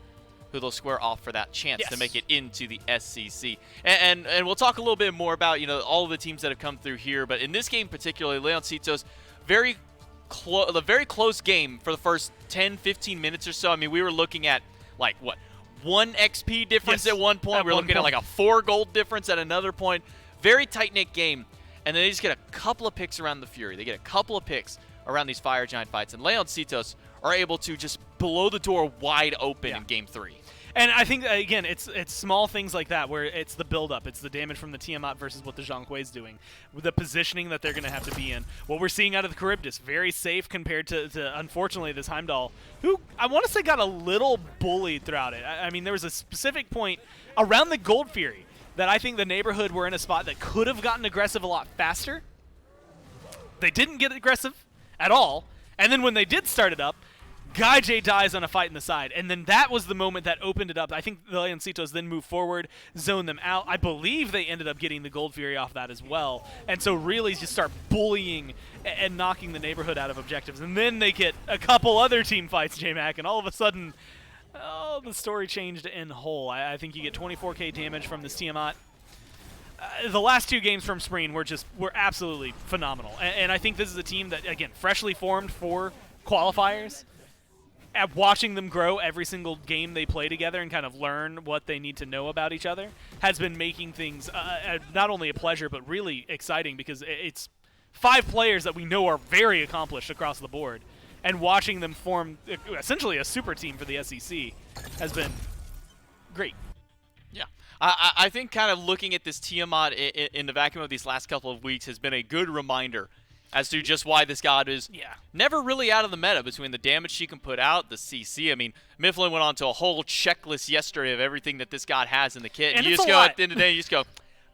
who they'll square off for that chance to make it into the SCC. And we'll talk a little bit more about, you know, all of the teams that have come through here, but in this game particularly, LEONCITOS, a very close game for the first 10-15 minutes or so. I mean, we were looking at, like, what, 1 XP difference at one point? We're looking at, like, a 4 gold difference at another point. Very tight-knit game. And then they just get a couple of picks around the Fury. They get a couple of picks around these Fire Giant fights. And LEONCITOS are able to just blow the door wide open in game 3. And I think, again, it's small things like that where it's the build-up. It's the damage from the Tiamat versus what the Zhang Kui's doing. With the positioning that they're going to have to be in. What we're seeing out of the Charybdis, very safe compared to unfortunately, this Heimdall, who I want to say got a little bullied throughout it. I mean, there was a specific point around the Gold Fury that I think the neighborhood were in a spot that could have gotten aggressive a lot faster. They didn't get aggressive at all. And then when they did start it up, Guy J dies on a fight in the side, and then that was the moment that opened it up. I think the LEONCITOS then moved forward, zoned them out. I believe they ended up getting the Gold Fury off that as well, and so really just start bullying and knocking the neighborhood out of objectives. And then they get a couple other team fights, J-Mac, and all of a sudden, oh, the story changed in whole. I think you get 24k damage from this Tiamat. The last 2 games from Spreen were absolutely phenomenal, and I think this is a team that, again, freshly formed for qualifiers. At watching them grow every single game they play together and kind of learn what they need to know about each other has been making things not only a pleasure but really exciting, because it's 5 players that we know are very accomplished across the board, and watching them form essentially a super team for the SEC has been great. Yeah. I think kind of looking at this Tiamat in the vacuum of these last couple of weeks has been a good reminder as to just why this god is never really out of the meta between the damage she can put out, the CC. I mean, Mifflin went on to a whole checklist yesterday of everything that this god has in the kit. And you just go, at the end of the day, you just go,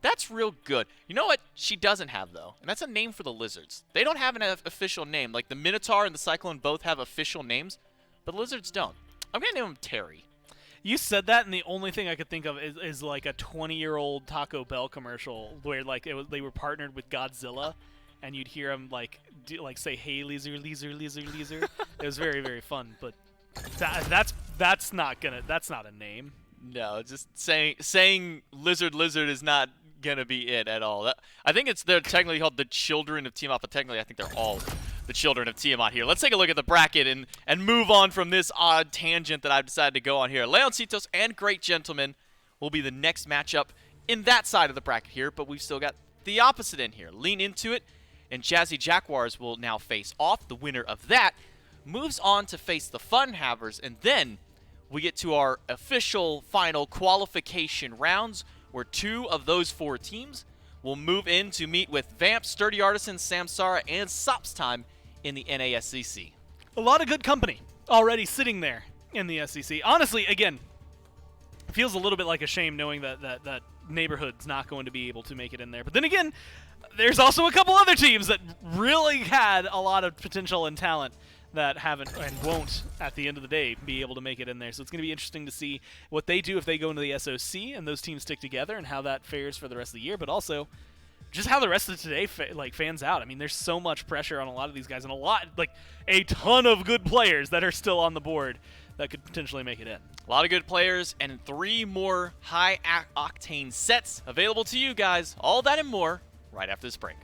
that's real good. You know what she doesn't have, though? And that's a name for the lizards. They don't have an official name. Like, the Minotaur and the Cyclone both have official names, but lizards don't. I'm going to name him Terry. You said that, and the only thing I could think of is like a 20-year-old Taco Bell commercial where, like, they were partnered with Godzilla. And you'd hear him say, "Hey, lizard, lizard, lizard, lizard." It was very, very fun. But that's not a name. No, just saying lizard, lizard is not gonna be it at all. I think they're technically called the Children of Tiamat, but technically I think they're all the Children of Tiamat here. Let's take a look at the bracket and move on from this odd tangent that I've decided to go on here. LEONCITOS and Great Gentleman will be the next matchup in that side of the bracket here, but we've still got the opposite end here. Lean into it. And Jazzy Jaguars will now face off. The winner of that moves on to face the Fun Havers, and then we get to our official final qualification rounds, where 2 of those 4 teams will move in to meet with Vamp, Sturdy Artisan, Samsara, and Sops Time in the NASCC. A lot of good company already sitting there in the SEC. Honestly, again, it feels a little bit like a shame knowing that Neighborhood's not going to be able to make it in there. But then again, there's also a couple other teams that really had a lot of potential and talent that haven't and won't, at the end of the day, be able to make it in there. So it's going to be interesting to see what they do if they go into the SOC and those teams stick together, and how that fares for the rest of the year, but also just how the rest of today fans out. I mean, there's so much pressure on a lot of these guys, and a ton of good players that are still on the board that could potentially make it in. A lot of good players and 3 more high-octane sets available to you guys. All that and more right after this break.